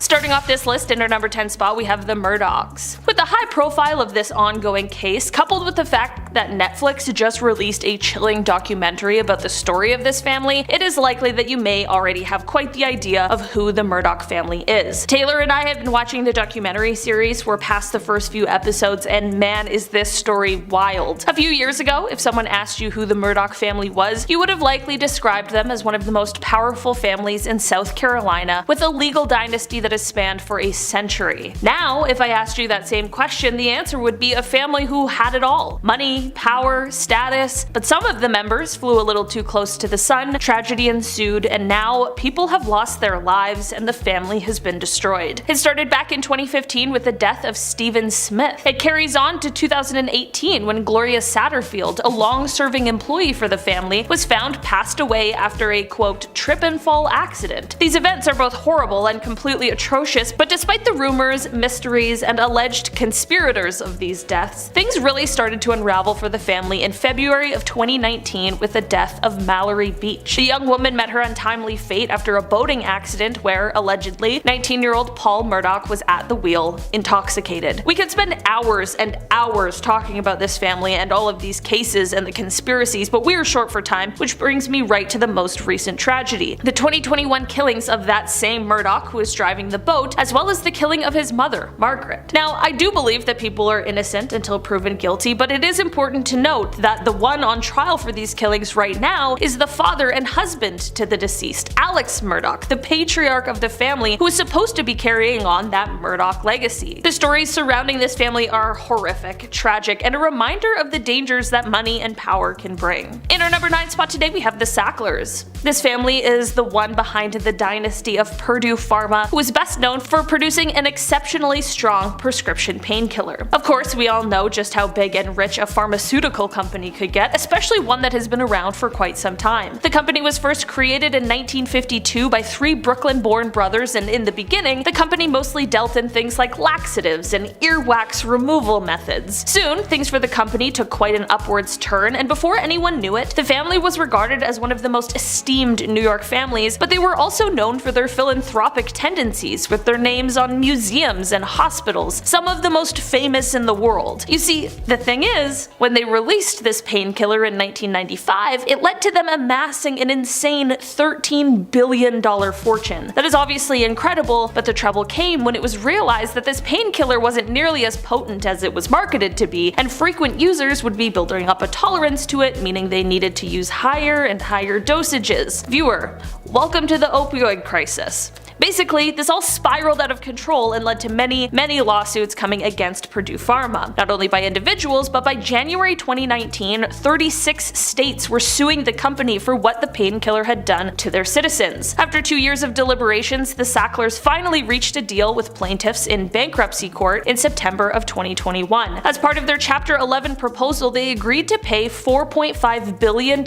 Starting off this list in our number 10 spot, we have the Murdochs. With the high profile of this ongoing case, coupled with the fact that Netflix just released a chilling documentary about the story of this family, it is likely that you may already have quite the idea of who the Murdoch family is. Taylor and I have been watching the documentary series. We're past the first few episodes, and man, is this story wild. A few years ago, if someone asked you who the Murdoch family was, you would have likely described them as one of the most powerful families in South Carolina, with a legal dynasty that has spanned for a century. Now, if I asked you that same question, the answer would be a family who had it all: money, power, status. But some of the members flew a little too close to the sun, tragedy ensued, and now people have lost their lives and the family has been destroyed. It started back in 2015 with the death of Stephen Smith. It carries on to 2018 when Gloria Satterfield, a long-serving employee for the family, was found passed away after a quote trip and fall accident. These events are both horrible and completely atrocious, but despite the rumors, mysteries, and alleged conspirators of these deaths, things really started to unravel for the family in February of 2019 with the death of Mallory Beach. The young woman met her untimely fate after a boating accident where, allegedly, 19-year-old Paul Murdoch was at the wheel, intoxicated. We could spend hours and hours talking about this family and all of these cases and the conspiracies, but we're short for time, which brings me right to the most recent tragedy: the 2021 killings of that same Murdoch who was driving the boat, as well as the killing of his mother, Margaret. Now, I do believe that people are innocent until proven guilty, but it is important to note that the one on trial for these killings right now is the father and husband to the deceased, Alex Murdoch, the patriarch of the family who is supposed to be carrying on that Murdoch legacy. The stories surrounding this family are horrific, tragic, and a reminder of the dangers that money and power can bring. In our number 9 spot today, we have the Sacklers. This family is the one behind the dynasty of Purdue Pharma, who is best known for producing an exceptionally strong prescription painkiller. Of course, we all know just how big and rich a pharmaceutical company could get, especially one that has been around for quite some time. The company was first created in 1952 by 3 Brooklyn-born brothers, and in the beginning, the company mostly dealt in things like laxatives and earwax removal methods. Soon, things for the company took quite an upwards turn, and before anyone knew it, the family was regarded as one of the most esteemed New York families, but they were also known for their philanthropic tendencies, with their names on museums and hospitals, some of the most famous in the world. You see, the thing is, when they released this painkiller in 1995, it led to them amassing an insane $13 billion fortune. That is obviously incredible, but the trouble came when it was realized that this painkiller wasn't nearly as potent as it was marketed to be, and frequent users would be building up a tolerance to it, meaning they needed to use higher and higher dosages. Viewer, welcome to the opioid crisis. Basically, this all spiraled out of control and led to many lawsuits coming against Purdue Pharma. Not only by individuals, but by January 2019, 36 states were suing the company for what the painkiller had done to their citizens. After 2 years of deliberations, the Sacklers finally reached a deal with plaintiffs in bankruptcy court in September of 2021. As part of their Chapter 11 proposal, they agreed to pay $4.5 billion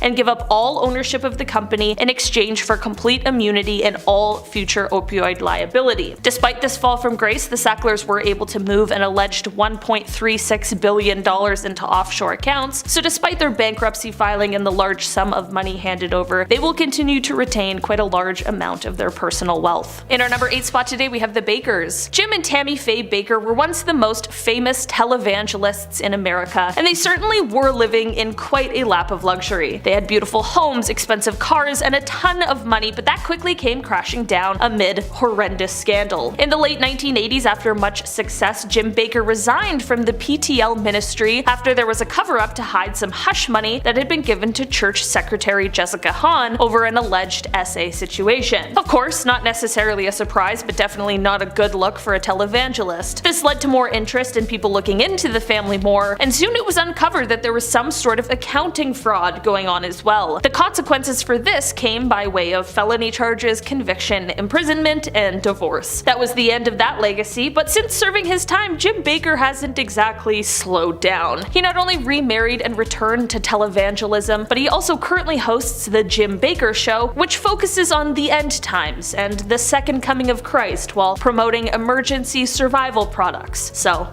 and give up all ownership of the company in exchange for complete immunity and all future opioid liability. Despite this fall from grace, the Sacklers were able to move an alleged $1.36 billion into offshore accounts, so despite their bankruptcy filing and the large sum of money handed over, they will continue to retain quite a large amount of their personal wealth. In our number 8 spot today, we have the Bakkers. Jim and Tammy Faye Bakker were once the most famous televangelists in America, and they certainly were living in quite a lap of luxury. They had beautiful homes, expensive cars, and a ton of money, but that quickly came crashing down amid horrendous scandal. In the late 1980s, after much success, Jim Bakker resigned from the PTL ministry after there was a cover-up to hide some hush money that had been given to church secretary Jesi Family over an alleged SA situation. Of course, not necessarily a surprise, but definitely not a good look for a televangelist. This led to more interest in people looking into the family more, and soon it was uncovered that there was some sort of accounting fraud going on as well. The consequences for this came by way of felony charges, conviction, imprisonment, and divorce. That was the end of that legacy, but since serving his time, Jim Bakker hasn't exactly slowed down. He not only remarried and returned to televangelism, but he also currently hosts the Jim Bakker Show, which focuses on the end times and the second coming of Christ while promoting emergency survival products. So,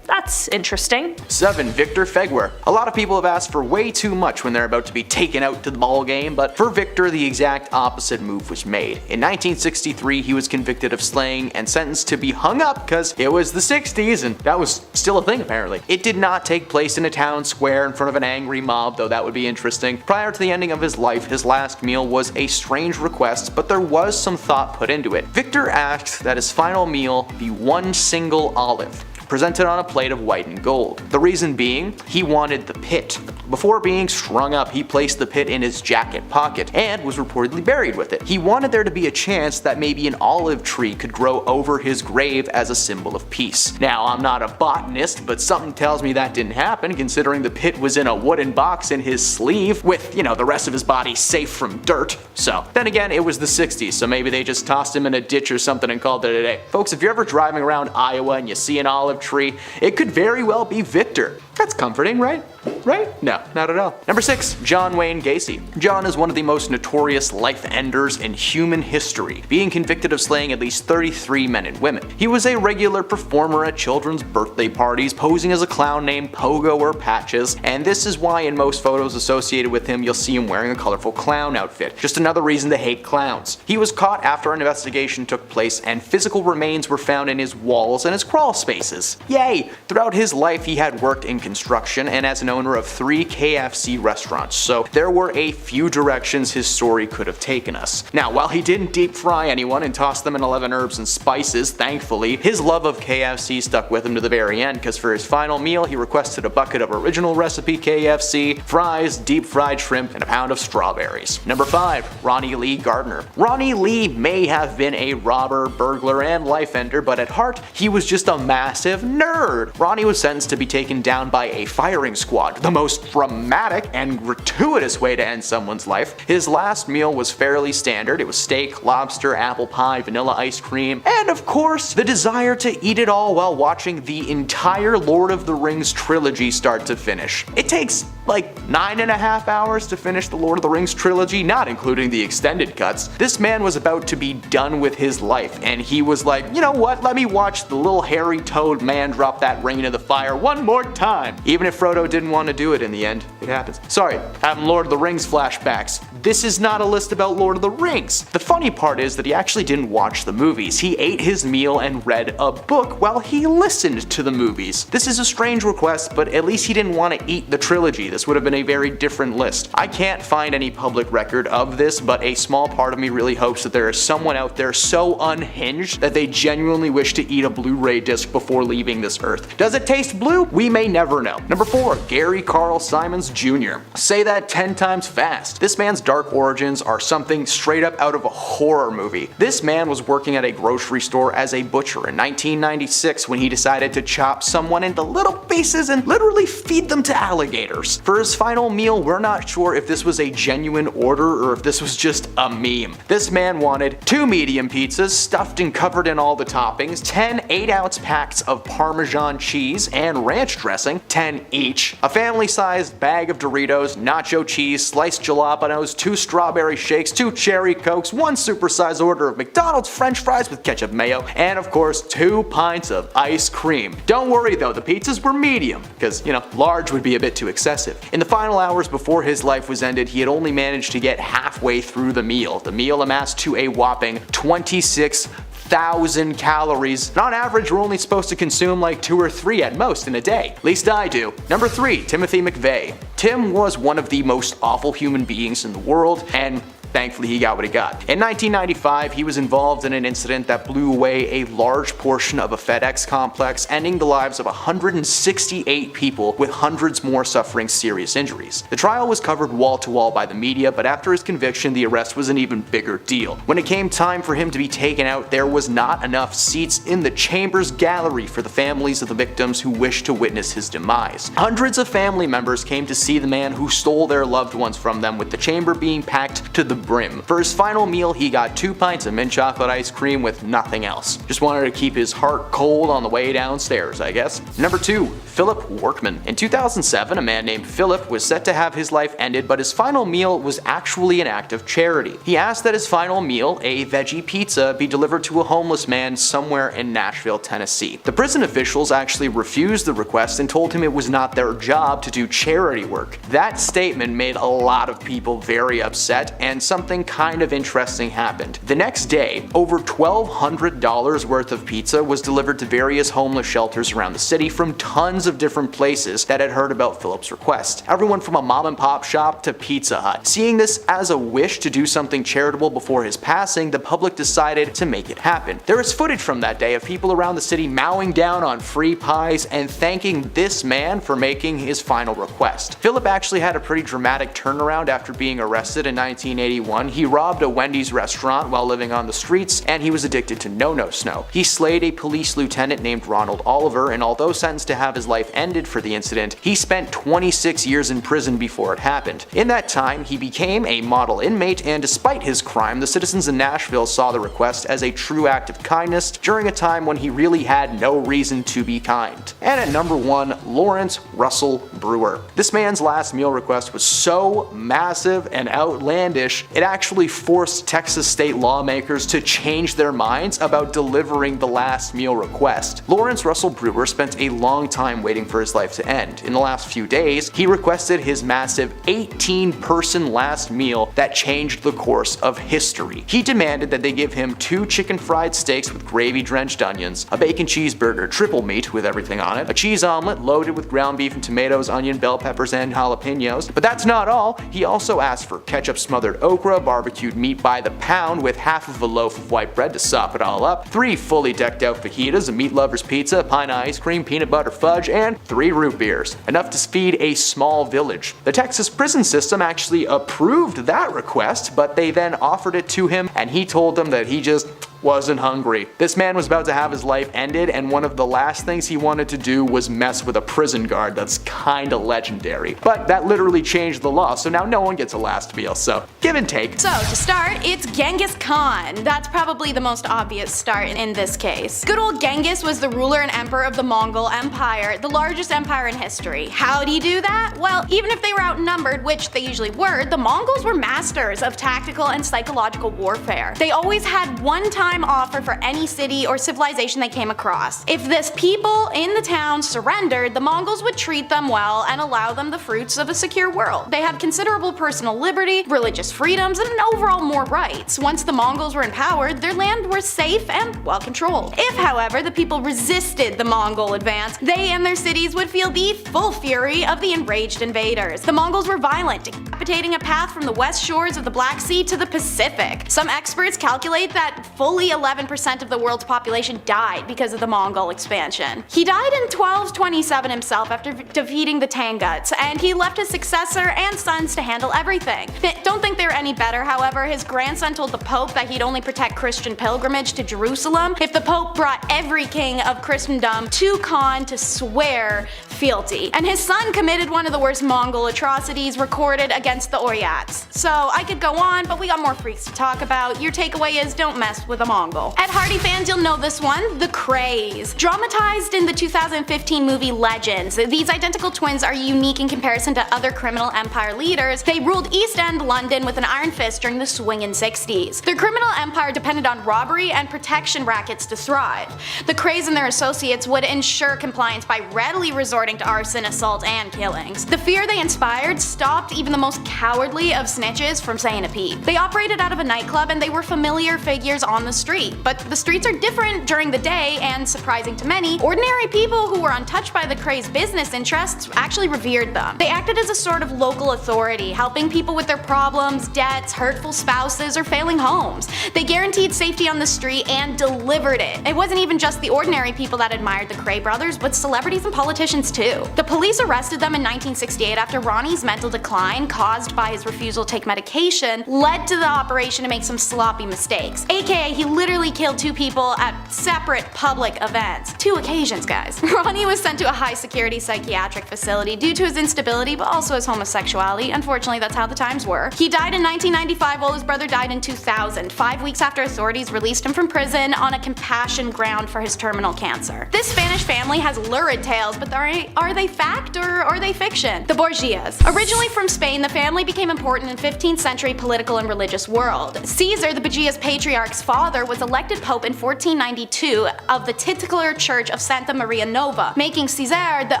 that's That's interesting. 7. Victor Faggar. A lot of people have asked for way too much when they're about to be taken out to the ball game, but for Victor the exact opposite move was made. In 1963 he was convicted of slaying and sentenced to be hung up because it was the 60s and that was still a thing apparently. It did not take place in a town square in front of an angry mob, though that would be interesting. Prior to the ending of his life, his last meal was a strange request, but there was some thought put into it. Victor asked that his final meal be one single olive, presented on a plate of white and gold. The reason being, he wanted the pit. Before being strung up, he placed the pit in his jacket pocket and was reportedly buried with it. He wanted there to be a chance that maybe an olive tree could grow over his grave as a symbol of peace. Now, I'm not a botanist, but something tells me that didn't happen, considering the pit was in a wooden box in his sleeve, with, the rest of his body safe from dirt. So, then again, it was the 60s, so maybe they just tossed him in a ditch or something and called it a day. Folks, if you're ever driving around Iowa and you see an olive tree, it could very well be Victor. That's comforting, right? Right? No, not at all. Number 6. John Wayne Gacy. John is one of the most notorious life enders in human history, being convicted of slaying at least 33 men and women. He was a regular performer at children's birthday parties, posing as a clown named Pogo or Patches, and this is why in most photos associated with him you'll see him wearing a colorful clown outfit. Just another reason to hate clowns. He was caught after an investigation took place and physical remains were found in his walls and his crawl spaces. Yay! Throughout his life he had worked in construction and as an owner of 3 KFC restaurants, so there were a few directions his story could have taken us. Now, while he didn't deep fry anyone and toss them in 11 herbs and spices, thankfully, his love of KFC stuck with him to the very end, because for his final meal he requested a bucket of original recipe KFC, fries, deep fried shrimp, and a pound of strawberries. Number 5. Ronnie Lee Gardener. Ronnie Lee may have been a robber, burglar, and life ender, but at heart, he was just a massive nerd. Ronnie was sentenced to be taken down by a firing squad, the most dramatic and gratuitous way to end someone's life. His last meal was fairly standard. It was steak, lobster, apple pie, vanilla ice cream, and of course, the desire to eat it all while watching the entire Lord of the Rings trilogy start to finish. It takes like 9.5 hours to finish the Lord of the Rings trilogy, not including the extended cuts. This man was about to be done with his life, and he was like, you know what, let me watch the little hairy toad man drop that ring into the fire one more time. Even if Frodo didn't want to do it in the end, it happens. Sorry, having Lord of the Rings flashbacks. This is not a list about Lord of the Rings. The funny part is that he actually didn't watch the movies. He ate his meal and read a book while he listened to the movies. This is a strange request, but at least he didn't want to eat the trilogy. This would have been a very different list. I can't find any public record of this, but a small part of me really hopes that there is someone out there so unhinged that they genuinely wish to eat a Blu-ray disc before leaving this earth. Does it taste blue? We may never know. Number 4. Gary Carl Simons Jr. Say that 10 times fast. This man's dark origins are something straight up out of a horror movie. This man was working at a grocery store as a butcher in 1996 when he decided to chop someone into little pieces and literally feed them to alligators. For his final meal, we're not sure if this was a genuine order or if this was just a meme. This man wanted 2 medium pizzas stuffed and covered in all the toppings, 10 8-ounce packs of Parmesan cheese and ranch dressing, 10 each, a family-sized bag of Doritos, nacho cheese, sliced jalapenos, 2 strawberry shakes, 2 cherry cokes, 1 supersized order of McDonald's french fries with ketchup mayo, and of course 2 pints of ice cream. Don't worry though, the pizzas were medium, because, large would be a bit too excessive. In the final hours before his life was ended, he had only managed to get halfway through the meal. The meal amassed to a whopping 26,000 calories. And on average, we're only supposed to consume like 2 or 3 at most in a day. At least I do. Number 3. Timothy McVey. Tim was one of the most awful human beings in the world, and thankfully he got what he got. In 1995, he was involved in an incident that blew away a large portion of a FedEx complex, ending the lives of 168 people, with hundreds more suffering serious injuries. The trial was covered wall to wall by the media, but after his conviction, the arrest was an even bigger deal. When it came time for him to be taken out, there was not enough seats in the Chambers gallery for the families of the victims who wished to witness his demise. Hundreds of family members came to see the man who stole their loved ones from them, with the chamber being packed to the brim. For his final meal, he got 2 pints of mint chocolate ice cream with nothing else. Just wanted to keep his heart cold on the way downstairs, I guess. Number 2. Philip Workman. In 2007, a man named Philip was set to have his life ended, but his final meal was actually an act of charity. He asked that his final meal, a veggie pizza, be delivered to a homeless man somewhere in Nashville, Tennessee. The prison officials actually refused the request and told him it was not their job to do charity work. That statement made a lot of people very upset, and something kind of interesting happened. The next day, over $1,200 worth of pizza was delivered to various homeless shelters around the city from tons of different places that had heard about Philip's request. Everyone from a mom and pop shop to Pizza Hut. Seeing this as a wish to do something charitable before his passing, the public decided to make it happen. There is footage from that day of people around the city mowing down on free pies and thanking this man for making his final request. Philip actually had a pretty dramatic turnaround after being arrested in 1981. He robbed a Wendy's restaurant while living on the streets, and he was addicted to no-no snow. He slayed a police lieutenant named Ronald Oliver, and although sentenced to have his life ended for the incident, he spent 26 years in prison before it happened. In that time, he became a model inmate, and despite his crime, the citizens in Nashville saw the request as a true act of kindness during a time when he really had no reason to be kind. And at number 1, Lawrence Russell Brewer. This man's last meal request was so massive and outlandish, it actually forced Texas state lawmakers to change their minds about delivering the last meal request. Lawrence Russell Brewer spent a long time waiting for his life to end. In the last few days, he requested his massive 18-person last meal that changed the course of history. He demanded that they give him 2 chicken fried steaks with gravy-drenched onions, a bacon cheeseburger triple meat with everything on it, a cheese omelet loaded with ground beef and tomatoes, onion, bell peppers, and jalapenos. But that's not all. He also asked for ketchup-smothered okra, barbecued meat by the pound with half of a loaf of white bread to sop it all up, 3 fully decked out fajitas, a meat lover's pizza, a pint of ice cream, peanut butter fudge, and 3 root beers. Enough to feed a small village. The Texas prison system actually approved that request, but they then offered it to him, and he told them that he just wasn't hungry. This man was about to have his life ended, and one of the last things he wanted to do was mess with a prison guard. That's kinda legendary. But that literally changed the law, so now no one gets a last meal, so give and take. So to start, it's Genghis Khan. That's probably the most obvious start in this case. Good old Genghis was the ruler and emperor of the Mongol Empire, the largest empire in history. How'd he do that? Well, even if they were outnumbered, which they usually were, the Mongols were masters of tactical and psychological warfare. They always had one-time offer for any city or civilization they came across. If this people in the town surrendered, the Mongols would treat them well and allow them the fruits of a secure world. They had considerable personal liberty, religious freedoms, and overall more rights. Once the Mongols were empowered, their land was safe and well controlled. If, however, the people resisted the Mongol advance, they and their cities would feel the full fury of the enraged invaders. The Mongols were violent, decapitating a path from the west shores of the Black Sea to the Pacific. Some experts calculate that fully 11% of the world's population died because of the Mongol expansion. He died in 1227 himself after defeating the Tanguts, and he left his successor and sons to handle everything. Don't think they were any better, however. His grandson told the Pope that he'd only protect Christian pilgrimage to Jerusalem if the Pope brought every king of Christendom to Khan to swear fealty. And his son committed one of the worst Mongol atrocities recorded against the Oryats. So I could go on, but we got more freaks to talk about. Your takeaway is don't mess with a Mongol. At Hardy fans, you'll know this one, the Krays. Dramatized in the 2015 movie Legends, these identical twins are unique in comparison to other criminal empire leaders. They ruled East End London with an iron fist during the swingin' 60s. Their criminal empire depended on robbery and protection rackets to thrive. The Krays and their associates would ensure compliance by readily resorting to arson, assault, and killings. The fear they inspired stopped even the most cowardly of snitches from saying a peep. They operated out of a nightclub, and they were familiar figures on the street. But the streets are different during the day, and surprising to many, ordinary people who were untouched by the Krays' business interests actually revered them. They acted as a sort of local authority, helping people with their problems, debts, hurtful spouses, or failing homes. They guaranteed safety on the street and delivered it. It wasn't even just the ordinary people that admired the Cray Brothers, but celebrities and politicians too. The police arrested them in 1968 after Ronnie's mental decline, caused by his refusal to take medication, led to the operation to make some sloppy mistakes. AKA, he literally killed 2 people at separate public events. 2 occasions, guys. Ronnie was sent to a high-security psychiatric facility due to his instability, but also his homosexuality. Unfortunately, that's how the times were. He died in 1995 while his brother died in 2000, 5 weeks after authorities released him from prison on a compassion ground for his terminal cancer. This Spanish family has lurid tales, but are they fact or are they fiction? The Borgias. Originally from Spain, the family became important in 15th century political and religious world. Caesar, the Borgias patriarch's father, was elected pope in 1492 of the titular church of Santa Maria Nova, making Caesar the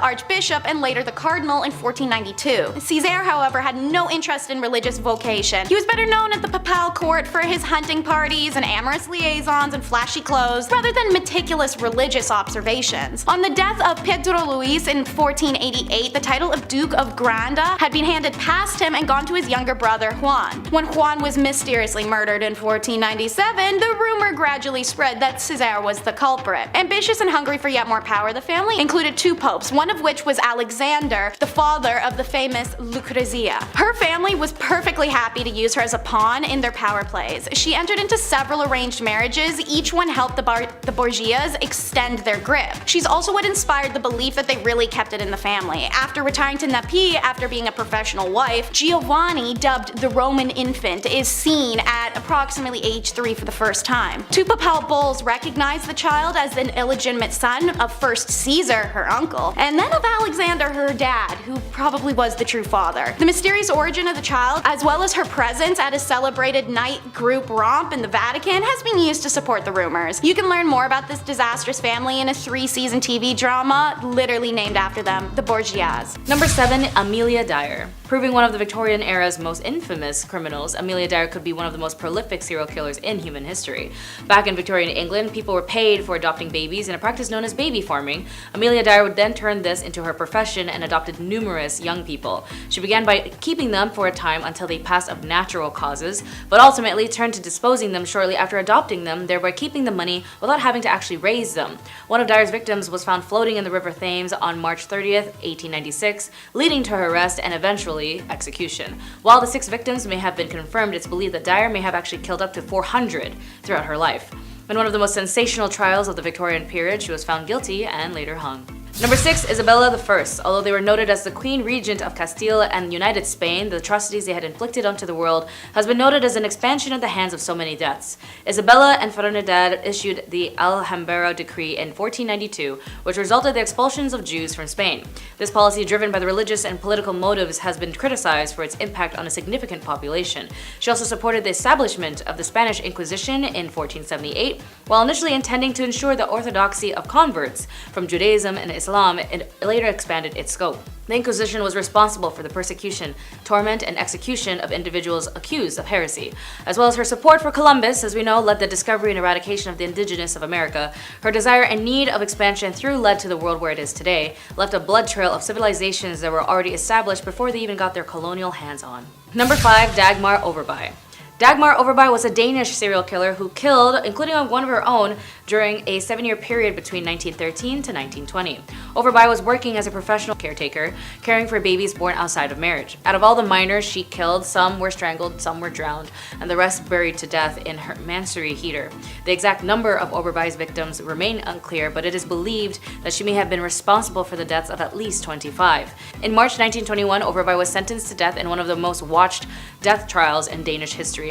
archbishop and later the cardinal in 1492. Caesar, however, had no interest in religious vocation. He was better known at the papal court for his hunting parties and amorous liaisons and flashy clothes, rather than meticulous religious observations. On the death of Pedro Luis in 1488, the title of Duke of Granda had been handed past him and gone to his younger brother Juan. When Juan was mysteriously murdered in 1497, the rumor gradually spread that Caesar was the culprit. Ambitious and hungry for yet more power, the family included 2 popes, one of which was Alexander, the father of the famous Lucrezia. Her family was perfectly happy to use her as a pawn in their power plays. She entered into several arranged marriages, each one helped the Borgias extend their grip. She's also what inspired the belief that they really kept it in the family. After retiring to Naples after being a professional wife, Giovanni, dubbed the Roman infant, is seen at approximately age 3 for the first time. 2 papal bulls recognized the child as an illegitimate son of first Caesar, her uncle, and then of Alexander, her dad, who probably was the true father. The mysterious origin of the child, as well as her presence at a celebrated night group romp in the Vatican, has been used to support the rumors. You can learn more about this disastrous family in a 3-season TV drama literally named after them, The Borgias. Number 7. Amelia Dyer. Proving one of the Victorian era's most infamous criminals, Amelia Dyer could be one of the most prolific serial killers in human history. Back in Victorian England, people were paid for adopting babies in a practice known as baby farming. Amelia Dyer would then turn this into her profession and adopted numerous young people. She began by keeping them for a time until they passed of natural causes, but ultimately turned to disposing them shortly after adopting them, thereby keeping the money without having to actually raise them. One of Dyer's victims was found floating in the River Thames on March 30th, 1896, leading to her arrest and eventually execution. While the 6 victims may have been confirmed, it's believed that Dyer may have actually killed up to 400 throughout her life. In one of the most sensational trials of the Victorian period, she was found guilty and later hung. Number 6. Isabella the First. Although they were noted as the Queen Regent of Castile and United Spain, the atrocities they had inflicted onto the world has been noted as an expansion at the hands of so many deaths. Isabella and Fernandad issued the Alhambra Decree in 1492, which resulted in the expulsions of Jews from Spain. This policy, driven by the religious and political motives, has been criticized for its impact on a significant population. She also supported the establishment of the Spanish Inquisition in 1478, while initially intending to ensure the orthodoxy of converts from Judaism and Islam. It later expanded its scope. The Inquisition was responsible for the persecution, torment, and execution of individuals accused of heresy. As well as her support for Columbus, as we know, led the discovery and eradication of the indigenous of America. Her desire and need of expansion through led to the world where it is today, left a blood trail of civilizations that were already established before they even got their colonial hands on. Number 5. Dagmar Overby. Dagmar Overby was a Danish serial killer who killed, including one of her own, during a 7-year period between 1913 to 1920. Overby was working as a professional caretaker, caring for babies born outside of marriage. Out of all the minors she killed, some were strangled, some were drowned, and the rest buried to death in her mansory heater. The exact number of Overby's victims remain unclear, but it is believed that she may have been responsible for the deaths of at least 25. In March 1921, Overby was sentenced to death in one of the most watched death trials in Danish history.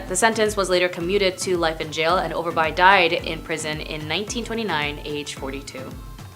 The sentence was later commuted to life in jail, and Overby died in prison in 1929, age 42.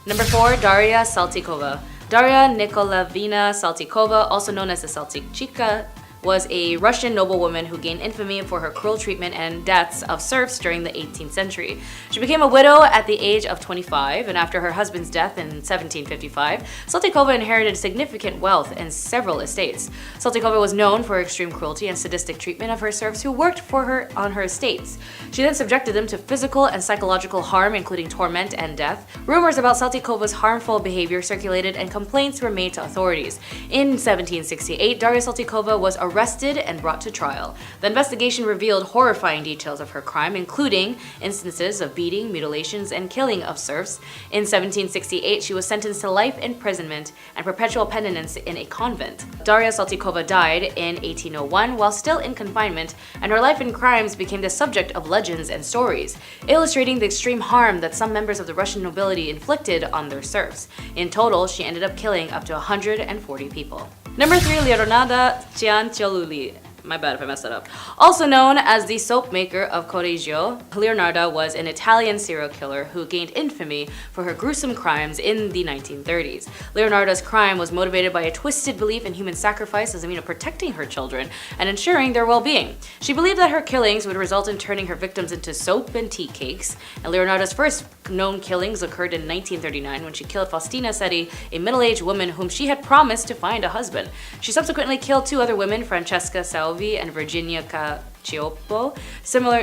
Number 4. Daria Saltikova. Daria Nikolaevna Saltikova, also known as the Saltikchika, was a Russian noblewoman who gained infamy for her cruel treatment and deaths of serfs during the 18th century. She became a widow at the age of 25, and after her husband's death in 1755, Saltikova inherited significant wealth and several estates. Saltikova was known for her extreme cruelty and sadistic treatment of her serfs who worked for her on her estates. She then subjected them to physical and psychological harm, including torment and death. Rumors about Saltikova's harmful behavior circulated and complaints were made to authorities. In 1768, Daria Saltikova was arrested and brought to trial. The investigation revealed horrifying details of her crime, including instances of beating, mutilations, and killing of serfs. In 1768, she was sentenced to life imprisonment and perpetual penitence in a convent. Daria Salova died in 1801 while still in confinement, and her life and crimes became the subject of legends and stories, illustrating the extreme harm that some members of the Russian nobility inflicted on their serfs. In total, she ended up killing up to 140 people. Number 3, Leonarda Ciancioluli. My bad if I messed that up. Also known as the soap maker of Correggio, Leonarda was an Italian serial killer who gained infamy for her gruesome crimes in the 1930s. Leonarda's crime was motivated by a twisted belief in human sacrifice as a means of protecting her children and ensuring their well-being. She believed that her killings would result in turning her victims into soap and tea cakes, and Leonarda's first known killings occurred in 1939 when she killed Faustina Seti, a middle-aged woman whom she had promised to find a husband. She subsequently killed 2 other women, Francesca Salvi and Virginia Cacioppo,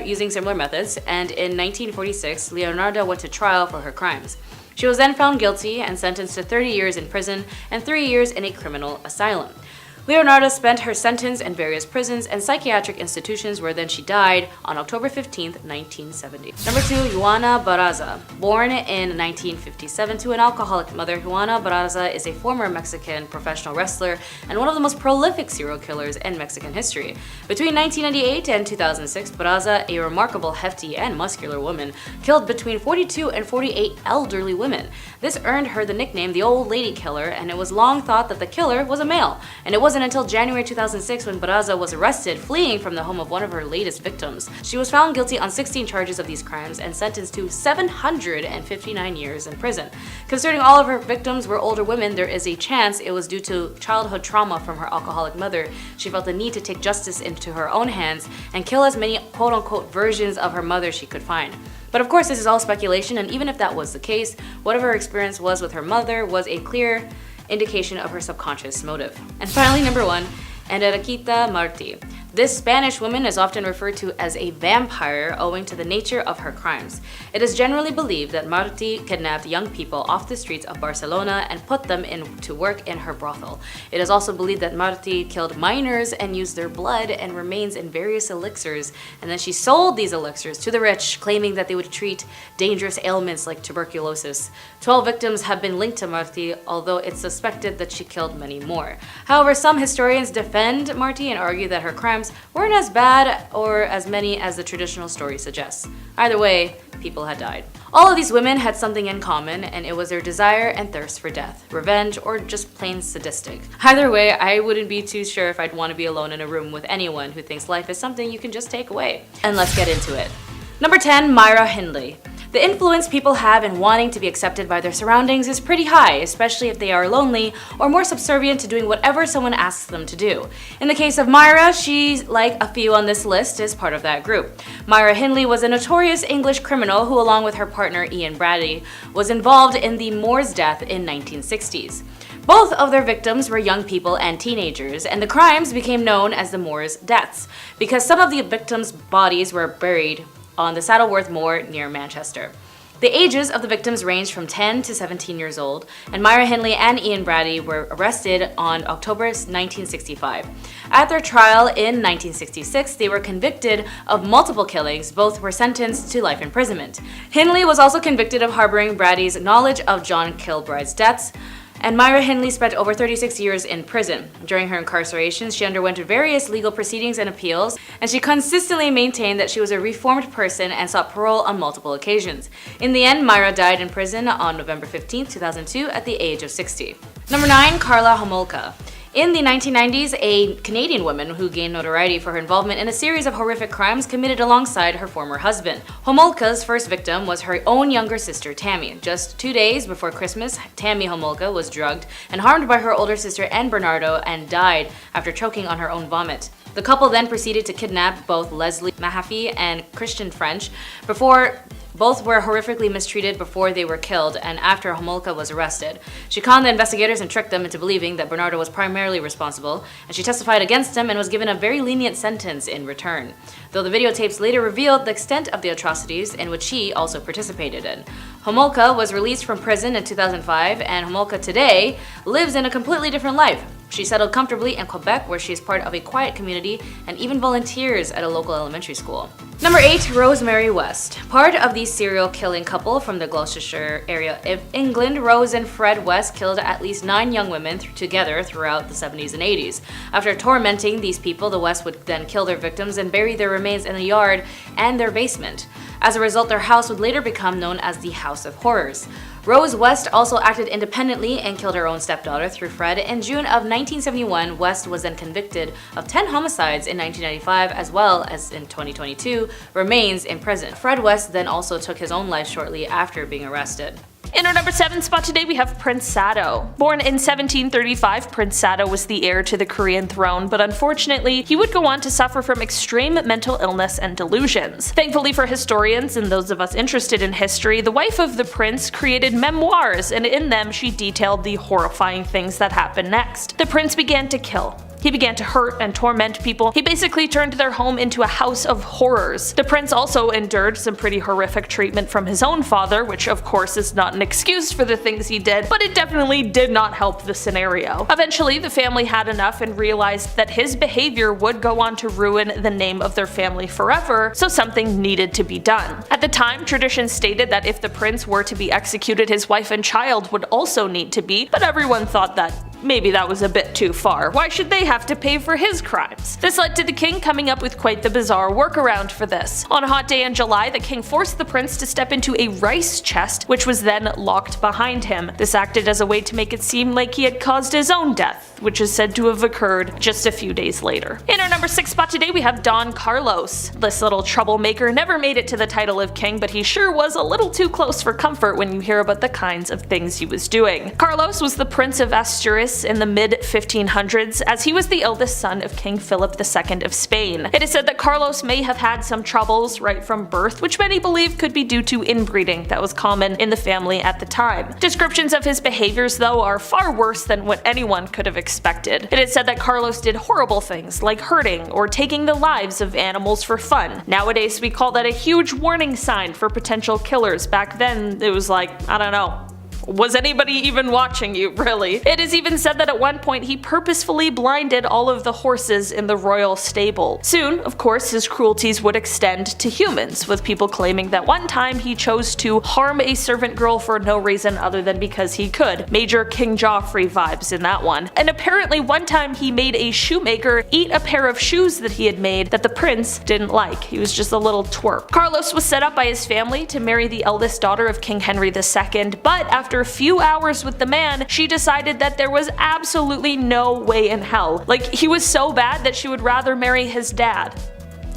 using similar methods, and in 1946, Leonarda went to trial for her crimes. She was then found guilty and sentenced to 30 years in prison and 3 years in a criminal asylum. Leonarda spent her sentence in various prisons and psychiatric institutions where then she died on October 15, 1970. Number 2, Yuana Baraza. Born in 1957 to an alcoholic mother, Yuana Baraza is a former Mexican professional wrestler and one of the most prolific serial killers in Mexican history. Between 1998 and 2006, Baraza, a remarkable, hefty, and muscular woman, killed between 42 and 48 elderly women. This earned her the nickname the Old Lady Killer, and it was long thought that the killer was a male, and it wasn't until January 2006 when Baraza was arrested fleeing from the home of one of her latest victims. She was found guilty on 16 charges of these crimes and sentenced to 759 years in prison. Considering all of her victims were older women, there is a chance it was due to childhood trauma from her alcoholic mother. She felt the need to take justice into her own hands and kill as many quote-unquote versions of her mother she could find. But of course, this is all speculation, and even if that was the case, whatever her experience was with her mother was a clear indication of her subconscious motive. And finally, number 1, Andita Marti. This Spanish woman is often referred to as a vampire owing to the nature of her crimes. It is generally believed that Marti kidnapped young people off the streets of Barcelona and put them to work in her brothel. It is also believed that Marti killed minors and used their blood and remains in various elixirs, and then she sold these elixirs to the rich, claiming that they would treat dangerous ailments like tuberculosis. 12 victims have been linked to Marti, although it's suspected that she killed many more. However, some historians defend Marti and argue that her crimes weren't as bad or as many as the traditional story suggests. Either way, people had died. All of these women had something in common, and it was their desire and thirst for death, revenge, or just plain sadistic. Either way, I wouldn't be too sure if I'd want to be alone in a room with anyone who thinks life is something you can just take away. And let's get into it. Number 10, Myra Hindley. The influence people have in wanting to be accepted by their surroundings is pretty high, especially if they are lonely or more subservient to doing whatever someone asks them to do. In the case of Myra, she's like a few on this list is part of that group. Myra Hindley was a notorious English criminal who, along with her partner Ian Brady, was involved in the Moors death in 1960s. Both of their victims were young people and teenagers, and the crimes became known as the Moors deaths because some of the victims' bodies were buried on the Saddleworth Moor near Manchester. The ages of the victims ranged from 10 to 17 years old, and Myra Hindley and Ian Brady were arrested on October 1965. At their trial in 1966, they were convicted of multiple killings. Both were sentenced to life imprisonment. Hindley was also convicted of harboring Brady's knowledge of John Kilbride's deaths, and Myra Hindley spent over 36 years in prison. During her incarceration, she underwent various legal proceedings and appeals, and she consistently maintained that she was a reformed person and sought parole on multiple occasions. In the end, Myra died in prison on November 15, 2002 at the age of 60. Number 9, Carla Hoka. In the 1990s, a Canadian woman who gained notoriety for her involvement in a series of horrific crimes committed alongside her former husband. Homolka's first victim was her own younger sister, Tammy. Just 2 days before Christmas, Tammy Homolka was drugged and harmed by her older sister Ann Bernardo and died after choking on her own vomit. The couple then proceeded to kidnap both Leslie Mahaffey and Christian French before both were horrifically mistreated before they were killed and after Homolka was arrested. She conned the investigators and tricked them into believing that Bernardo was primarily responsible, and she testified against him and was given a very lenient sentence in return, though the videotapes later revealed the extent of the atrocities in which she also participated in. Homolka was released from prison in 2005, and Homolka today lives in a completely different life. She settled comfortably in Quebec, where she is part of a quiet community and even volunteers at a local elementary school. Number 8. Rosemary West. Part of the serial killing couple from the Gloucestershire area of England, Rose and Fred West killed at least 9 young women together throughout the 70s and 80s. After tormenting these people, the West would then kill their victims and bury their remains in a yard and their basement. As a result, their house would later become known as the House of Horrors. Rose West also acted independently and killed her own stepdaughter through Fred. In June of 1971, West was then convicted of 10 homicides in 1995, as well as in 2022, remains in prison. Fred West then also took his own life shortly after being arrested. In our number 7 spot today, we have Prince Sado. Born in 1735, Prince Sado was the heir to the Korean throne, but unfortunately, he would go on to suffer from extreme mental illness and delusions. Thankfully for historians and those of us interested in history, the wife of the prince created memoirs, and in them she detailed the horrifying things that happened next. The prince began to kill. He began to hurt and torment people. He basically turned their home into a house of horrors. The prince also endured some pretty horrific treatment from his own father, which of course is not an excuse for the things he did, but it definitely did not help the scenario. Eventually, the family had enough and realized that his behavior would go on to ruin the name of their family forever, so something needed to be done. At the time, tradition stated that if the prince were to be executed, his wife and child would also need to be, but everyone thought that maybe that was a bit too far. Why should they have to pay for his crimes? This led to the king coming up with quite the bizarre workaround for this. On a hot day in July, the king forced the prince to step into a rice chest, which was then locked behind him. This acted as a way to make it seem like he had caused his own death, which is said to have occurred just a few days later. In our number 6 spot today, we have Don Carlos. This little troublemaker never made it to the title of king, but he sure was a little too close for comfort when you hear about the kinds of things he was doing. Carlos was the Prince of Asturias in the mid-1500s, as he was the eldest son of King Philip II of Spain. It is said that Carlos may have had some troubles right from birth, which many believe could be due to inbreeding that was common in the family at the time. Descriptions of his behaviors, though, are far worse than what anyone could have expected. It is said that Carlos did horrible things like hurting or taking the lives of animals for fun. Nowadays, we call that a huge warning sign for potential killers. Back then, it was like, I don't know. Was anybody even watching you, really? It is even said that at one point he purposefully blinded all of the horses in the royal stable. Soon, of course, his cruelties would extend to humans, with people claiming that one time he chose to harm a servant girl for no reason other than because he could. Major King Joffrey vibes in that one. And apparently one time he made a shoemaker eat a pair of shoes that he had made that the prince didn't like. He was just a little twerp. Carlos was set up by his family to marry the eldest daughter of King Henry II, but after a few hours with the man, she decided that there was absolutely no way in hell. Like, he was so bad that she would rather marry his dad.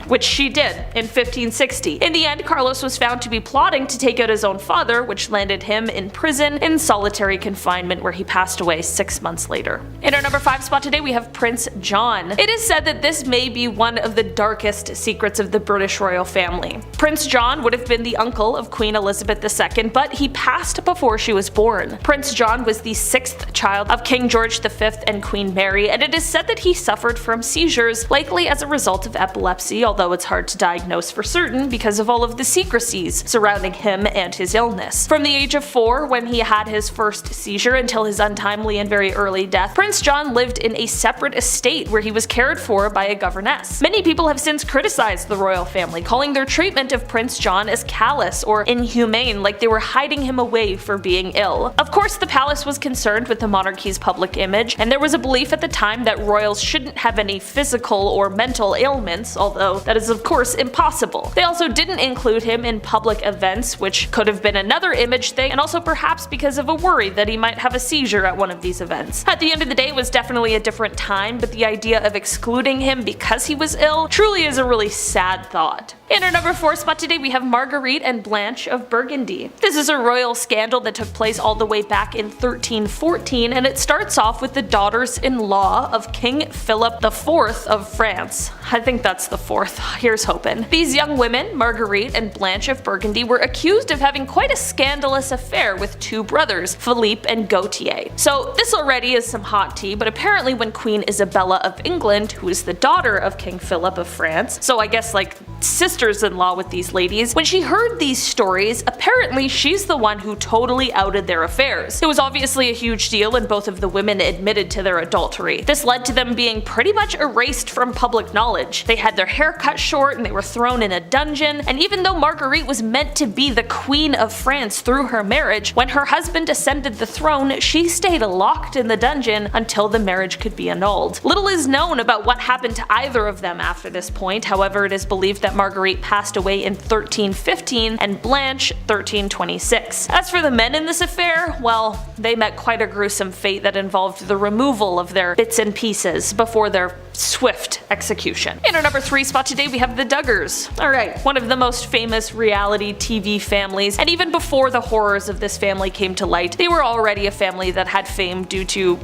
Which she did in 1560. In the end, Carlos was found to be plotting to take out his own father, which landed him in prison in solitary confinement, where he passed away 6 months later. In our number 5 spot today, we have Prince John. It is said that this may be one of the darkest secrets of the British royal family. Prince John would have been the uncle of Queen Elizabeth II, but he passed before she was born. Prince John was the 6th child of King George V and Queen Mary, and it is said that he suffered from seizures, likely as a result of epilepsy, although it's hard to diagnose for certain because of all of the secrecies surrounding him and his illness. From the age of 4, when he had his first seizure, until his untimely and very early death, Prince John lived in a separate estate where he was cared for by a governess. Many people have since criticized the royal family, calling their treatment of Prince John as callous or inhumane, like they were hiding him away for being ill. Of course, the palace was concerned with the monarchy's public image, and there was a belief at the time that royals shouldn't have any physical or mental ailments, although that is of course impossible. They also didn't include him in public events, which could have been another image thing, and also perhaps because of a worry that he might have a seizure at one of these events. At the end of the day, it was definitely a different time, but the idea of excluding him because he was ill truly is a really sad thought. In our number 4 spot today, we have Margarette and Blanc of Burgundy. This is a royal scandal that took place all the way back in 1314, and it starts off with the daughters-in-law of King Philip IV of France. I think that's the 4th. Here's hoping. These young women, Margarette and Blanc of Burgundy, were accused of having quite a scandalous affair with 2 brothers, Philippe and Gautier. So this already is some hot tea, but apparently when Queen Isabella of England, who is the daughter of King Philip of France, so I guess like sisters-in-law with these ladies. When she heard these stories, apparently she's the one who totally outed their affairs. It was obviously a huge deal and both of the women admitted to their adultery. This led to them being pretty much erased from public knowledge. They had their hair cut short and they were thrown in a dungeon, and even though Marguerite was meant to be the Queen of France through her marriage, when her husband ascended the throne, she stayed locked in the dungeon until the marriage could be annulled. Little is known about what happened to either of them after this point. However, it is believed that Marguerite passed away in 1315 and Blanche 1326. As for the men in this affair, well, they met quite a gruesome fate that involved the removal of their bits and pieces before their swift execution. In our number 3 spot today we have the Duggars. Alright, one of the most famous reality TV families, and even before the horrors of this family came to light, they were already a family that had fame due to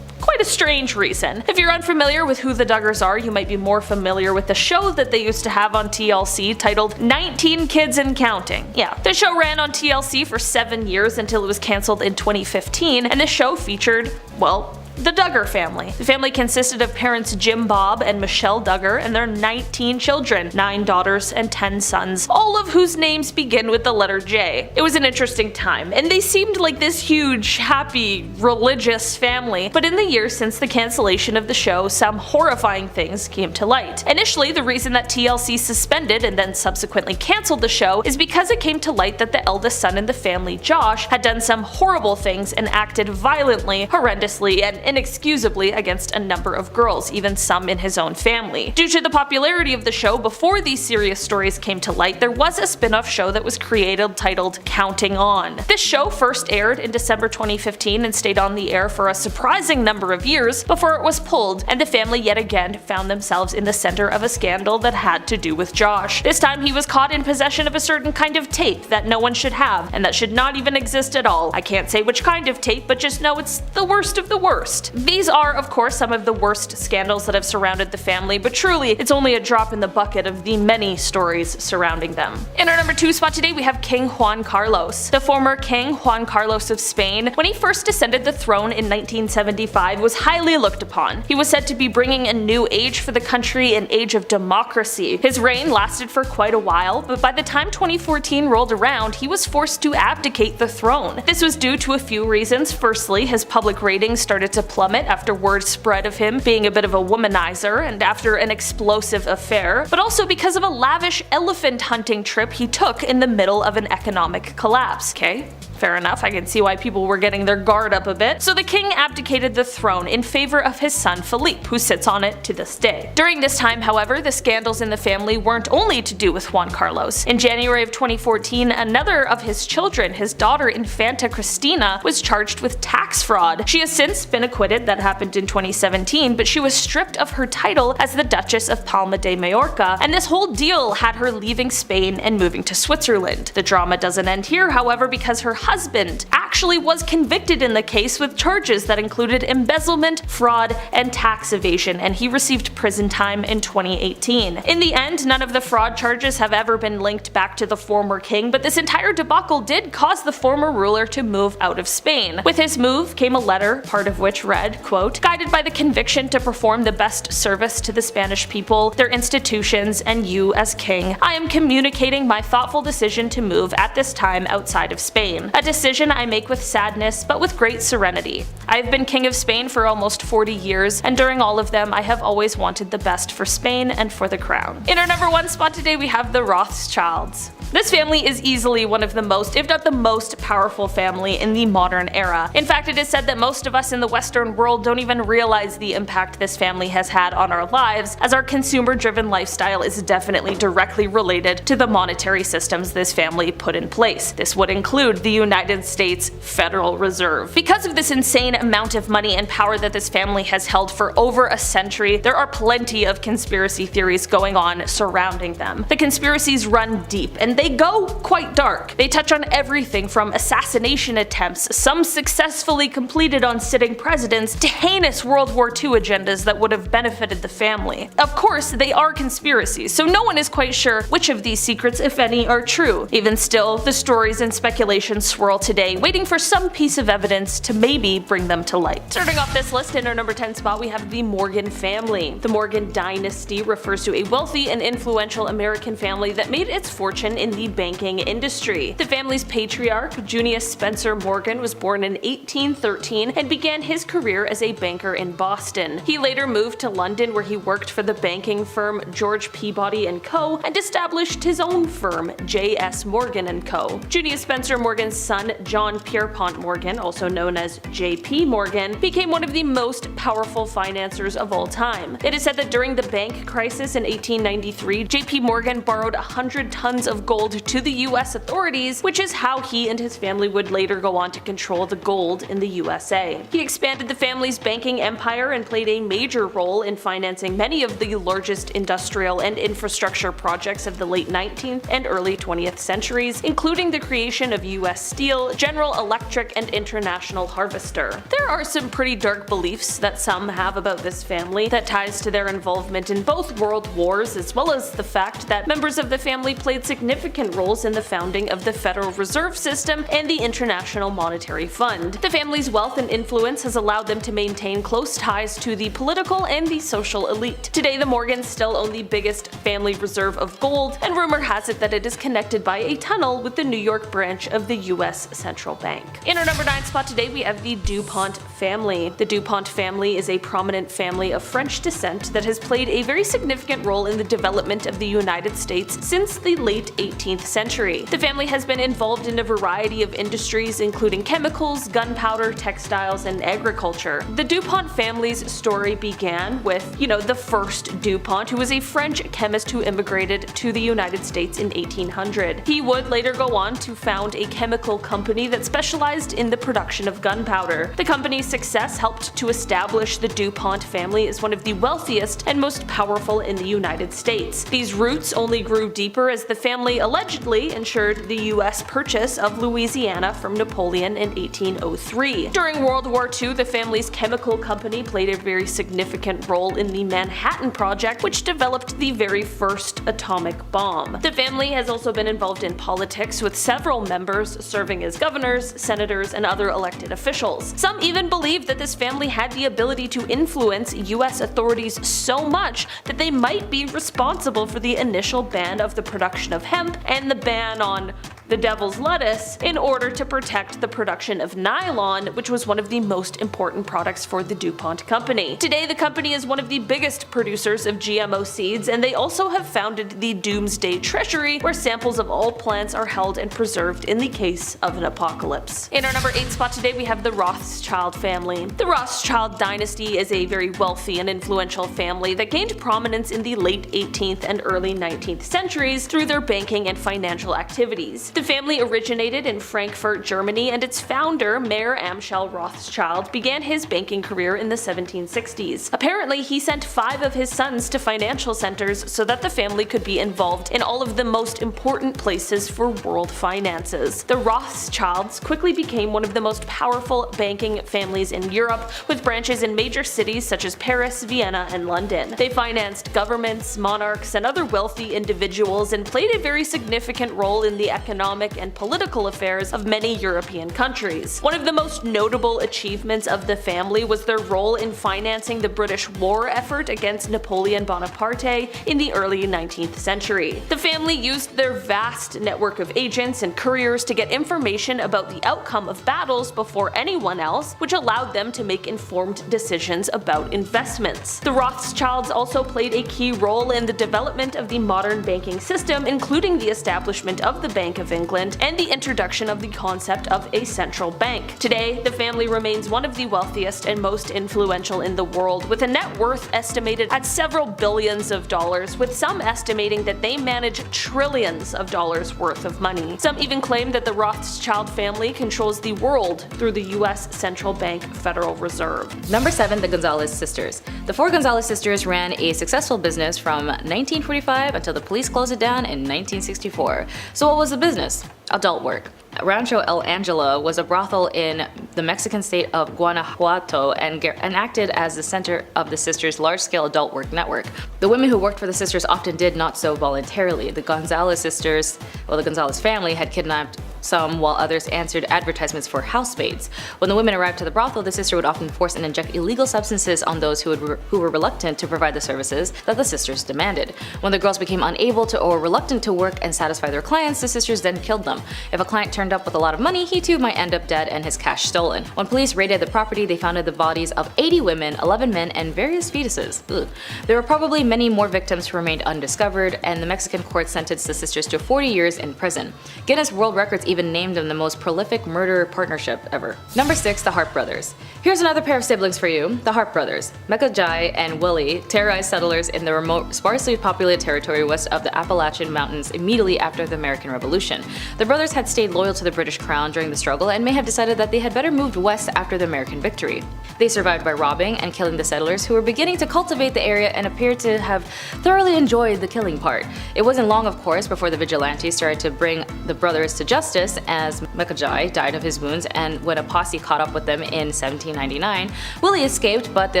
quite a strange reason. If you're unfamiliar with who the Duggars are, you might be more familiar with the show that they used to have on TLC titled 19 Kids and Counting. Yeah, the show ran on TLC for 7 years until it was cancelled in 2015, and the show featured, well, the Duggar family. The family consisted of parents Jim Bob and Michelle Duggar and their 19 children, 9 daughters and 10 sons, all of whose names begin with the letter J. It was an interesting time, and they seemed like this huge, happy, religious family, but in the years since the cancellation of the show, some horrifying things came to light. Initially, the reason that TLC suspended and then subsequently cancelled the show is because it came to light that the eldest son in the family, Josh, had done some horrible things and acted violently, horrendously, and inexcusably against a number of girls, even some in his own family. Due to the popularity of the show before these serious stories came to light, there was a spin-off show that was created titled Counting On. This show first aired in December 2015 and stayed on the air for a surprising number of years before it was pulled, and the family yet again found themselves in the center of a scandal that had to do with Josh. This time he was caught in possession of a certain kind of tape that no one should have, and that should not even exist at all. I can't say which kind of tape, but just know it's the worst of the worst. These are, of course, some of the worst scandals that have surrounded the family, but truly, it's only a drop in the bucket of the many stories surrounding them. In our number 2 spot today, we have King Juan Carlos. The former King Juan Carlos of Spain, when he first ascended the throne in 1975, was highly looked upon. He was said to be bringing a new age for the country, an age of democracy. His reign lasted for quite a while, but by the time 2014 rolled around, he was forced to abdicate the throne. This was due to a few reasons. Firstly, his public ratings started to plummet after word spread of him being a bit of a womanizer and after an explosive affair, but also because of a lavish elephant hunting trip he took in the middle of an economic collapse. Okay, fair enough, I can see why people were getting their guard up a bit. So the king abdicated the throne in favor of his son Philippe, who sits on it to this day. During this time, however, the scandals in the family weren't only to do with Juan Carlos. In January of 2014, another of his children, his daughter Infanta Cristina, was charged with tax fraud. She has since been acquitted, that happened in 2017, but she was stripped of her title as the Duchess of Palma de Mallorca, and this whole deal had her leaving Spain and moving to Switzerland. The drama doesn't end here, however, because her husband actually was convicted in the case with charges that included embezzlement, fraud, and tax evasion, and he received prison time in 2018. In the end, none of the fraud charges have ever been linked back to the former king, but this entire debacle did cause the former ruler to move out of Spain. With his move came a letter, part of which read, quote, "Guided by the conviction to perform the best service to the Spanish people, their institutions, and you as king, I am communicating my thoughtful decision to move at this time outside of Spain. A decision I make with sadness, but with great serenity. I have been king of Spain for almost 40 years, and during all of them I have always wanted the best for Spain and for the crown." In our number 1 spot today we have the Rothschilds. This family is easily one of the most, if not the most, powerful family in the modern era. In fact, it is said that most of us in the Western world don't even realize the impact this family has had on our lives, as our consumer-driven lifestyle is definitely directly related to the monetary systems this family put in place. This would include the United States Federal Reserve. Because of this insane amount of money and power that this family has held for over a century, there are plenty of conspiracy theories going on surrounding them. The conspiracies run deep, and they go quite dark. They touch on everything from assassination attempts, some successfully completed on sitting presidents, to heinous World War II agendas that would have benefited the family. Of course, they are conspiracies, so no one is quite sure which of these secrets, if any, are true. Even still, the stories and speculations swirl today, way waiting for some piece of evidence to maybe bring them to light. Starting off this list, in our number 10 spot we have the Morgan family. The Morgan dynasty refers to a wealthy and influential American family that made its fortune in the banking industry. The family's patriarch, Junius Spencer Morgan, was born in 1813 and began his career as a banker in Boston. He later moved to London, where he worked for the banking firm George Peabody & Co. and established his own firm, J.S. Morgan & Co. Junius Spencer Morgan's son, John Pierpont Morgan, also known as J.P. Morgan, became one of the most powerful financiers of all time. It is said that during the bank crisis in 1893, J.P. Morgan borrowed 100 tons of gold to the U.S. authorities, which is how he and his family would later go on to control the gold in the USA. He expanded the family's banking empire and played a major role in financing many of the largest industrial and infrastructure projects of the late 19th and early 20th centuries, including the creation of U.S. Steel, General Electric, and International Harvester. There are some pretty dark beliefs that some have about this family that ties to their involvement in both world wars, as well as the fact that members of the family played significant roles in the founding of the Federal Reserve System and the International Monetary Fund. The family's wealth and influence has allowed them to maintain close ties to the political and the social elite. Today, the Morgans still own the biggest family reserve of gold, and rumor has it that it is connected by a tunnel with the New York branch of the U.S. Central Bank. In our number 9 spot today, we have the Dupont family. The Dupont family is a prominent family of French descent that has played a very significant role in the development of the United States since the late 18th century. The family has been involved in a variety of industries, including chemicals, gunpowder, textiles, and agriculture. The Dupont family's story began with, the first Dupont, who was a French chemist who immigrated to the United States in 1800. He would later go on to found a chemical company that specialized in the production of gunpowder. The company's success helped to establish the Dupont family as one of the wealthiest and most powerful in the United States. These roots only grew deeper as the family allegedly ensured the U.S. purchase of Louisiana from Napoleon in 1803. During World War II, the family's chemical company played a very significant role in the Manhattan Project, which developed the very first atomic bomb. The family has also been involved in politics, with several members serving as governors, senators, and other elected officials. Some even believe that this family had the ability to influence U.S. authorities so much that they might be responsible for the initial ban of the production of hemp and the ban on the devil's lettuce in order to protect the production of nylon, which was one of the most important products for the DuPont company. Today, the company is one of the biggest producers of GMO seeds, and they also have founded the Doomsday Treasury, where samples of all plants are held and preserved in the case of an apocalypse. In our number 8 spot today, we have the Rothschild family. The Rothschild dynasty is a very wealthy and influential family that gained prominence in the late 18th and early 19th centuries through their banking and financial activities. The family originated in Frankfurt, Germany, and its founder, Mayer Amschel Rothschild, began his banking career in the 1760s. Apparently, he sent 5 of his sons to financial centers so that the family could be involved in all of the most important places for world finances. The Rothschilds quickly became one of the most powerful banking families in Europe, with branches in major cities such as Paris, Vienna, and London. They financed governments, monarchs, and other wealthy individuals and played a very significant role in the economic and political affairs of many European countries. One of the most notable achievements of the family was their role in financing the British war effort against Napoleon Bonaparte in the early 19th century. The family used their vast network of agents and couriers to get information about the outcome of battles before anyone else, which allowed them to make informed decisions about investments. The Rothschilds also played a key role in the development of the modern banking system, including the establishment of the Bank of England and the introduction of the concept of a central bank. Today, the family remains one of the wealthiest and most influential in the world, with a net worth estimated at several billions of dollars, with some estimating that they manage trillions of dollars worth of money. Some even claim that the Rothschild family controls the world through the U.S. Central Bank Federal Reserve. Number 7, the Gonzalez Sisters. The 4 Gonzalez sisters ran a successful business from 1945 until the police closed it down in 1964. So what was the business? Adult work. Rancho El Angela was a brothel in the Mexican state of Guanajuato and acted as the center of the sisters' large-scale adult work network. The women who worked for the sisters often did not so voluntarily. The Gonzalez sisters, the Gonzalez family, had kidnapped some, while others answered advertisements for house spades. When the women arrived to the brothel, the sister would often force and inject illegal substances on those who were reluctant to provide the services that the sisters demanded. When the girls became unable to or reluctant to work and satisfy their clients, the sisters then killed them. If a client turned up with a lot of money, he too might end up dead and his cash stolen. When police raided the property, they found the bodies of 80 women, 11 men, and various fetuses. Ugh. There were probably many more victims who remained undiscovered, and the Mexican court sentenced the sisters to 40 years in prison. Guinness World Records even named them the most prolific murder partnership ever. Number 6. The Harp Brothers. Here's another pair of siblings for you, the Harp Brothers. McVey and Willie terrorized settlers in the remote, sparsely populated territory west of the Appalachian Mountains immediately after the American Revolution. The brothers had stayed loyal to the British Crown during the struggle and may have decided that they had better moved west after the American victory. They survived by robbing and killing the settlers who were beginning to cultivate the area and appeared to have thoroughly enjoyed the killing part. It wasn't long, of course, before the vigilantes started to bring the brothers to justice, as McVey died of his wounds, and when a posse caught up with them in 1799, Willie escaped, but the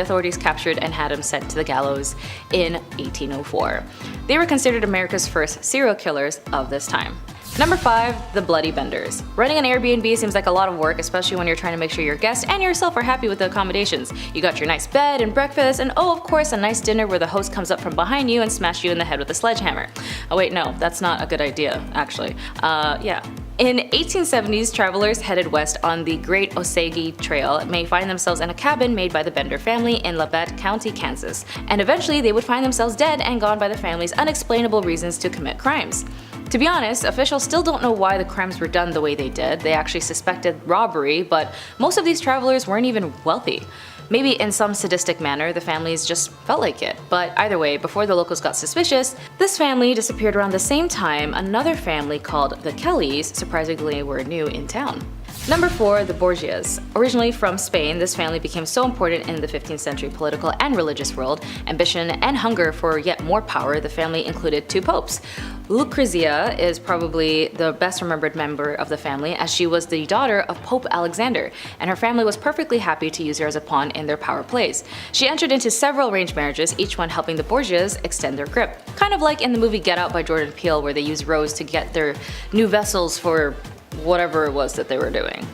authorities captured and had him sent to the gallows in 1804. They were considered America's first serial killers of this time. Number 5. The Bloody Benders. Running an Airbnb seems like a lot of work, especially when you're trying to make sure your guests and yourself are happy with the accommodations. You got your nice bed and breakfast, and oh, of course, a nice dinner where the host comes up from behind you and smashes you in the head with a sledgehammer. Oh wait, no, that's not a good idea, actually. Yeah. In 1870s, travelers headed west on the Great Osage Trail may find themselves in a cabin made by the Bender family in Labette County, Kansas, and eventually they would find themselves dead and gone by the family's unexplainable reasons to commit crimes. To be honest, officials still don't know why the crimes were done the way they did. They actually suspected robbery, but most of these travelers weren't even wealthy. Maybe in some sadistic manner, the families just felt like it. But either way, before the locals got suspicious, this family disappeared around the same time another family called the Kellys surprisingly were new in town. Number 4. The Borgias. Originally from Spain, this family became so important in the 15th century political and religious world. Ambition and hunger for yet more power, the family included 2 popes. Lucrezia is probably the best remembered member of the family, as she was the daughter of Pope Alexander, and her family was perfectly happy to use her as a pawn in their power plays. She entered into several arranged marriages, each one helping the Borgias extend their grip. Kind of like in the movie Get Out by Jordan Peele, where they use Rose to get their new vessels for whatever it was that they were doing.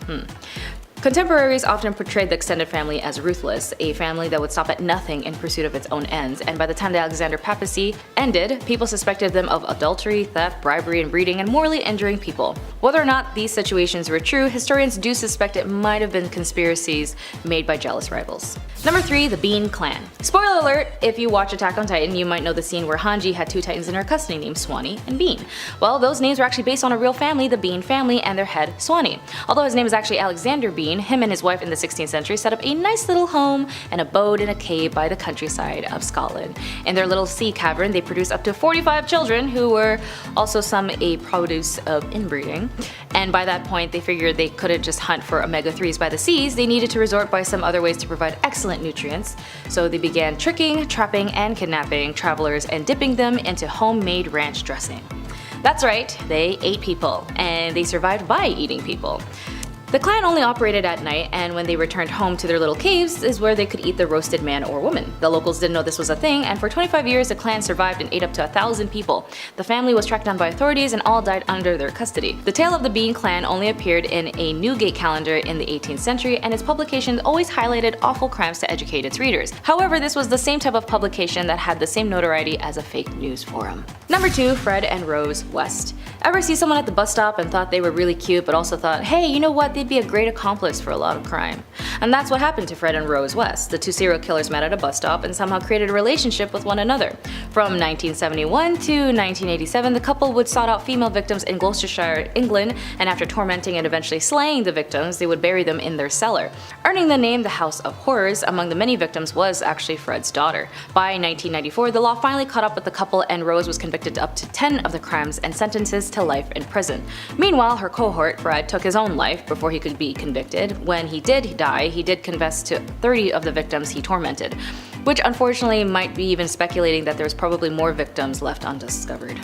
Contemporaries often portrayed the extended family as ruthless, a family that would stop at nothing in pursuit of its own ends, and by the time the Alexander papacy ended, people suspected them of adultery, theft, bribery, and breeding, and morally injuring people. Whether or not these situations were true, historians do suspect it might have been conspiracies made by jealous rivals. Number 3. The Bean Clan. Spoiler alert, if you watch Attack on Titan, you might know the scene where Hanji had 2 titans in her custody named Swanee and Bean. Well, those names were actually based on a real family, the Bean family, and their head, Swanee. Although his name is actually Alexander Bean, him and his wife in the 16th century set up a nice little home and abode in a cave by the countryside of Scotland. In their little sea cavern, they produced up to 45 children who were also some a produce of inbreeding. And by that point, they figured they couldn't just hunt for omega-3s by the seas, they needed to resort by some other ways to provide excellent nutrients. So they began tricking, trapping, and kidnapping travelers and dipping them into homemade ranch dressing. That's right, they ate people, and they survived by eating people. The clan only operated at night, and when they returned home to their little caves is where they could eat the roasted man or woman. The locals didn't know this was a thing, and for 25 years the clan survived and ate up to 1,000 people. The family was tracked down by authorities and all died under their custody. The tale of the Bean clan only appeared in a Newgate calendar in the 18th century, and its publications always highlighted awful crimes to educate its readers. However, this was the same type of publication that had the same notoriety as a fake news forum. Number 2. Fred and Rose West. Ever see someone at the bus stop and thought they were really cute, but also thought, hey, you know what, they'd be a great accomplice for a lot of crime? And that's what happened to Fred and Rose West. The 2 serial killers met at a bus stop and somehow created a relationship with one another. From 1971 to 1987, the couple would sought out female victims in Gloucestershire, England, and after tormenting and eventually slaying the victims, they would bury them in their cellar. Earning the name the House of Horrors, among the many victims was actually Fred's daughter. By 1994, the law finally caught up with the couple, and Rose was convicted up to 10 of the crimes and sentences to life in prison. Meanwhile, her cohort, Fred, took his own life before he could be convicted. When he did die, he did confess to 30 of the victims he tormented, which unfortunately might be even speculating that there's probably more victims left undiscovered.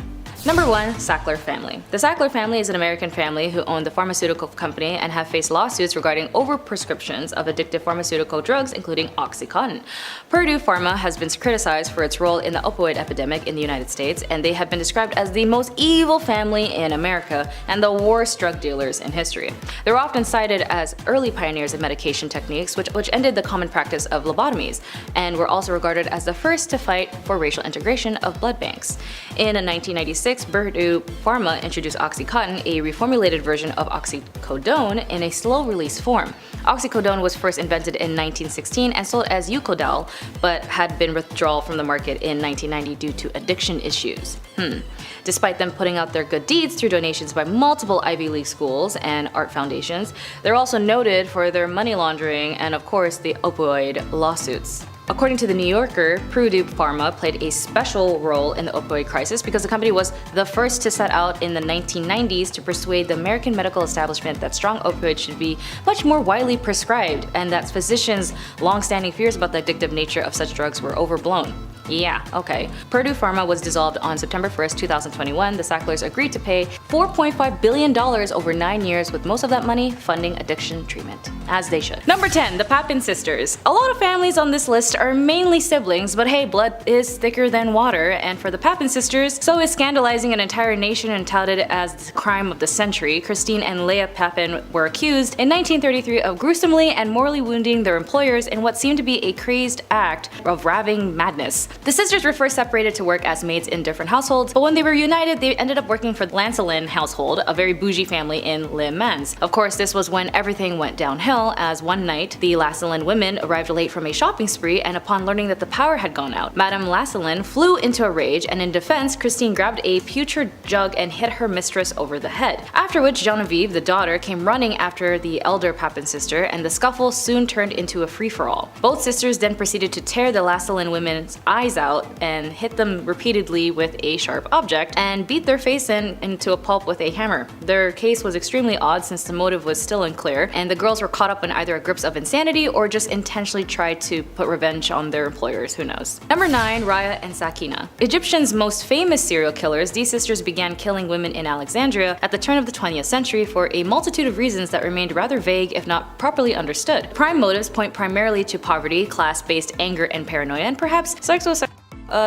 Number 1. Sackler Family. The Sackler family is an American family who owned the pharmaceutical company and have faced lawsuits regarding overprescriptions of addictive pharmaceutical drugs, including OxyContin. Purdue Pharma has been criticized for its role in the opioid epidemic in the United States, and they have been described as the most evil family in America and the worst drug dealers in history. They were often cited as early pioneers of medication techniques, which ended the common practice of lobotomies, and were also regarded as the first to fight for racial integration of blood banks. In 1996, Purdue Pharma introduced OxyContin, a reformulated version of oxycodone, in a slow-release form. Oxycodone was first invented in 1916 and sold as Eucodal, but had been withdrawn from the market in 1990 due to addiction issues. Despite them putting out their good deeds through donations by multiple Ivy League schools and art foundations, they're also noted for their money laundering and, of course, the opioid lawsuits. According to The New Yorker, Purdue Pharma played a special role in the opioid crisis because the company was the first to set out in the 1990s to persuade the American medical establishment that strong opioids should be much more widely prescribed and that physicians' long-standing fears about the addictive nature of such drugs were overblown. Yeah, okay. Purdue Pharma was dissolved on September 1st, 2021. The Sacklers agreed to pay $4.5 billion over 9 years, with most of that money funding addiction treatment. As they should. Number 10. The Pap and Sisters. A lot of families on this list are mainly siblings, but hey, blood is thicker than water, and for the Pap and Sisters, so is scandalizing an entire nation and touted as the crime of the century. Christine and Leah Papin were accused in 1933 of gruesomely and morally wounding their employers in what seemed to be a crazed act of raving madness. The sisters were first separated to work as maids in different households, but when they were united, they ended up working for the Lancelin household, a very bougie family in Le Mans. Of course, this was when everything went downhill, as one night, the Lancelin women arrived late from a shopping spree, and upon learning that the power had gone out, Madame Lancelin flew into a rage, and in defense, Christine grabbed a pewter jug and hit her mistress over the head. After which, Genevieve, the daughter, came running after the elder Papin sister, and the scuffle soon turned into a free-for-all. Both sisters then proceeded to tear the Lancelin women's eyes out and hit them repeatedly with a sharp object and beat their face into a pulp with a hammer. Their case was extremely odd since the motive was still unclear, and the girls were caught up in either grips of insanity or just intentionally tried to put revenge on their employers, who knows. Number 9. Raya and Sakina. Egyptians' most famous serial killers, these sisters began killing women in Alexandria at the turn of the 20th century for a multitude of reasons that remained rather vague if not properly understood. Prime motives point primarily to poverty, class-based anger and paranoia, and perhaps sexual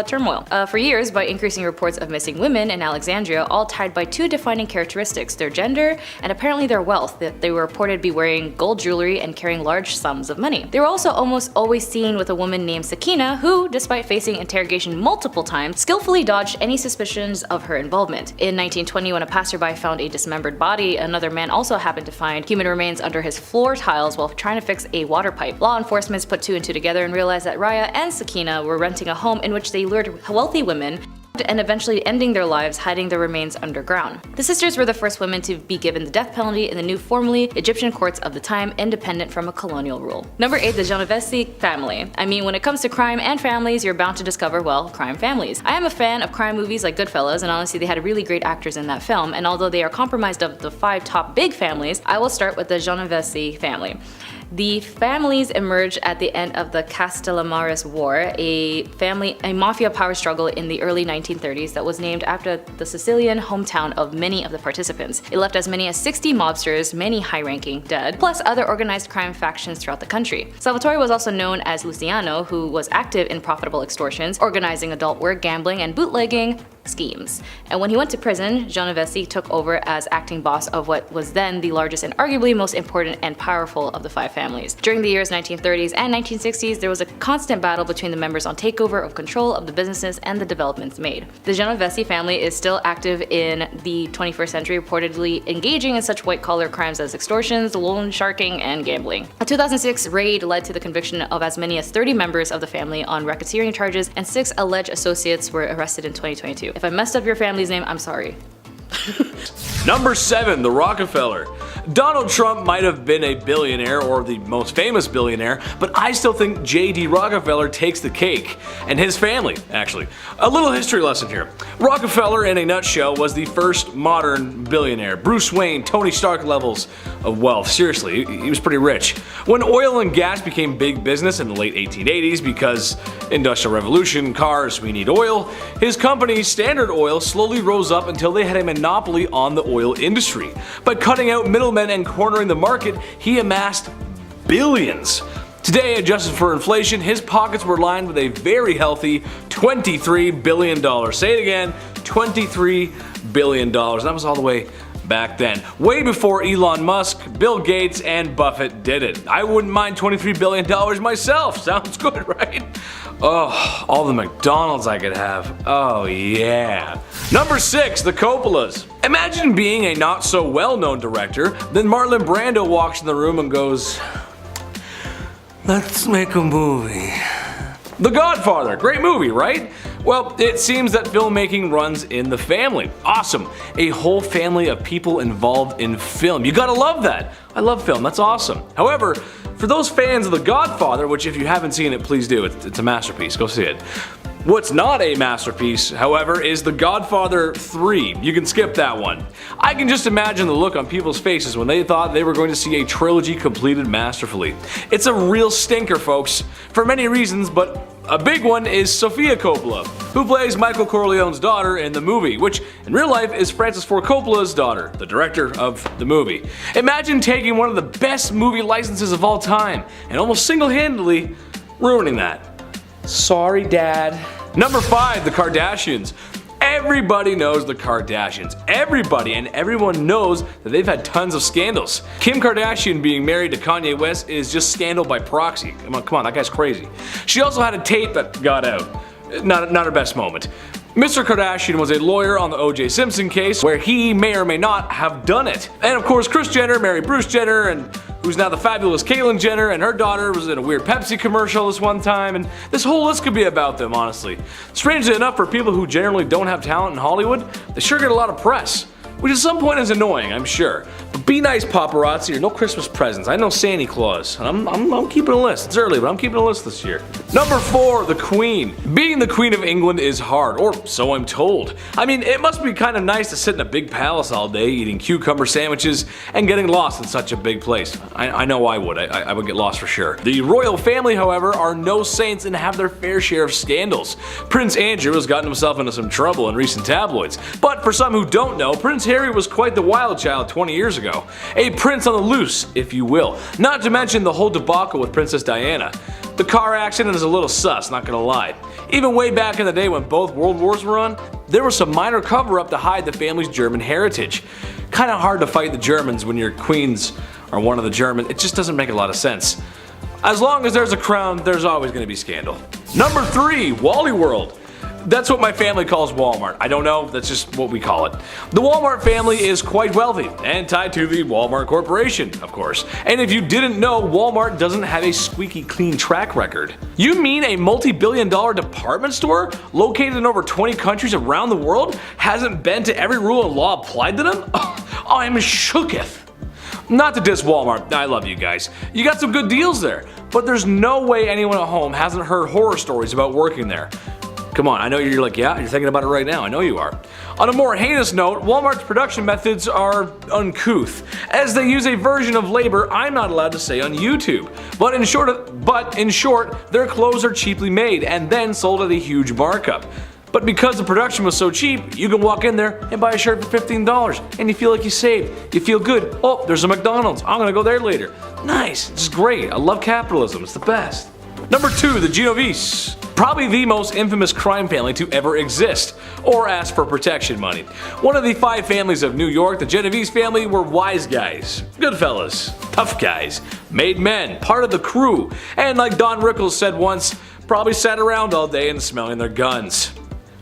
turmoil. For years, by increasing reports of missing women in Alexandria, all tied by two defining characteristics: their gender and apparently their wealth. That they were reported to be wearing gold jewelry and carrying large sums of money. They were also almost always seen with a woman named Sakina, who, despite facing interrogation multiple times, skillfully dodged any suspicions of her involvement. In 1920, when a passerby found a dismembered body, another man also happened to find human remains under his floor tiles while trying to fix a water pipe. Law enforcement put two and two together and realized that Raya and Sakina were renting a home in which they lured wealthy women and eventually ending their lives hiding their remains underground. The sisters were the first women to be given the death penalty in the new formally Egyptian courts of the time, independent from a colonial rule. Number 8. The Genovese family. I mean, when it comes to crime and families, you're bound to discover, well, crime families. I am a fan of crime movies like Goodfellas, and honestly they had really great actors in that film, and although they are comprised of the 5 top big families, I will start with the Genovese family. The families emerged at the end of the Castellamares War, a mafia power struggle in the early 1930s that was named after the Sicilian hometown of many of the participants. It left as many as 60 mobsters, many high-ranking, dead, plus other organized crime factions throughout the country. Salvatore was also known as Luciano, who was active in profitable extortions, organizing adult work, gambling, and bootlegging schemes. And when he went to prison, Genovese took over as acting boss of what was then the largest and arguably most important and powerful of the 5 families. During the years 1930s and 1960s, there was a constant battle between the members on takeover of control of the businesses and the developments made. The Genovese family is still active in the 21st century, reportedly engaging in such white-collar crimes as extortions, loan sharking, and gambling. A 2006 raid led to the conviction of as many as 30 members of the family on racketeering charges, and 6 alleged associates were arrested in 2022. If I messed up your family's name, I'm sorry. Number 7. The Rockefeller. Donald Trump might have been a billionaire or the most famous billionaire, but I still think J.D. Rockefeller takes the cake. And his family, actually. A little history lesson here. Rockefeller, in a nutshell, was the first modern billionaire. Bruce Wayne, Tony Stark levels of wealth. Seriously, he was pretty rich. When oil and gas became big business in the late 1880s because Industrial Revolution, cars, we need oil, his company, Standard Oil, slowly rose up until they had a monopoly on the oil industry. By cutting out middlemen and cornering the market, he amassed billions. Today, adjusted for inflation, his pockets were lined with a very healthy $23 billion. Say it again, $23 billion. That was all the way back then. Way before Elon Musk, Bill Gates, and Buffett did it. I wouldn't mind $23 billion myself. Sounds good, right? Oh, all the McDonald's I could have. Oh yeah. Number 6, the Coppolas. Imagine being a not so well-known director, then Marlon Brando walks in the room and goes, "Let's make a movie." The Godfather, great movie, right? Well, it seems that filmmaking runs in the family. Awesome. A whole family of people involved in film. You gotta love that. I love film, that's awesome. However, for those fans of The Godfather, which if you haven't seen it, please do. It's a masterpiece, go see it. What's not a masterpiece, however, is The Godfather 3. You can skip that one. I can just imagine the look on people's faces when they thought they were going to see a trilogy completed masterfully. It's a real stinker, folks, for many reasons, but a big one is Sofia Coppola, who plays Michael Corleone's daughter in the movie, which in real life is Francis Ford Coppola's daughter, the director of the movie. Imagine taking one of the best movie licenses of all time and almost single-handedly ruining that. Sorry, Dad. Number 5, the Kardashians. Everybody knows the Kardashians. Everybody and everyone knows that they've had tons of scandals. Kim Kardashian being married to Kanye West is just scandal by proxy. Come on, that guy's crazy. She also had a tape that got out. Not her best moment. Mr. Kardashian was a lawyer on the O.J. Simpson case where he may or may not have done it. And of course Kris Jenner married Bruce Jenner, and who's now the fabulous Caitlyn Jenner, and her daughter was in a weird Pepsi commercial this one time, and this whole list could be about them, honestly. Strangely enough, for people who generally don't have talent in Hollywood, they sure get a lot of press. Which at some point is annoying, I'm sure. But be nice, paparazzi, or no Christmas presents. I know Santa Claus, and I'm keeping a list. It's early, but I'm keeping a list this year. Number 4, the Queen. Being the Queen of England is hard, or so I'm told. I mean, it must be kind of nice to sit in a big palace all day, eating cucumber sandwiches, and getting lost in such a big place. I know I would. I would get lost for sure. The royal family, however, are no saints and have their fair share of scandals. Prince Andrew has gotten himself into some trouble in recent tabloids. But for some who don't know, Prince Harry was quite the wild child 20 years ago. A prince on the loose, if you will. Not to mention the whole debacle with Princess Diana. The car accident is a little sus, not gonna lie. Even way back in the day when both world wars were on, there was some minor cover-up to hide the family's German heritage. Kinda hard to fight the Germans when your queens are one of the German. It just doesn't make a lot of sense. As long as there's a crown, there's always gonna be scandal. Number 3, Wally World. That's what my family calls Walmart. I don't know, that's just what we call it. The Walmart family is quite wealthy, and tied to the Walmart Corporation, of course. And if you didn't know, Walmart doesn't have a squeaky clean track record. You mean a multi-billion-dollar department store, located in over 20 countries around the world, hasn't been to every rule and law applied to them? Oh, I'm shooketh. Not to diss Walmart, I love you guys. You got some good deals there, but there's no way anyone at home hasn't heard horror stories about working there. Come on, I know you're like, yeah, you're thinking about it right now, I know you are. On a more heinous note, Walmart's production methods are uncouth, as they use a version of labor I'm not allowed to say on YouTube. But in short, their clothes are cheaply made and then sold at a huge markup. But because the production was so cheap, you can walk in there and buy a shirt for $15 and you feel like you saved. You feel good. Oh, there's a McDonald's. I'm gonna go there later. Nice, it's great. I love capitalism, it's the best. Number 2, the Genovese. Probably the most infamous crime family to ever exist, or ask for protection money. One of the 5 families of New York, the Genovese family were wise guys, good fellas, tough guys, made men, part of the crew, and like Don Rickles said once, probably sat around all day and smelling their guns.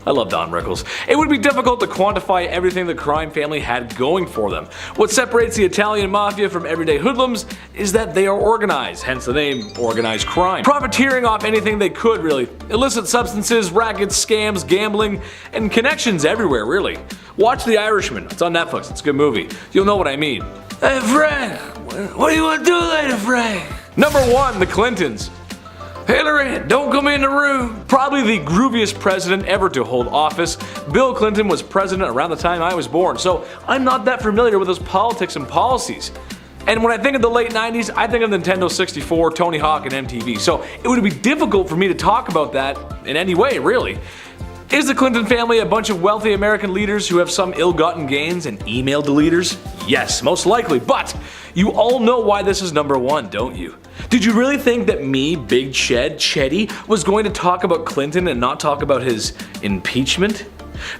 I love Don Rickles. It would be difficult to quantify everything the crime family had going for them. What separates the Italian mafia from everyday hoodlums is that they are organized, hence the name organized crime. Profiteering off anything they could, really. Illicit substances, rackets, scams, gambling, and connections everywhere, really. Watch The Irishman, it's on Netflix, it's a good movie. You'll know what I mean. Hey Frank, what do you want to do later, Frank? Number 1, the Clintons. Hillary, don't come in the room. Probably the grooviest president ever to hold office. Bill Clinton was president around the time I was born, so I'm not that familiar with his politics and policies. And when I think of the late 90s, I think of Nintendo 64, Tony Hawk, and MTV, so it would be difficult for me to talk about that in any way, really. Is the Clinton family a bunch of wealthy American leaders who have some ill-gotten gains and email deleters? Yes, most likely, but you all know why this is number 1, don't you? Did you really think that me, Big Chetty, was going to talk about Clinton and not talk about his impeachment?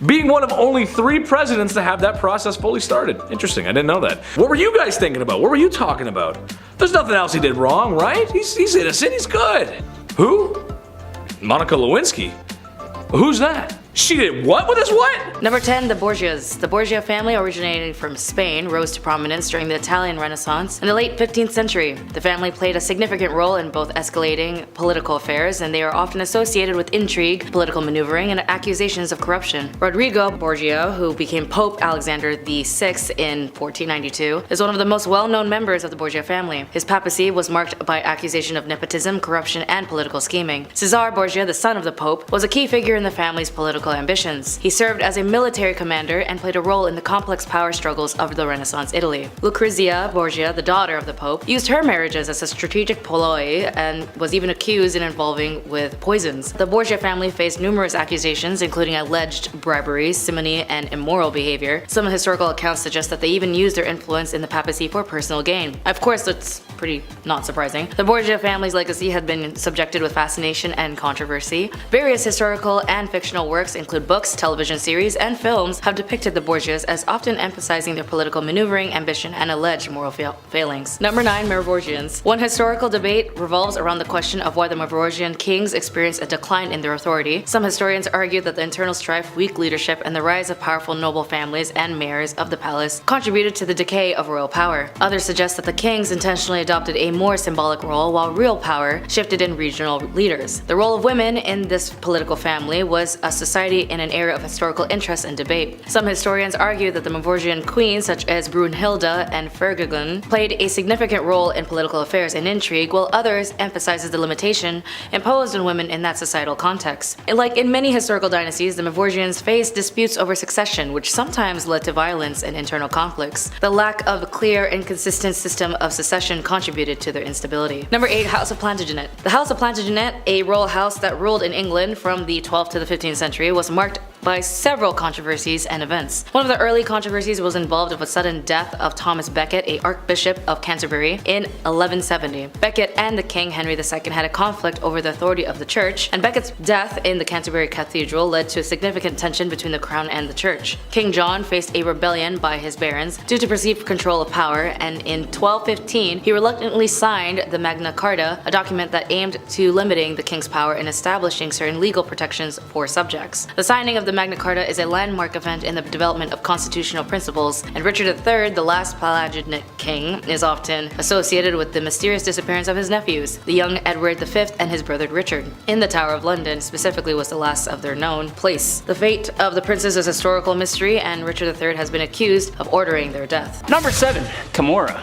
Being one of only 3 presidents to have that process fully started. Interesting, I didn't know that. What were you guys thinking about? What were you talking about? There's nothing else he did wrong, right? He's innocent, he's good. Who? Monica Lewinsky? Who's that? She did what with his what? Number 10, the Borgias. The Borgia family, originating from Spain, rose to prominence during the Italian Renaissance in the late 15th century. The family played a significant role in both escalating political affairs, and they are often associated with intrigue, political maneuvering, and accusations of corruption. Rodrigo Borgia, who became Pope Alexander VI in 1492, is one of the most well-known members of the Borgia family. His papacy was marked by accusation of nepotism, corruption, and political scheming. Cesare Borgia, the son of the Pope, was a key figure in the family's political ambitions. He served as a military commander and played a role in the complex power struggles of the Renaissance Italy. Lucrezia Borgia, the daughter of the Pope, used her marriages as a strategic ploy and was even accused in involving with poisons. The Borgia family faced numerous accusations, including alleged bribery, simony, and immoral behavior. Some historical accounts suggest that they even used their influence in the papacy for personal gain. Of course, that's pretty not surprising. The Borgia family's legacy had been subjected with fascination and controversy. Various historical and fictional works, include books, television series, and films, have depicted the Borgias as often emphasizing their political maneuvering, ambition, and alleged moral failings. Number 9, Merovingians. One historical debate revolves around the question of why the Merovingian kings experienced a decline in their authority. Some historians argue that the internal strife, weak leadership, and the rise of powerful noble families and mayors of the palace contributed to the decay of royal power. Others suggest that the kings intentionally adopted a more symbolic role while real power shifted in regional leaders. The role of women in this political family was a society in an era of historical interest and debate. Some historians argue that the Merovingian queens such as Brunhilde and Fergegen played a significant role in political affairs and intrigue, while others emphasizes the limitation imposed on women in that societal context. Like in many historical dynasties, the Merovingians faced disputes over succession, which sometimes led to violence and internal conflicts. The lack of a clear and consistent system of succession contributed to their instability. Number 8, House of Plantagenet. The House of Plantagenet, a royal house that ruled in England from the 12th to the 15th century, was marked by several controversies and events. One of the early controversies was involved with the sudden death of Thomas Becket, a Archbishop of Canterbury, in 1170. Becket and the King Henry II had a conflict over the authority of the church, and Becket's death in the Canterbury Cathedral led to a significant tension between the crown and the church. King John faced a rebellion by his barons due to perceived control of power, and in 1215 he reluctantly signed the Magna Carta, a document that aimed to limiting the king's power and establishing certain legal protections for subjects. The signing of the Magna Carta is a landmark event in the development of constitutional principles, and Richard III, the last Plantagenet king, is often associated with the mysterious disappearance of his nephews, the young Edward V and his brother Richard. In the Tower of London specifically was the last of their known place. The fate of the princes is a historical mystery, and Richard III has been accused of ordering their death. Number 7, Camorra.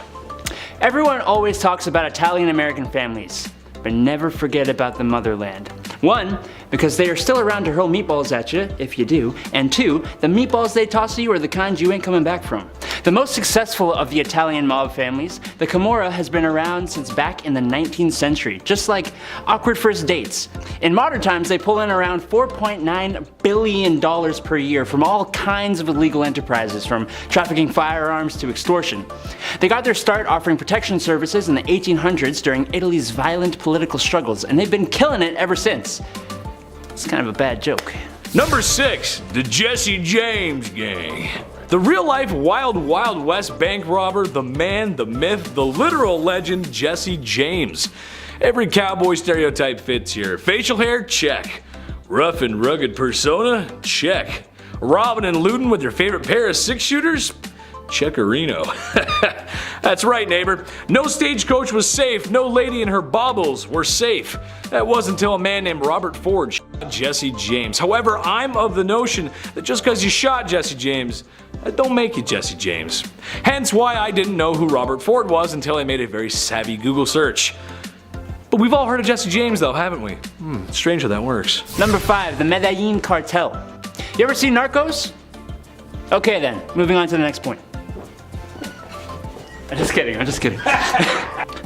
Everyone always talks about Italian-American families, but never forget about the motherland. 1, because they are still around to hurl meatballs at you, if you do, and 2, the meatballs they toss to you are the kind you ain't coming back from. The most successful of the Italian mob families, the Camorra has been around since back in the 19th century, just like awkward first dates. In modern times, they pull in around $4.9 billion per year from all kinds of illegal enterprises, from trafficking firearms to extortion. They got their start offering protection services in the 1800s during Italy's violent political struggles, and they've been killing it ever since. It's kind of a bad joke. Number 6, the Jesi James Gang. The real-life Wild Wild West bank robber, the man, the myth, the literal legend, Jesi James. Every cowboy stereotype fits here. Facial hair? Check. Rough and rugged persona? Check. Robbing and looting with your favorite pair of 6-shooters? Checkerino. That's right, neighbor. No stagecoach was safe, no lady and her baubles were safe. That wasn't until a man named Robert Ford shot Jesi James. However, I'm of the notion that just because you shot Jesi James, don't make you Jesse James. Hence why I didn't know who Robert Ford was until I made a very savvy Google search. But we've all heard of Jesse James though, haven't we? Strange how that works. Number 5, the Medellin Cartel. You ever seen Narcos? Okay then, moving on to the next point. I'm just kidding.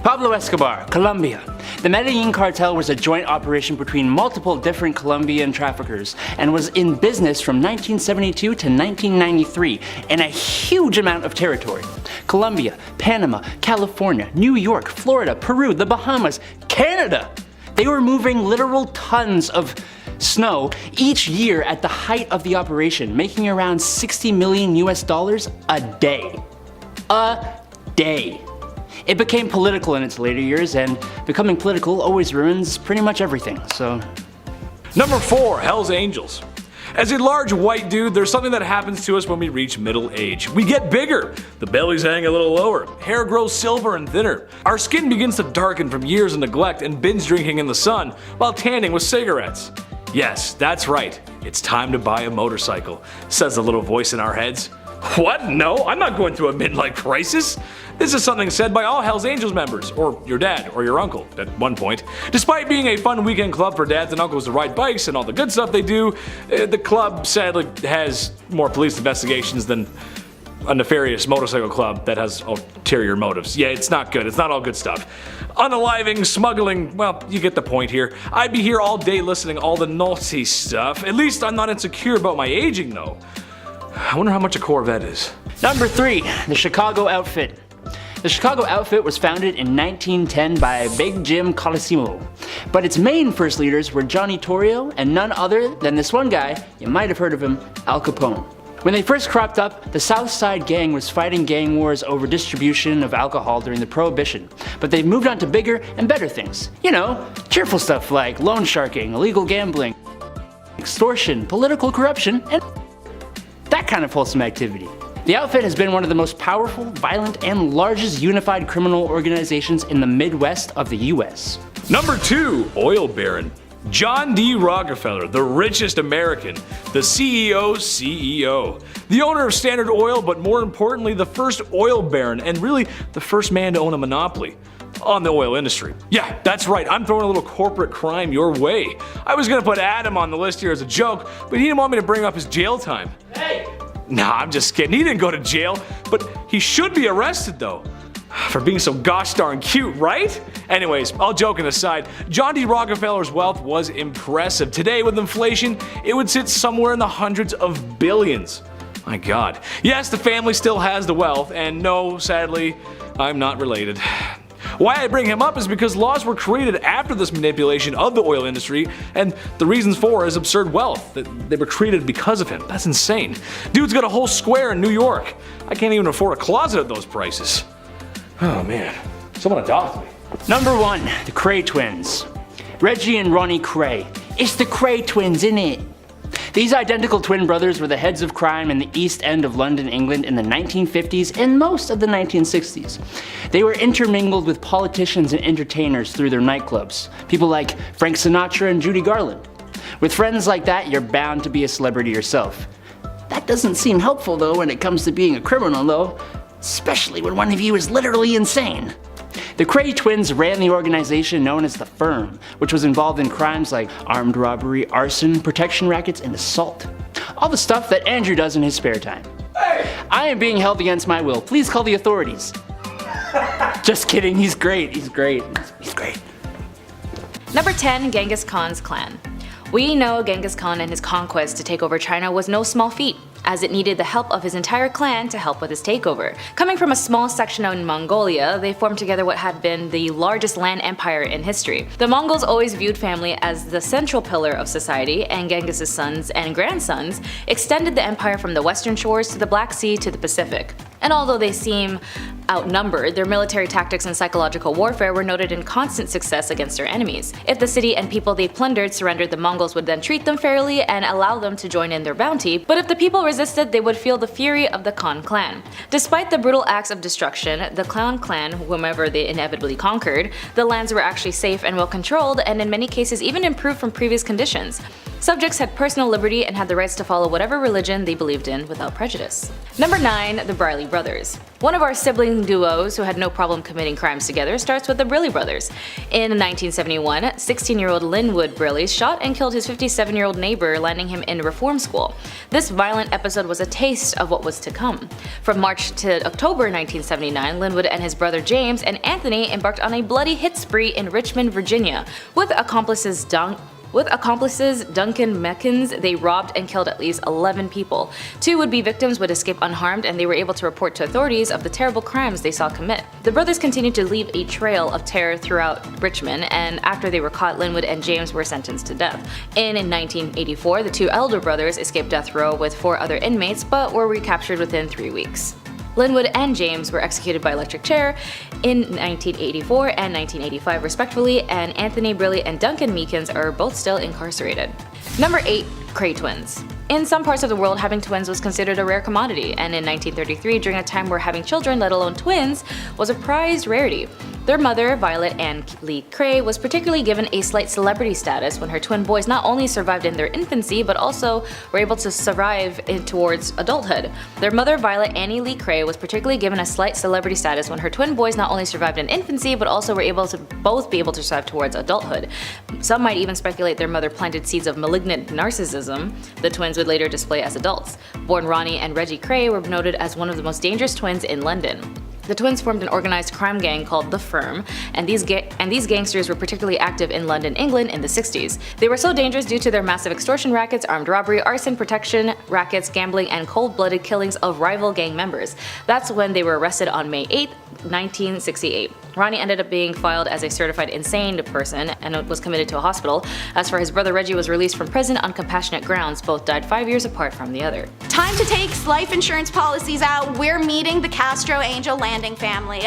Pablo Escobar, Colombia. The Medellin Cartel was a joint operation between multiple different Colombian traffickers and was in business from 1972 to 1993 in a huge amount of territory. Colombia, Panama, California, New York, Florida, Peru, the Bahamas, Canada. They were moving literal tons of snow each year at the height of the operation, making around $60 million a day. A day. It became political in its later years, and becoming political always ruins pretty much everything, so... Number 4, Hell's Angels. As a large white dude, there's something that happens to us when we reach middle age. We get bigger, the bellies hang a little lower, hair grows silver and thinner, our skin begins to darken from years of neglect and binge drinking in the sun while tanning with cigarettes. Yes, that's right, it's time to buy a motorcycle, says the little voice in our heads. What? No, I'm not going through a midlife crisis. This is something said by all Hell's Angels members, or your dad, or your uncle, at one point. Despite being a fun weekend club for dads and uncles to ride bikes and all the good stuff they do, the club sadly has more police investigations than a nefarious motorcycle club that has ulterior motives. Yeah, it's not good. It's not all good stuff. Unaliving, smuggling, well, you get the point here. I'd be here all day listening all the naughty stuff. At least I'm not insecure about my aging though. I wonder how much a Corvette is. Number 3, the Chicago Outfit. The Chicago Outfit was founded in 1910 by Big Jim Colosimo, but its main first leaders were Johnny Torrio and none other than this one guy, you might have heard of him, Al Capone. When they first cropped up, the South Side Gang was fighting gang wars over distribution of alcohol during the Prohibition, but they've moved on to bigger and better things. You know, cheerful stuff like loan sharking, illegal gambling, extortion, political corruption, and that kind of wholesome activity. The outfit has been one of the most powerful, violent, and largest unified criminal organizations in the Midwest of the US. Number 2, Oil Baron. John D. Rockefeller, the richest American, the CEO's CEO, the owner of Standard Oil, but more importantly the first oil baron and really the first man to own a monopoly on the oil industry. Yeah, that's right, I'm throwing a little corporate crime your way. I was gonna put Adam on the list here as a joke, but he didn't want me to bring up his jail time. Hey! Nah, I'm just kidding, he didn't go to jail, but he should be arrested though. For being so gosh darn cute, right? Anyways, all joking aside, John D. Rockefeller's wealth was impressive. Today with inflation, it would sit somewhere in the hundreds of billions. My god. Yes, the family still has the wealth, and no, sadly, I'm not related. Why I bring him up is because laws were created after this manipulation of the oil industry, and the reasons for is absurd wealth. They were created because of him. That's insane. Dude's got a whole square in New York. I can't even afford a closet at those prices. Oh man, someone adopt me. Number 1, the Cray twins. Reggie and Ronnie Cray. It's the Cray twins, innit? These identical twin brothers were the heads of crime in the East End of London, England in the 1950s and most of the 1960s. They were intermingled with politicians and entertainers through their nightclubs. People like Frank Sinatra and Judy Garland. With friends like that, you're bound to be a celebrity yourself. That doesn't seem helpful though when it comes to being a criminal though. Especially when one of you is literally insane. The Cray twins ran the organization known as The Firm, which was involved in crimes like armed robbery, arson, protection rackets, and assault. All the stuff that Andrew does in his spare time. Hey! I am being held against my will. Please call the authorities. Just kidding, he's great, he's great. Number 10, Genghis Khan's clan. We know Genghis Khan and his conquest to take over China was no small feat, as it needed the help of his entire clan to help with his takeover. Coming from a small section in Mongolia, they formed together what had been the largest land empire in history. The Mongols always viewed family as the central pillar of society, and Genghis' sons and grandsons extended the empire from the western shores to the Black Sea to the Pacific. And although they seem outnumbered, their military tactics and psychological warfare were noted in constant success against their enemies. If the city and people they plundered surrendered, the Mongols would then treat them fairly and allow them to join in their bounty, but if the people resisted, they would feel the fury of the Khan clan. Despite the brutal acts of destruction, the Khan clan, whomever they inevitably conquered, the lands were actually safe and well controlled, and in many cases even improved from previous conditions. Subjects had personal liberty and had the rights to follow whatever religion they believed in without prejudice. Number 9. The Briley Brothers. One of our sibling duos who had no problem committing crimes together starts with the Briley Brothers. In 1971, 16-year-old Linwood Briley shot and killed his 57-year-old neighbor, landing him in reform school. This violent episode was a taste of what was to come. From March to October 1979, Linwood and his brother James and Anthony embarked on a bloody hit spree in Richmond, Virginia. With accomplices Duncan Meckins, they robbed and killed at least 11 people. 2 would-be victims would escape unharmed, and they were able to report to authorities of the terrible crimes they saw commit. The brothers continued to leave a trail of terror throughout Richmond, and after they were caught, Linwood and James were sentenced to death. In 1984, the 2 elder brothers escaped death row with 4 other inmates, but were recaptured within 3 weeks. Linwood and James were executed by electric chair in 1984 and 1985 respectively, and Anthony Briley and Duncan Meekins are both still incarcerated. Number 8. Cray twins. In some parts of the world, having twins was considered a rare commodity, and in 1933, during a time where having children, let alone twins, was a prized rarity. Their mother, Violet Ann Lee Cray, was particularly given a slight celebrity status when her twin boys not only survived in their infancy, but also were able to survive towards adulthood. Their mother, Violet Annie Lee Cray, was particularly given a slight celebrity status when her twin boys not only survived in infancy, but also were able to both be able to survive towards adulthood. Some might even speculate their mother planted seeds of malignant narcissism the twins would later display as adults. Born Ronnie and Reggie Cray were noted as one of the most dangerous twins in London. The twins formed an organized crime gang called The Firm, and these gangsters were particularly active in London, England in the 60s. They were so dangerous due to their massive extortion rackets, armed robbery, arson, protection rackets, gambling, and cold-blooded killings of rival gang members. That's when they were arrested on May 8, 1968. Ronnie ended up being filed as a certified insane person and was committed to a hospital. As for his brother Reggie, was released from prison on compassionate grounds. Both died 5 years apart from the other. Time to take life insurance policies out. We're meeting the Castro Angel Landing family.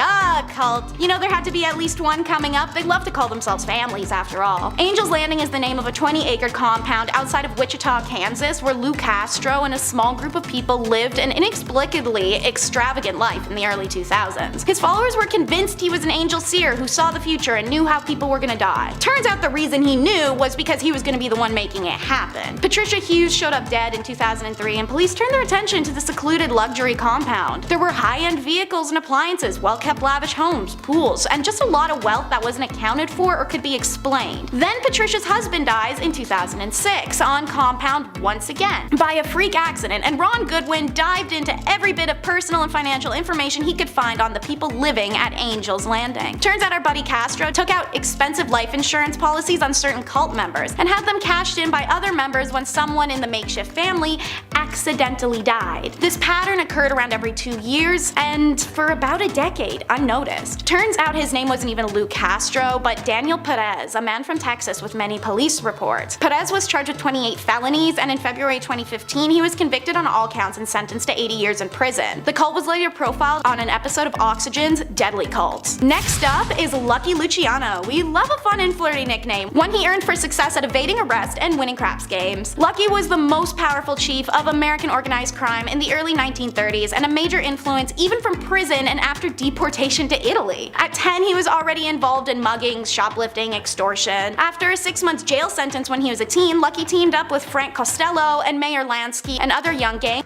Cult. You know, there had to be at least one coming up. They love to call themselves families after all. Angel's Landing is the name of a 20-acre compound outside of Wichita, Kansas, where Lou Castro and a small group of people lived an inexplicably extravagant life in the early 2000s. His followers were convinced he was an angel seer who saw the future and knew how people were gonna die. Turns out the reason he knew was because he was gonna be the one making it happen. Patricia Hughes showed up dead in 2003, and police turned their attention to the secluded luxury compound. There were high-end vehicles and appliances, well-kept lavish homes, pools, and just a lot of wealth that wasn't accounted for or could be explained. Then Patricia's husband dies in 2006 on compound once again by a freak accident, and Ron Goodwin dived into every bit of personal and financial information he could find on the people living at Angel's Landing. Turns out our buddy Castro took out expensive life insurance policies on certain cult members and had them cashed in by other members when someone in the makeshift family accidentally died. This pattern occurred around every 2 years and for about a decade, unnoticed. Turns out his name wasn't even Lou Castro, but Daniel Perez, a man from Texas with many police reports. Perez was charged with 28 felonies, and in February 2015 he was convicted on all counts and sentenced to 80 years in prison. The cult was later profiled on an episode of Oxygen's Deadly Cult. Next up is Lucky Luciano. We love a fun and flirty nickname, one he earned for success at evading arrest and winning craps games. Lucky was the most powerful chief of American organized crime in the early 1930s and a major influence even from prison and after deportation to Italy. At 10, he was already involved in muggings, shoplifting, extortion. After a 6-month jail sentence when he was a teen, Lucky teamed up with Frank Costello and Mayor Lansky and other young gangs,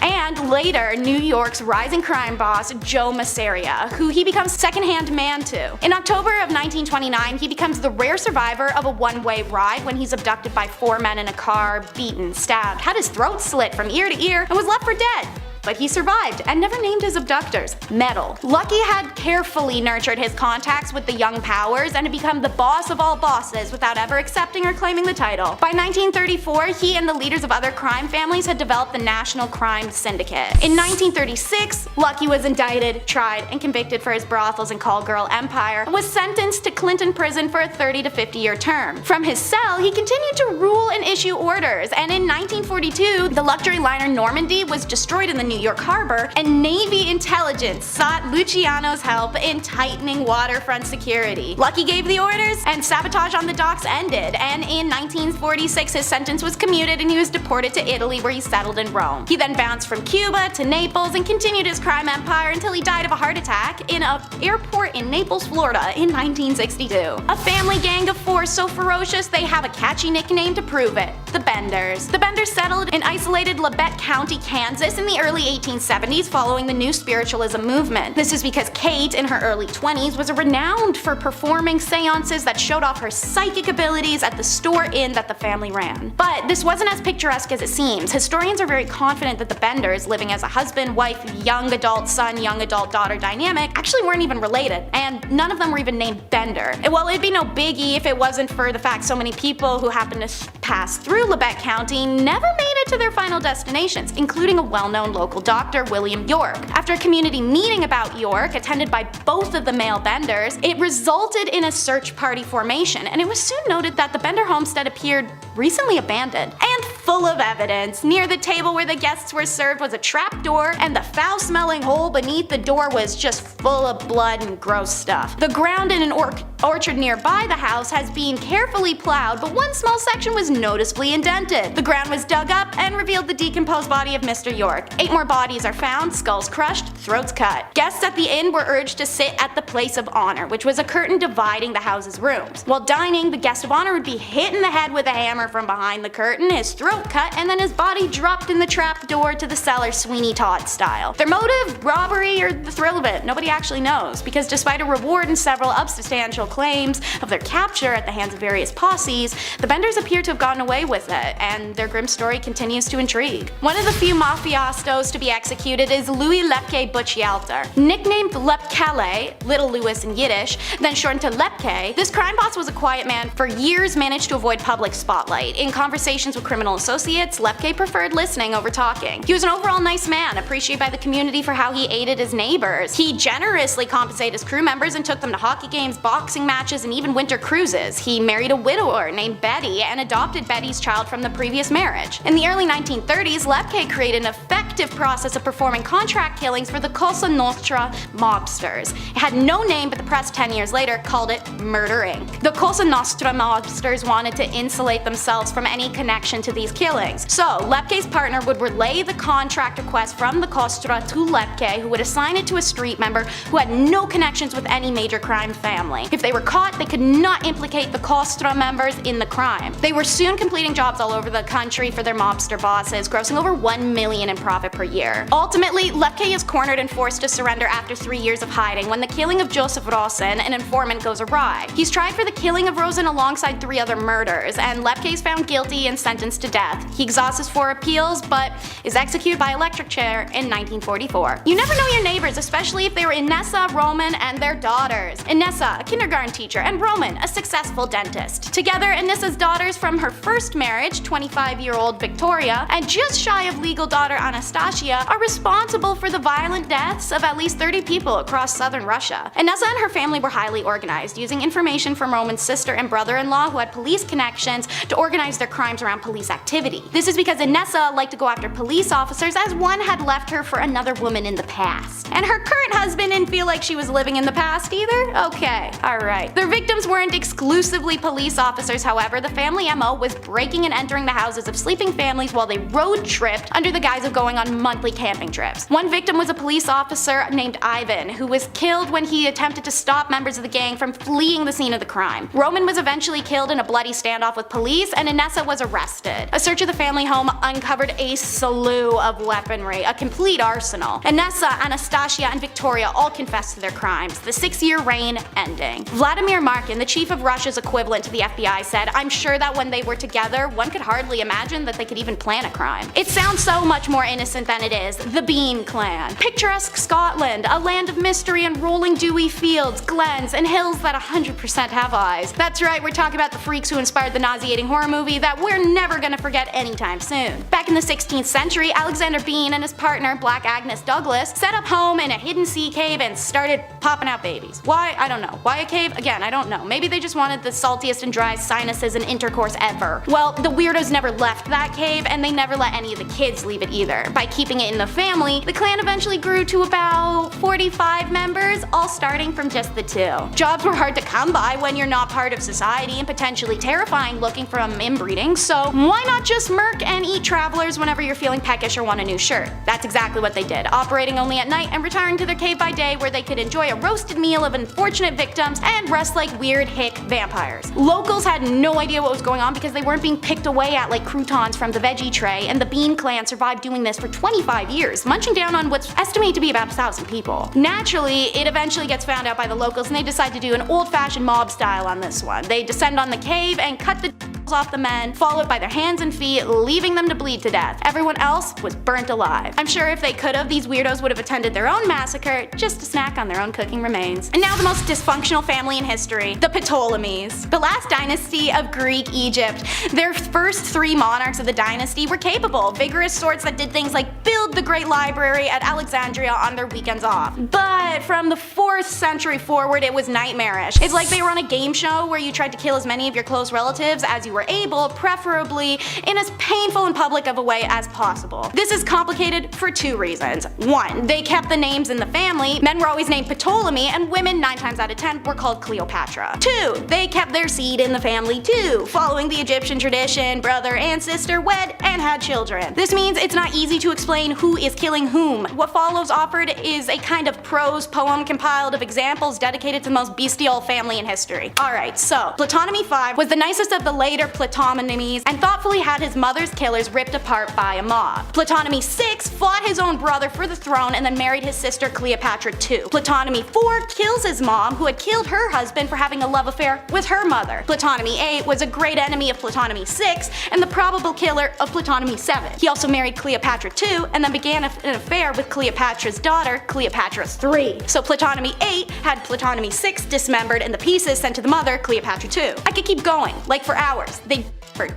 and later New York's rising crime boss Joe Masseria, who he becomes second-hand man to. In October of 1929, he becomes the rare survivor of a one-way ride when he's abducted by 4 men in a car, beaten, stabbed, had his throat slit from ear to ear, and was left for dead. But he survived and never named his abductors. Metal. Lucky had carefully nurtured his contacts with the young powers and had become the boss of all bosses without ever accepting or claiming the title. By 1934, he and the leaders of other crime families had developed the National Crime Syndicate. In 1936, Lucky was indicted, tried, and convicted for his brothels and call girl empire, and was sentenced to Clinton prison for a 30 to 50-year term. From his cell, he continued to rule and issue orders, and in 1942, the luxury liner Normandy was destroyed in the New York Harbor, and Navy intelligence sought Luciano's help in tightening waterfront security. Lucky gave the orders, and sabotage on the docks ended, and in 1946 his sentence was commuted and he was deported to Italy, where he settled in Rome. He then bounced from Cuba to Naples and continued his crime empire until he died of a heart attack in an airport in Naples, Florida in 1962. A family gang of four so ferocious they have a catchy nickname to prove it: the Benders. The Benders settled in isolated Labette County, Kansas in the early 1870s following the New Spiritualism movement. This is because Kate, in her early 20s, was renowned for performing seances that showed off her psychic abilities at the store inn that the family ran. But this wasn't as picturesque as it seems. Historians are very confident that the Benders, living as a husband, wife, young adult son, young adult daughter dynamic, actually weren't even related, and none of them were even named Bender. Well, it'd be no biggie if it wasn't for the fact so many people who happened to pass through Labette County never made it to their final destinations, including a well-known local doctor, William York. After a community meeting about York, attended by both of the male Benders, it resulted in a search party formation, and it was soon noted that the Bender homestead appeared recently abandoned and full of evidence. Near the table where the guests were served was a trap door, and the foul-smelling hole beneath the door was just full of blood and gross stuff. The ground in an orchard nearby the house has been carefully plowed, but one small section was noticeably indented. The ground was dug up and revealed the decomposed body of Mr. York. 8 more bodies are found, skulls crushed, throats cut. Guests at the inn were urged to sit at the place of honor, which was a curtain dividing the house's rooms. While dining, the guest of honor would be hit in the head with a hammer from behind the curtain, his throat cut, and then his body dropped in the trap door to the cellar, Sweeney Todd style. Their motive, robbery, or the thrill of it, nobody actually knows, because despite a reward and several unsubstantial claims of their capture at the hands of various posses, the Benders appear to have gotten away with it, and their grim story continues to intrigue. One of the few mafiastos to be executed is Louis Lepke Butchialter. Nicknamed Lepkele, Little Louis in Yiddish, then shortened to Lepke, this crime boss was a quiet man for years, managed to avoid public spotlight. In conversations with criminal associates, Lepke preferred listening over talking. He was an overall nice man, appreciated by the community for how he aided his neighbors. He generously compensated his crew members and took them to hockey games, boxing matches, and even winter cruises. He married a widower named Betty and adopted Betty's child from the previous marriage. In the early 1930s, Lepke created an effective process of performing contract killings for the Cosa Nostra mobsters. It had no name, but the press 10 years later called it Murder Inc. The Cosa Nostra mobsters wanted to insulate themselves from any connection to these killings. So, Lepke's partner would relay the contract request from the Costra to Lepke, who would assign it to a street member who had no connections with any major crime family. If they were caught, they could not implicate the Costra members in the crime. They were soon completing jobs all over the country for their mobster bosses, grossing over $1 million in profit per year. Ultimately, Lepke is cornered and forced to surrender after 3 years of hiding when the killing of Joseph Rosen, an informant, goes awry. He's tried for the killing of Rosen alongside 3 other murders, and Lepke is found guilty and sentenced to death. He exhausts his 4 appeals, but is executed by electric chair in 1944. You never know your neighbors, especially if they were Inessa, Roman, and their daughters. Inessa, a kindergarten teacher, and Roman, a successful dentist. Together, Inessa's daughters from her first marriage, 25-year-old Victoria, and just shy of legal daughter Anastasia, are responsible for the violent deaths of at least 30 people across southern Russia. Inessa and her family were highly organized, using information from Roman's sister and brother-in-law who had police connections to organize their crimes around police activity. This is because Inessa liked to go after police officers, as one had left her for another woman in the past. And her current husband didn't feel like she was living in the past either? Okay, alright. Their victims weren't exclusively police officers, however. The family MO was breaking and entering the houses of sleeping families while they road tripped under the guise of going on monthly camping trips. One victim was a police officer named Ivan, who was killed when he attempted to stop members of the gang from fleeing the scene of the crime. Roman was eventually killed in a bloody standoff with police, and Inessa was arrested. A search of the family home uncovered a slew of weaponry, a complete arsenal. Inessa, Anastasia, and Victoria all confessed to their crimes, the 6-year reign ending. Vladimir Markin, the chief of Russia's equivalent to the FBI, said, "I'm sure that when they were together, one could hardly imagine that they could even plan a crime." It sounds so much more innocent than it is. The Bean Clan. Picturesque Scotland, a land of mystery and rolling dewy fields, glens, and hills that 100% have eyes. That's right, we're talking about the freaks who inspired the nauseating horror movie that we're never gonna forget anytime soon. Back in the 16th century, Alexander Bean and his partner, Black Agnes Douglas, set up home in a hidden sea cave and started popping out babies. Why? I don't know. Why a cave? cave? Again, I don't know. Maybe they just wanted the saltiest and driest sinuses and intercourse ever. Well, the weirdos never left that cave, and they never let any of the kids leave it either. By keeping it in the family, the clan eventually grew to about 45 members, all starting from just the 2. Jobs were hard to come by when you're not part of society and potentially terrifying looking from inbreeding, so why not just murk and eat travelers whenever you're feeling peckish or want a new shirt? That's exactly what they did, operating only at night and retiring to their cave by day where they could enjoy a roasted meal of unfortunate victims and rest like weird hick vampires. Locals had no idea what was going on because they weren't being picked away at like croutons from the veggie tray, and the Bean clan survived doing this for 25 years, munching down on what's estimated to be about 1,000 people. Naturally, it eventually gets found out by the locals and they decide to do an old-fashioned mob style on this one. They descend on the cave and cut the off the men, followed by their hands and feet, leaving them to bleed to death. Everyone else was burnt alive. I'm sure if they could have, these weirdos would have attended their own massacre just to snack on their own cooking remains. And now the most dysfunctional family in history, the Ptolemies. The last dynasty of Greek Egypt. Their first 3 monarchs of the dynasty were capable, vigorous sorts that did things like build the great library at Alexandria on their weekends off. But from the 4th century forward, it was nightmarish. It's like they were on a game show where you tried to kill as many of your close relatives as you were able, preferably in as painful and public of a way as possible. This is complicated for 2 reasons. 1, they kept the names in the family. Men were always named Ptolemy, and women 9 times out of 10 were called Cleopatra. 2, they kept their seed in the family too, following the Egyptian tradition, brother and sister wed and had children. This means it's not easy to explain who is killing whom. What follows offered is a kind of prose poem compiled of examples dedicated to the most bestial family in history. Alright, so Ptolemy 5 was the nicest of the later Ptolemy and thoughtfully had his mother's killers ripped apart by a mob. Ptolemy 6 fought his own brother for the throne and then married his sister Cleopatra 2. Ptolemy 4 kills his mom, who had killed her husband for having a love affair with her mother. Ptolemy 8 was a great enemy of Ptolemy 6 and the probable killer of Ptolemy 7. He also married Cleopatra 2 and then began an affair with Cleopatra's daughter, Cleopatra 3. So Ptolemy 8 had Ptolemy 6 dismembered and the pieces sent to the mother, Cleopatra 2. I could keep going, like for hours. They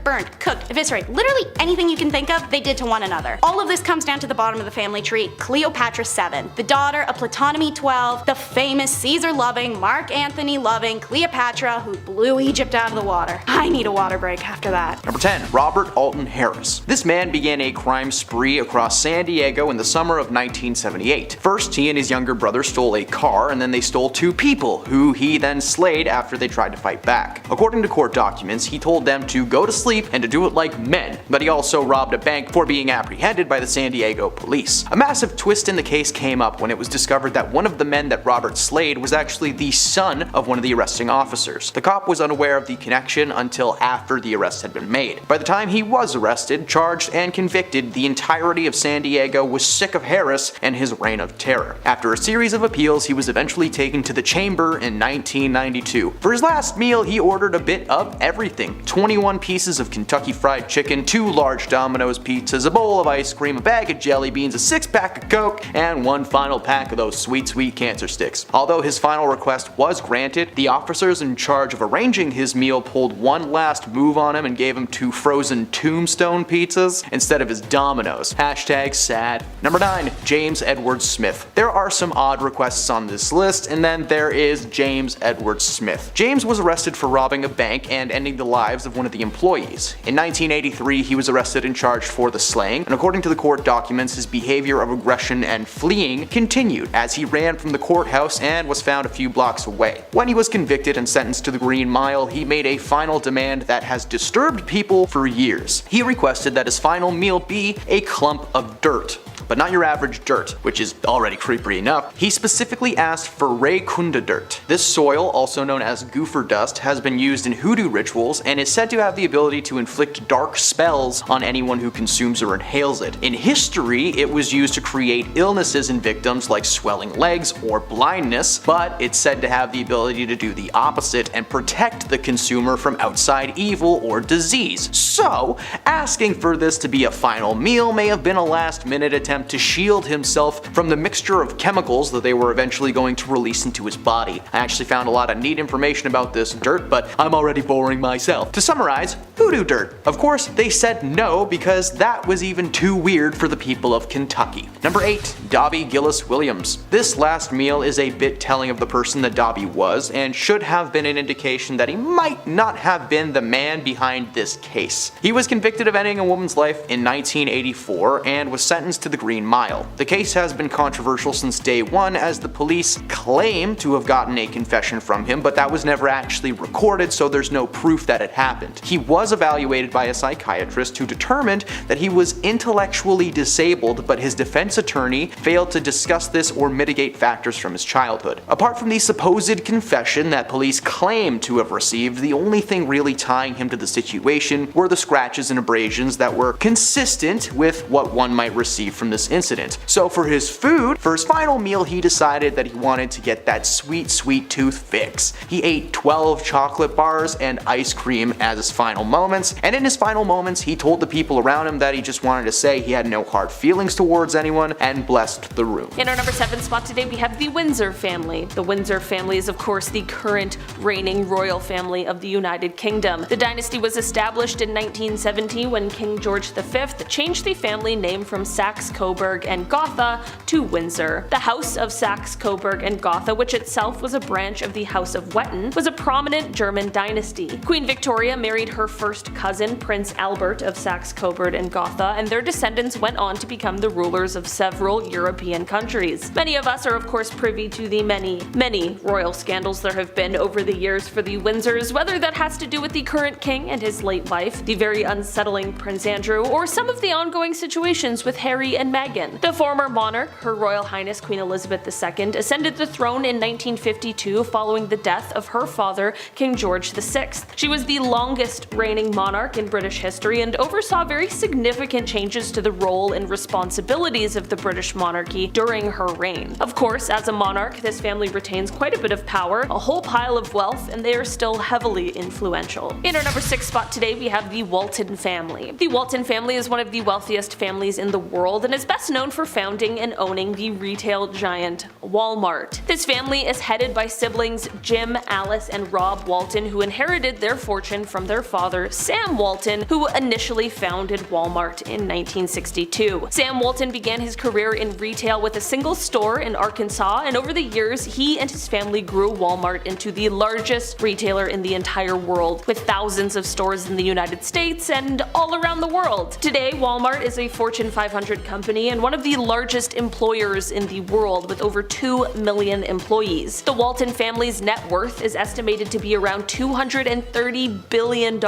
burned, cooked, eviscerated, literally anything you can think of, they did to one another. All of this comes down to the bottom of the family tree, Cleopatra 7, the daughter of Ptolemy 12, the famous Caesar-loving, Mark Antony-loving Cleopatra who blew Egypt out of the water. I need a water break after that. Number 10. Robert Alton Harris. This man began a crime spree across San Diego in the summer of 1978. First, he and his younger brother stole a car, and then they stole 2 people, who he then slayed after they tried to fight back. According to court documents, he told them to go to sleep and to do it like men, but he also robbed a bank before being apprehended by the San Diego police. A massive twist in the case came up when it was discovered that one of the men that Robert slayed was actually the son of one of the arresting officers. The cop was unaware of the connection until after the arrest had been made. By the time he was arrested, charged, and convicted, the entirety of San Diego was sick of Harris and his reign of terror. After a series of appeals, he was eventually taken to the chamber in 1992. For his last meal, he ordered a bit of everything: 21 pieces of Kentucky Fried Chicken, 2 large Domino's pizzas, a bowl of ice cream, a bag of jelly beans, a 6-pack of Coke, and 1 final pack of those sweet cancer sticks. Although his final request was granted, the officers in charge of arranging his meal pulled one last move on him and gave him 2 frozen Tombstone pizzas instead of his Domino's. Hashtag sad. Number 9. James Edward Smith. There are some odd requests on this list, and then there is James Edward Smith. James was arrested for robbing a bank and ending the lives of one of the employees. In 1983, he was arrested and charged for the slaying, and according to the court documents, his behavior of aggression and fleeing continued as he ran from the courthouse and was found a few blocks away. When he was convicted and sentenced to the Green Mile, he made a final demand that has disturbed people for years. He requested that his final meal be a clump of dirt. But not your average dirt, which is already creepy enough. He specifically asked for Ray Kunda dirt. This soil, also known as gopher dust, has been used in hoodoo rituals and is said to have the ability to inflict dark spells on anyone who consumes or inhales it. In history, it was used to create illnesses in victims like swelling legs or blindness, but it's said to have the ability to do the opposite and protect the consumer from outside evil or disease. So, asking for this to be a final meal may have been a last-minute attempt to shield himself from the mixture of chemicals that they were eventually going to release into his body. I actually found a lot of neat information about this dirt, but I'm already boring myself. To summarize, Hoodoo dirt. Of course, they said no because that was even too weird for the people of Kentucky. Number 8. Dobby Gillis Williams. This last meal is a bit telling of the person that Dobby was and should have been an indication that he might not have been the man behind this case. He was convicted of ending a woman's life in 1984 and was sentenced to the Green Mile. The case has been controversial since day one, as the police claim to have gotten a confession from him, but that was never actually recorded, so there's no proof that it happened. He was evaluated by a psychiatrist who determined that he was intellectually disabled, but his defense attorney failed to discuss this or mitigate factors from his childhood. Apart from the supposed confession that police claim to have received, the only thing really tying him to the situation were the scratches and abrasions that were consistent with what one might receive from this incident. So for his food, for his final meal, he decided that he wanted to get that sweet tooth fix. He ate 12 chocolate bars and ice cream as his final moments, and in his final moments he told the people around him that he just wanted to say he had no hard feelings towards anyone and blessed the room. In our number 7 spot today we have the Windsor family. The Windsor family is of course the current reigning royal family of the United Kingdom. The dynasty was established in 1970 when King George V changed the family name from Saxe-Coburg and Gotha to Windsor. The House of Saxe-Coburg and Gotha, which itself was a branch of the House of Wettin, was a prominent German dynasty. Queen Victoria married her first cousin, Prince Albert of Saxe-Coburg and Gotha, and their descendants went on to become the rulers of several European countries. Many of us are of course privy to the many royal scandals there have been over the years for the Windsors, whether that has to do with the current king and his late wife, the very unsettling Prince Andrew, or some of the ongoing situations with Harry and Meghan. The former monarch, Her Royal Highness Queen Elizabeth II, ascended the throne in 1952 following the death of her father, King George VI. She was the longest reigning monarch in British history and oversaw very significant changes to the role and responsibilities of the British monarchy during her reign. Of course, as a monarch, this family retains quite a bit of power, a whole pile of wealth, and they are still heavily influential. In our number 6 spot today we have the Walton family. The Walton family is one of the wealthiest families in the world and is best known for founding and owning the retail giant Walmart. This family is headed by siblings Jim, Alice, and Rob Walton, who inherited their fortune from their father Sam Walton, who initially founded Walmart in 1962. Sam Walton began his career in retail with a single store in Arkansas, and over the years he and his family grew Walmart into the largest retailer in the entire world, with thousands of stores in the United States and all around the world. Today, Walmart is a Fortune 500 company and one of the largest employers in the world, with over 2 million employees. The Walton family's net worth is estimated to be around $230 billion,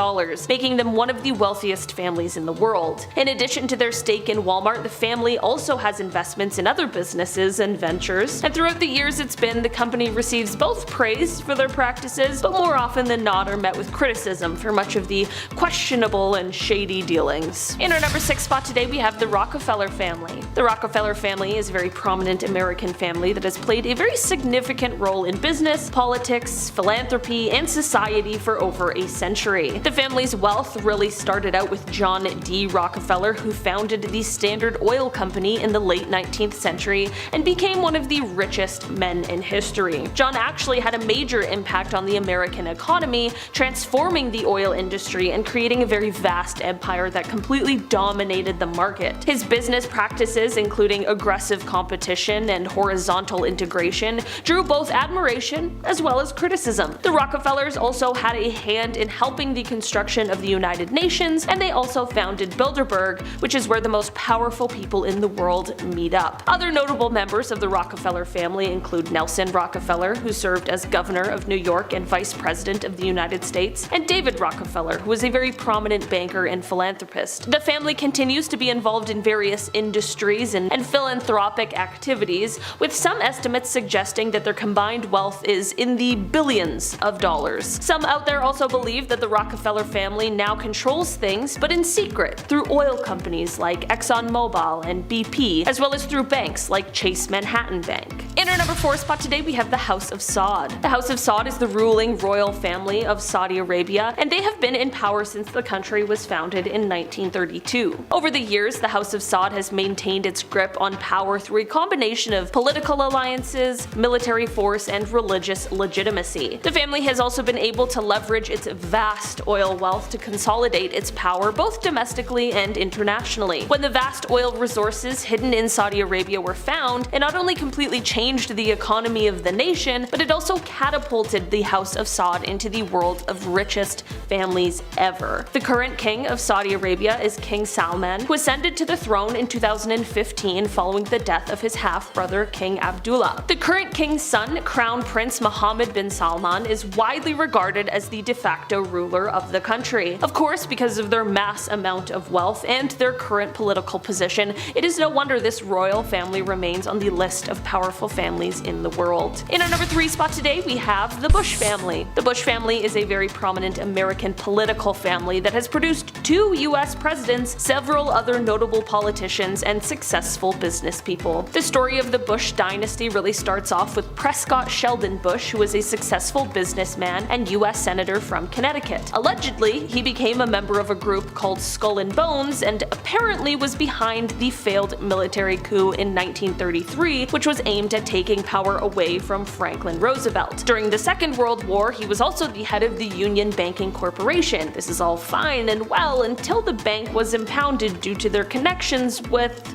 making them one of the wealthiest families in the world. In addition to their stake in Walmart, the family also has investments in other businesses and ventures, and throughout the years it's been, the company receives both praise for their practices, but more often than not are met with criticism for much of the questionable and shady dealings. In our number 6 spot today we have the Rockefeller family. The Rockefeller family is a very prominent American family that has played a very significant role in business, politics, philanthropy, and society for over a century. The family's wealth really started out with John D. Rockefeller, who founded the Standard Oil Company in the late 19th century and became one of the richest men in history. John actually had a major impact on the American economy, transforming the oil industry and creating a very vast empire that completely dominated the market. His business practices, including aggressive competition and horizontal integration, drew both admiration as well as criticism. The Rockefellers also had a hand in helping the construction of the United Nations, and they also founded Bilderberg, which is where the most powerful people in the world meet up. Other notable members of the Rockefeller family include Nelson Rockefeller, who served as governor of New York and vice president of the United States, and David Rockefeller, who was a very prominent banker and philanthropist. The family continues to be involved in various industries and philanthropic activities, with some estimates suggesting that their combined wealth is in the billions of dollars. Some out there also believe that the Rockefeller family now controls things, but in secret, through oil companies like ExxonMobil and BP, as well as through banks like Chase Manhattan Bank. In our number 4 spot today, we have the House of Saud. The House of Saud is the ruling royal family of Saudi Arabia, and they have been in power since the country was founded in 1932. Over the years, the House of Saud has maintained its grip on power through a combination of political alliances, military force, and religious legitimacy. The family has also been able to leverage its vast oil wealth to consolidate its power both domestically and internationally. When the vast oil resources hidden in Saudi Arabia were found, it not only completely changed the economy of the nation, but it also catapulted the House of Saud into the world of richest families ever. The current king of Saudi Arabia is King Salman, who ascended to the throne in 2015 following the death of his half-brother King Abdullah. The current king's son, Crown Prince Mohammed bin Salman, is widely regarded as the de facto ruler of the country. Of course, because of their mass amount of wealth and their current political position, it is no wonder this royal family remains on the list of powerful families in the world. In our number 3 spot today, we have the Bush family. The Bush family is a very prominent American political family that has produced 2 US presidents, several other notable politicians, and successful business people. The story of the Bush dynasty really starts off with Prescott Sheldon Bush, who was a successful businessman and US Senator from Connecticut. Allegedly, he became a member of a group called Skull and Bones and apparently was behind the failed military coup in 1933, which was aimed at taking power away from Franklin Roosevelt. During the Second World War, he was also the head of the Union Banking Corporation. This is all fine and well until the bank was impounded due to their connections with,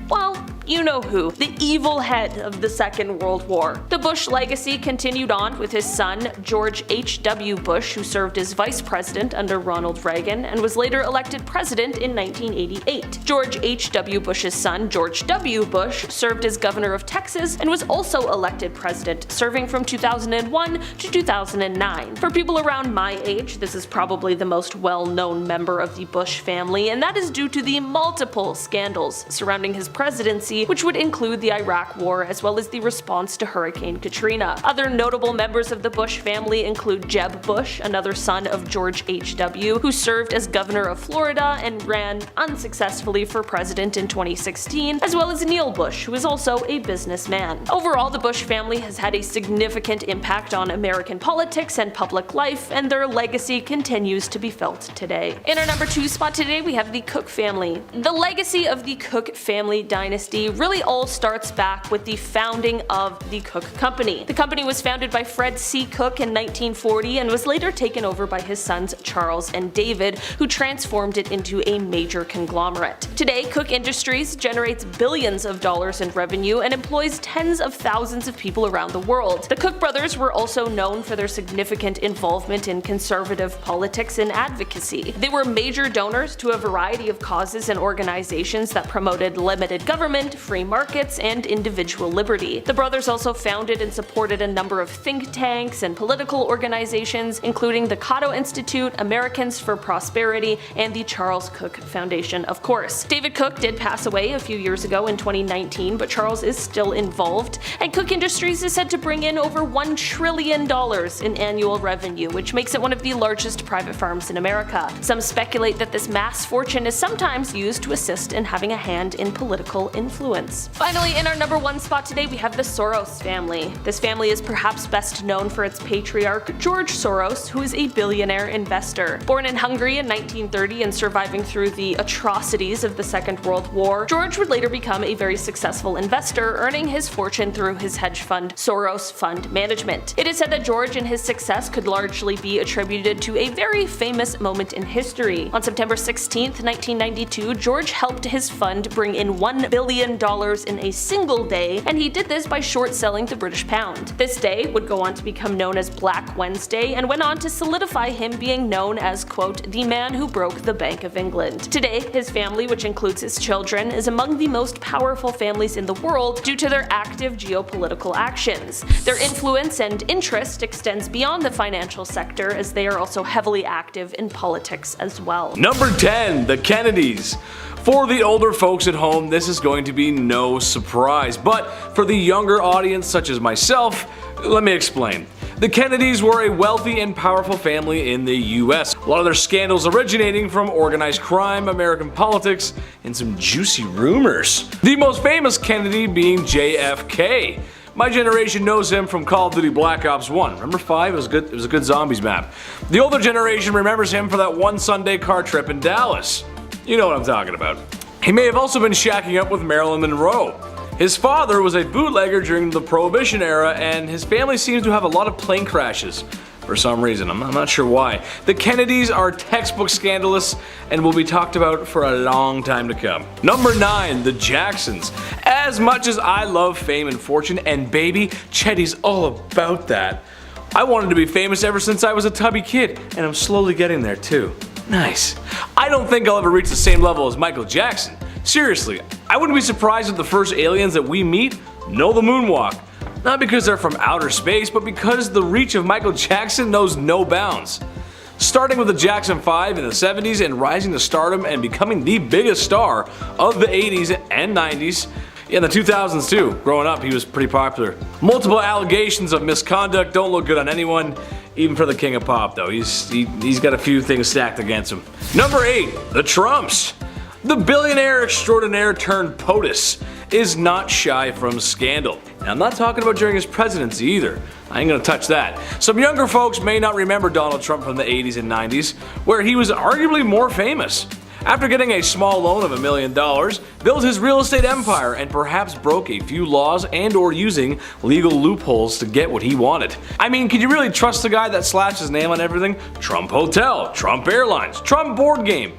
well, you know who, the evil head of the Second World War. The Bush legacy continued on with his son, George H.W. Bush, who served as vice president under Ronald Reagan and was later elected president in 1988. George H.W. Bush's son, George W. Bush, served as governor of Texas and was also elected president, serving from 2001 to 2009. For people around my age, this is probably the most well-known member of the Bush family, and that is due to the multiple scandals surrounding his presidency, which would include the Iraq War as well as the response to Hurricane Katrina. Other notable members of the Bush family include Jeb Bush, another son of George H.W., who served as governor of Florida and ran unsuccessfully for president in 2016, as well as Neil Bush, who is also a businessman. Overall, the Bush family has had a significant impact on American politics and public life, and their legacy continues to be felt today. In our number 2 spot today, we have the Cook family. The legacy of the Cook family dynasty really all starts back with the founding of the Cook Company. The company was founded by Fred C. Cook in 1940 and was later taken over by his sons Charles and David, who transformed it into a major conglomerate. Today, Cook Industries generates billions of dollars in revenue and employs tens of thousands of people around the world. The Cook brothers were also known for their significant involvement in conservative politics and advocacy. They were major donors to a variety of causes and organizations that promoted limited government, free markets, and individual liberty. The brothers also founded and supported a number of think tanks and political organizations, including the Cato Institute, Americans for Prosperity, and the Charles Cook Foundation, of course. David Cook did pass away a few years ago in 2019, but Charles is still involved, and Cook Industries is said to bring in over $1 trillion in annual revenue, which makes it one of the largest private firms in America. Some speculate that this mass fortune is sometimes used to assist in having a hand in political influence. Finally, in our number 1 spot today, we have the Soros family. This family is perhaps best known for its patriarch, George Soros, who is a billionaire investor. Born in Hungary in 1930 and surviving through the atrocities of the Second World War, George would later become a very successful investor, earning his fortune through his hedge fund, Soros Fund Management. It is said that George and his success could largely be attributed to a very famous moment in history. On September 16, 1992, George helped his fund bring in $1 billion in a single day, and he did this by short selling the British pound. This day would go on to become known as Black Wednesday and went on to solidify him being known as, quote, the man who broke the Bank of England. Today, his family, which includes his children, is among the most powerful families in the world due to their active geopolitical actions. Their influence and interest extends beyond the financial sector, as they are also heavily active in politics as well. Number 10, the Kennedys. For the older folks at home, this is going to be no surprise, but for the younger audience such as myself, let me explain. The Kennedys were a wealthy and powerful family in the US. A lot of their scandals originating from organized crime, American politics, and some juicy rumors. The most famous Kennedy being JFK. My generation knows him from Call of Duty Black Ops 1. Remember 5? It was a good zombies map. The older generation remembers him for that one Sunday car trip in Dallas. You know what I'm talking about. He may have also been shacking up with Marilyn Monroe. His father was a bootlegger during the Prohibition era, and his family seems to have a lot of plane crashes. For some reason, I'm not sure why. The Kennedys are textbook scandalous and will be talked about for a long time to come. Number 9, the Jacksons. As much as I love fame and fortune, and baby, Chetty's all about that, I wanted to be famous ever since I was a tubby kid, and I'm slowly getting there too. Nice. I don't think I'll ever reach the same level as Michael Jackson. Seriously, I wouldn't be surprised if the first aliens that we meet know the moonwalk. Not because they're from outer space, but because the reach of Michael Jackson knows no bounds. Starting with the Jackson 5 in the 70s and rising to stardom and becoming the biggest star of the 80s and 90s. In the 2000s too. Growing up, he was pretty popular. Multiple allegations of misconduct don't look good on anyone, even for the king of pop though. He's got a few things stacked against him. Number 8, the Trumps. The billionaire extraordinaire turned POTUS is not shy from scandal. And I'm not talking about during his presidency either. I ain't gonna touch that. Some younger folks may not remember Donald Trump from the 80s and 90s, where he was arguably more famous. After getting a small loan of $1 million, built his real estate empire and perhaps broke a few laws and or using legal loopholes to get what he wanted. I mean, could you really trust the guy that slashed his name on everything? Trump Hotel, Trump Airlines, Trump Board Game.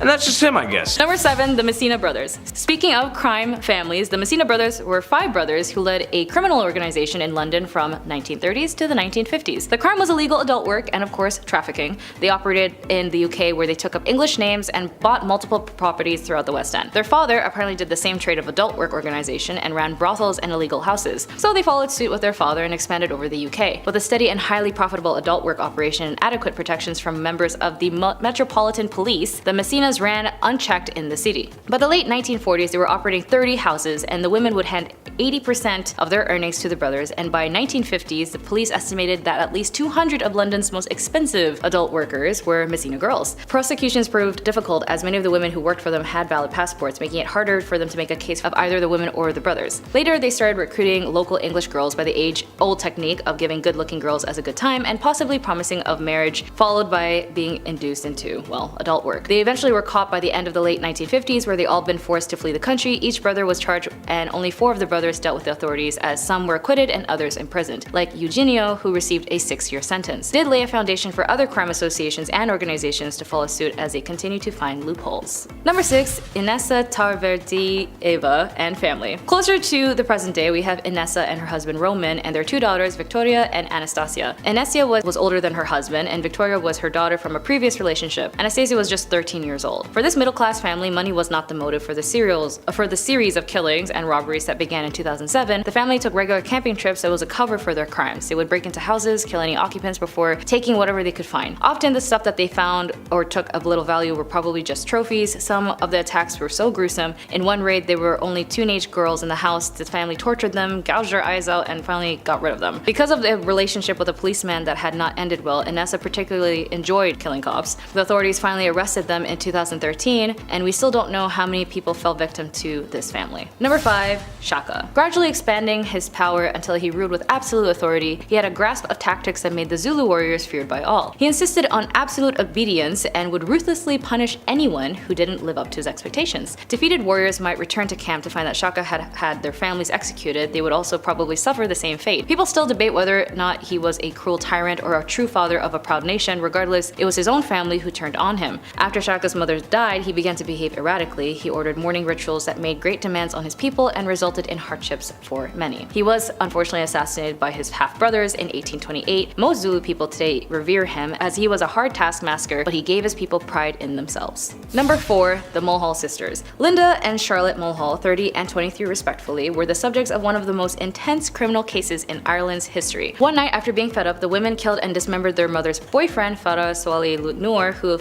And that's just him, I guess. Number 7, the Messina Brothers. Speaking of crime families, the Messina Brothers were 5 brothers who led a criminal organization in London from 1930s to the 1950s. The crime was illegal adult work and of course trafficking. They operated in the UK where they took up English names and bought multiple properties throughout the West End. Their father apparently did the same trade of adult work organization and ran brothels and illegal houses. So they followed suit with their father and expanded over the UK. With a steady and highly profitable adult work operation and adequate protections from members of the Metropolitan Police, the Messina ran unchecked in the city. By the late 1940s, they were operating 30 houses, and the women would hand 80% of their earnings to the brothers, and by 1950s, the police estimated that at least 200 of London's most expensive adult workers were Messina girls. Prosecutions proved difficult as many of the women who worked for them had valid passports, making it harder for them to make a case of either the women or the brothers. Later, they started recruiting local English girls by the age-old technique of giving good-looking girls as a good time and possibly promising of marriage, followed by being induced into, well, adult work. They eventually were caught by the end of the late 1950s, where they all been forced to flee the country. Each brother was charged and only 4 of the brothers dealt with the authorities, as some were acquitted and others imprisoned, like Eugenio, who received a 6-year sentence. Did lay a foundation for other crime associations and organizations to follow suit as they continue to find loopholes. Number 6, Inessa Tarverdi-Eva and family. Closer to the present day, we have Inessa and her husband Roman and their 2 daughters, Victoria and Anastasia. Anastasia was older than her husband, and Victoria was her daughter from a previous relationship. Anastasia was just 13 years old. For this middle-class family, money was not the motive for the series of killings and robberies that began in 2007. The family took regular camping trips that was a cover for their crimes. They would break into houses, kill any occupants before taking whatever they could find. Often the stuff that they found or took of little value were probably just trophies. Some of the attacks were so gruesome. In one raid, there were only teenage girls in the house. The family tortured them, gouged their eyes out, and finally got rid of them. Because of their relationship with a policeman that had not ended well, Inessa particularly enjoyed killing cops. The authorities finally arrested them in 2013, and we still don't know how many people fell victim to this family. Number 5, Shaka. Gradually expanding his power until he ruled with absolute authority, he had a grasp of tactics that made the Zulu warriors feared by all. He insisted on absolute obedience and would ruthlessly punish anyone who didn't live up to his expectations. Defeated warriors might return to camp to find that Shaka had had their families executed. They would also probably suffer the same fate. People still debate whether or not he was a cruel tyrant or a true father of a proud nation. Regardless, it was his own family who turned on him. After Shaka's mother died, he began to behave erratically. He ordered mourning rituals that made great demands on his people and resulted in hardships for many. He was unfortunately assassinated by his half-brothers in 1828. Most Zulu people today revere him as he was a hard taskmaster, but he gave his people pride in themselves. Number 4, the Mulhall sisters. Linda and Charlotte Mulhall, 30 and 23 respectively, were the subjects of one of the most intense criminal cases in Ireland's history. One night after being fed up, the women killed and dismembered their mother's boyfriend, Farah Swali Lutnoor, who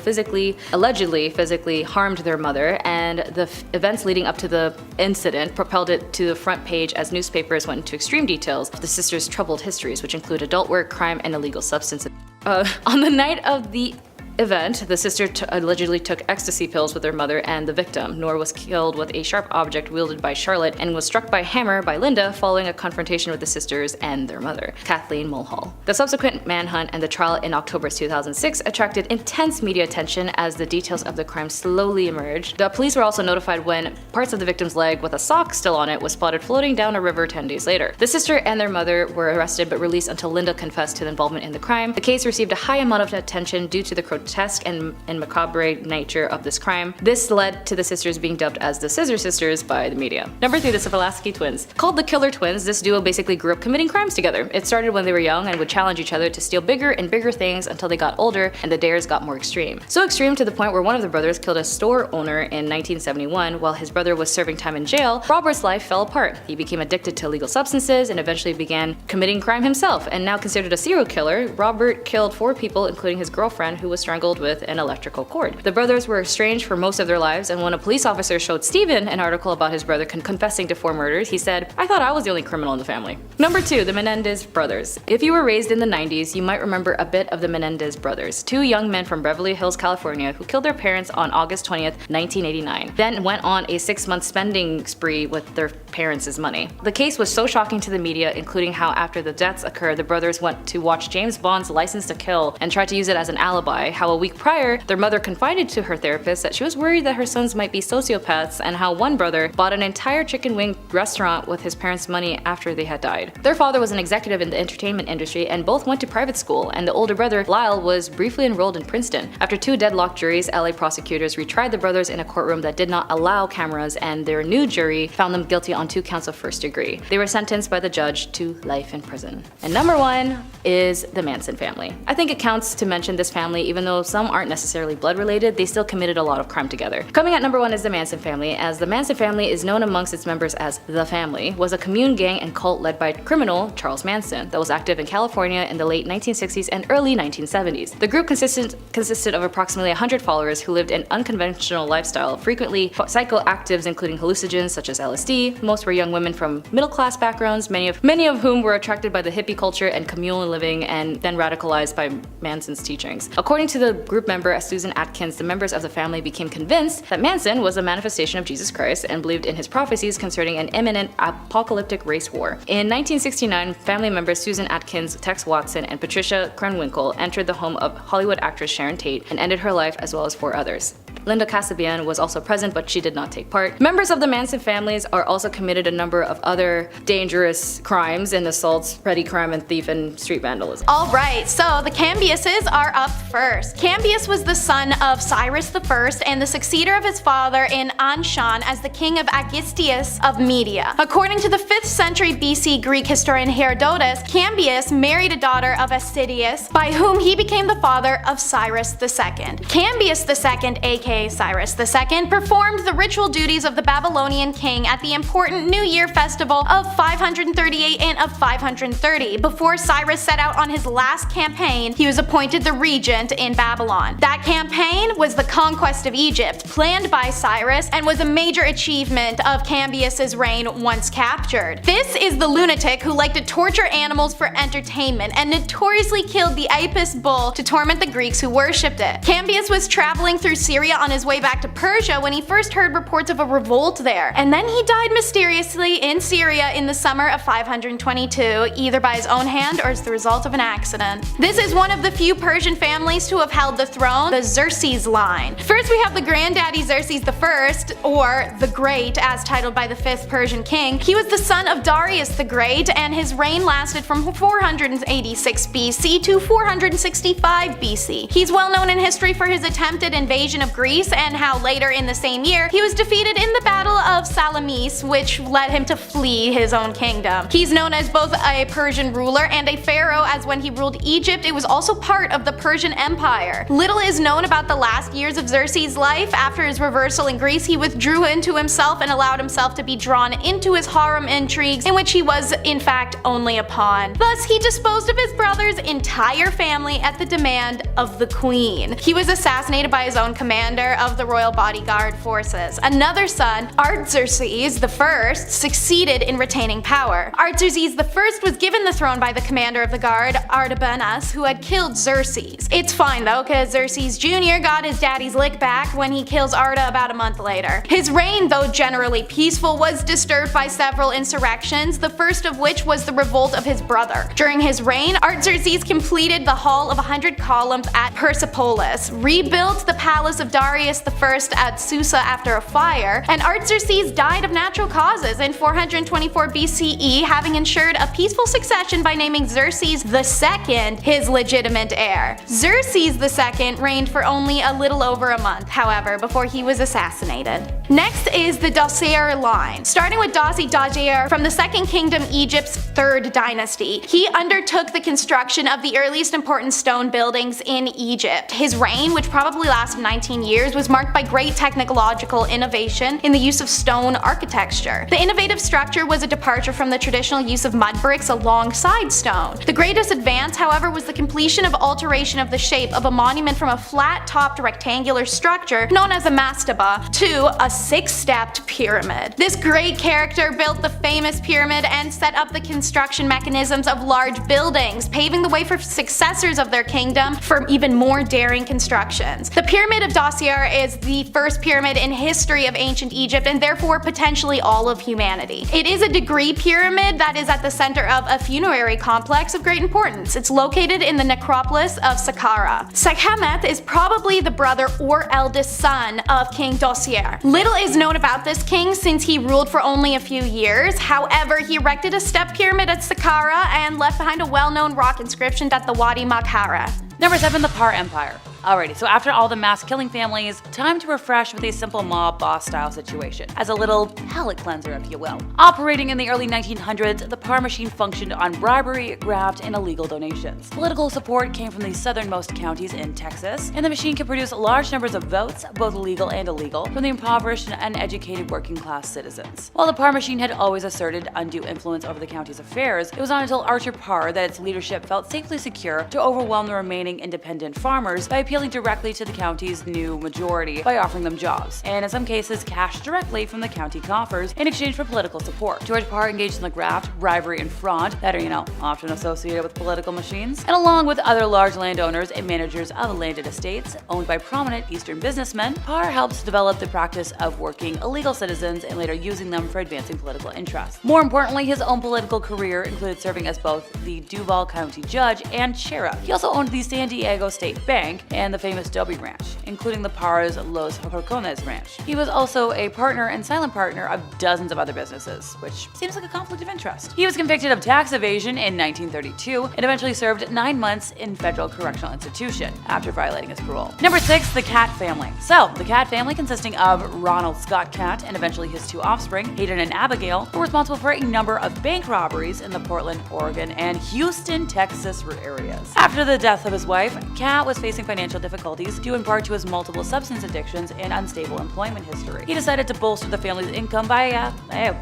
allegedly physically harmed their mother, and the events leading up to the incident propelled it to the front page as newspapers went into extreme details of the sisters' troubled histories, which include adult work, crime, and illegal substances. On the night of the event, the sister allegedly took ecstasy pills with their mother and the victim. Nor was killed with a sharp object wielded by Charlotte and was struck by a hammer by Linda following a confrontation with the sisters and their mother, Kathleen Mulhall. The subsequent manhunt and the trial in October 2006 attracted intense media attention as the details of the crime slowly emerged. The police were also notified when parts of the victim's leg with a sock still on it was spotted floating down a river 10 days later. The sister and their mother were arrested but released until Linda confessed to the involvement in the crime. The case received a high amount of attention due to the grotesque and macabre nature of this crime. This led to the sisters being dubbed as the Scissor Sisters by the media. Number 3, the Savalaski twins. Called the Killer Twins, this duo basically grew up committing crimes together. It started when they were young and would challenge each other to steal bigger and bigger things until they got older and the dares got more extreme. So extreme to the point where one of the brothers killed a store owner in 1971 while his brother was serving time in jail. Robert's life fell apart. He became addicted to illegal substances and eventually began committing crime himself, and now considered a serial killer. Robert killed 4 people, including his girlfriend, who was strangled with an electrical cord. The brothers were estranged for most of their lives, and when a police officer showed Stephen an article about his brother confessing to 4 murders, he said, "I thought I was the only criminal in the family." Number 2, the Menendez brothers. If you were raised in the 90s, you might remember a bit of the Menendez brothers, 2 young men from Beverly Hills, California, who killed their parents on August 20th, 1989, then went on a 6-month spending spree with their parents' money. The case was so shocking to the media, including how after the deaths occurred, the brothers went to watch James Bond's License to Kill and tried to use it as an alibi, how a week prior, their mother confided to her therapist that she was worried that her sons might be sociopaths, and how one brother bought an entire chicken wing restaurant with his parents' money after they had died. Their father was an executive in the entertainment industry and both went to private school, and the older brother, Lyle, was briefly enrolled in Princeton. After 2 deadlocked juries, LA prosecutors retried the brothers in a courtroom that did not allow cameras, and their new jury found them guilty on 2 counts of first degree. They were sentenced by the judge to life in prison. And number 1 is the Manson family. I think it counts to mention this family, even though some aren't necessarily blood related, they still committed a lot of crime together. Coming at number 1 is the Manson family, as the Manson family is known amongst its members as the Family, was a commune gang and cult led by criminal Charles Manson that was active in California in the late 1960s and early 1970s. The group consisted of approximately 100 followers who lived an unconventional lifestyle, frequently psychoactives including hallucinogens such as LSD. Most were young women from middle-class backgrounds, many of whom were attracted by the hippie culture and communal living and then radicalized by Manson's teachings. According to the group member Susan Atkins, the members of the family became convinced that Manson was a manifestation of Jesus Christ and believed in his prophecies concerning an imminent apocalyptic race war. In 1969, family members Susan Atkins, Tex Watson, and Patricia Krenwinkel entered the home of Hollywood actress Sharon Tate and ended her life, as well as 4 others. Linda Kasabian was also present, but she did not take part. Members of the Manson families are also committed a number of other dangerous crimes and assaults, petty crime and thief and street vandalism. Alright, so the Cambiuses are up first. Cambius was the son of Cyrus the First and the successor of his father in Anshan as the king of Agistius of Media. According to the 5th century BC Greek historian Herodotus, Cambius married a daughter of Astidius, by whom he became the father of Cyrus II. Cambius II, aka Cyrus II, performed the ritual duties of the Babylonian king at the important New Year festival of 538 and of 530. Before Cyrus set out on his last campaign, he was appointed the regent in Babylon. That campaign was the conquest of Egypt, planned by Cyrus, and was a major achievement of Cambius's reign once captured. This is the lunatic who liked to torture animals for entertainment and notoriously killed the Apis bull to torment the Greeks who worshipped it. Cambius was traveling through Syria on his way back to Persia when he first heard reports of a revolt there, and then he died mysteriously in Syria in the summer of 522, either by his own hand or as the result of an accident. This is one of the few Persian families to have held the throne, the Xerxes line. First we have the granddaddy Xerxes the First, or the Great as titled by the 5th Persian king. He was the son of Darius the Great, and his reign lasted from 486 BC to 465 BC. He's well known in history for his attempted invasion of Greece and how later in the same year he was defeated in the Battle of Salamis, which led him to flee his own kingdom. He's known as both a Persian ruler and a pharaoh, as when he ruled Egypt it was also part of the Persian Empire. Little is known about the last years of Xerxes' life. After his reversal in Greece, he withdrew into himself and allowed himself to be drawn into his harem intrigues, in which he was in fact only a pawn. Thus he disposed of his brother's entire family at the demand of the queen. He was assassinated by his own commander, commander of the Royal Bodyguard forces. Another son, Artaxerxes the First, succeeded in retaining power. Artaxerxes the First was given the throne by the commander of the guard, Artabanus, who had killed Xerxes. It's fine though, cause Xerxes Jr. got his daddy's lick back when he kills Arta about a month later. His reign, though generally peaceful, was disturbed by several insurrections, the first of which was the revolt of his brother. During his reign, Artaxerxes completed the Hall of 100 Columns at Persepolis, rebuilt the palace of Darius the First at Susa after a fire, and Artaxerxes died of natural causes in 424 BCE, having ensured a peaceful succession by naming Xerxes II his legitimate heir. Xerxes II reigned for only a little over a month, however, before he was assassinated. Next is the Dosier line. Starting with Dasi Dajir from the Second Kingdom, Egypt's 3rd dynasty, he undertook the construction of the earliest important stone buildings in Egypt. His reign, which probably lasted 19 years, was marked by great technological innovation in the use of stone architecture. The innovative structure was a departure from the traditional use of mud bricks alongside stone. The greatest advance, however, was the completion of alteration of the shape of a monument from a flat-topped rectangular structure known as a mastaba to a 6-stepped pyramid. This great character built the famous pyramid and set up the construction mechanisms of large buildings, paving the way for successors of their kingdom for even more daring constructions. The Pyramid of Dosier is the first pyramid in history of ancient Egypt and therefore potentially all of humanity. It is a degree pyramid that is at the center of a funerary complex of great importance. It's located in the necropolis of Saqqara. Sekhmet is probably the brother or eldest son of King Dosier. Little is known about this king since he ruled for only a few years. However, he erected a step pyramid at Saqqara and left behind a well-known rock inscription at the Wadi Makhara. Number 7, the Par Empire. Alrighty, so after all the mass killing families, time to refresh with a simple mob boss style situation, as a little palate cleanser if you will. Operating in the early 1900s, the Par machine functioned on bribery, graft, and illegal donations. Political support came from the southernmost counties in Texas, and the machine could produce large numbers of votes, both legal and illegal, from the impoverished and uneducated working class citizens. While the Par machine had always asserted undue influence over the county's affairs, it was not until Archer Parr that its leadership felt safely secure to overwhelm the remaining independent farmers by appealing directly to the county's new majority by offering them jobs, and in some cases cash directly from the county coffers in exchange for political support. George Parr engaged in the graft, bribery, and fraud that are, often associated with political machines, and along with other large landowners and managers of landed estates owned by prominent Eastern businessmen, Parr helped develop the practice of working illegal citizens and later using them for advancing political interests. More importantly, his own political career included serving as both the Duval County judge and sheriff. He also owned the San Diego State Bank and the famous Dobie Ranch, including the Parr's Los Horcones Ranch. He was also a partner and silent partner of dozens of other businesses, which seems like a conflict of interest. He was convicted of tax evasion in 1932 and eventually served 9 months in federal correctional institution after violating his parole. Number 6, the Cat family. So, the Cat family, consisting of Ronald Scott Cat and eventually his 2 offspring, Hayden and Abigail, were responsible for a number of bank robberies in the Portland, Oregon, and Houston, Texas areas. After the death of his wife, Cat was facing financial difficulties due in part to his multiple substance addictions and unstable employment history. He decided to bolster the family's income by,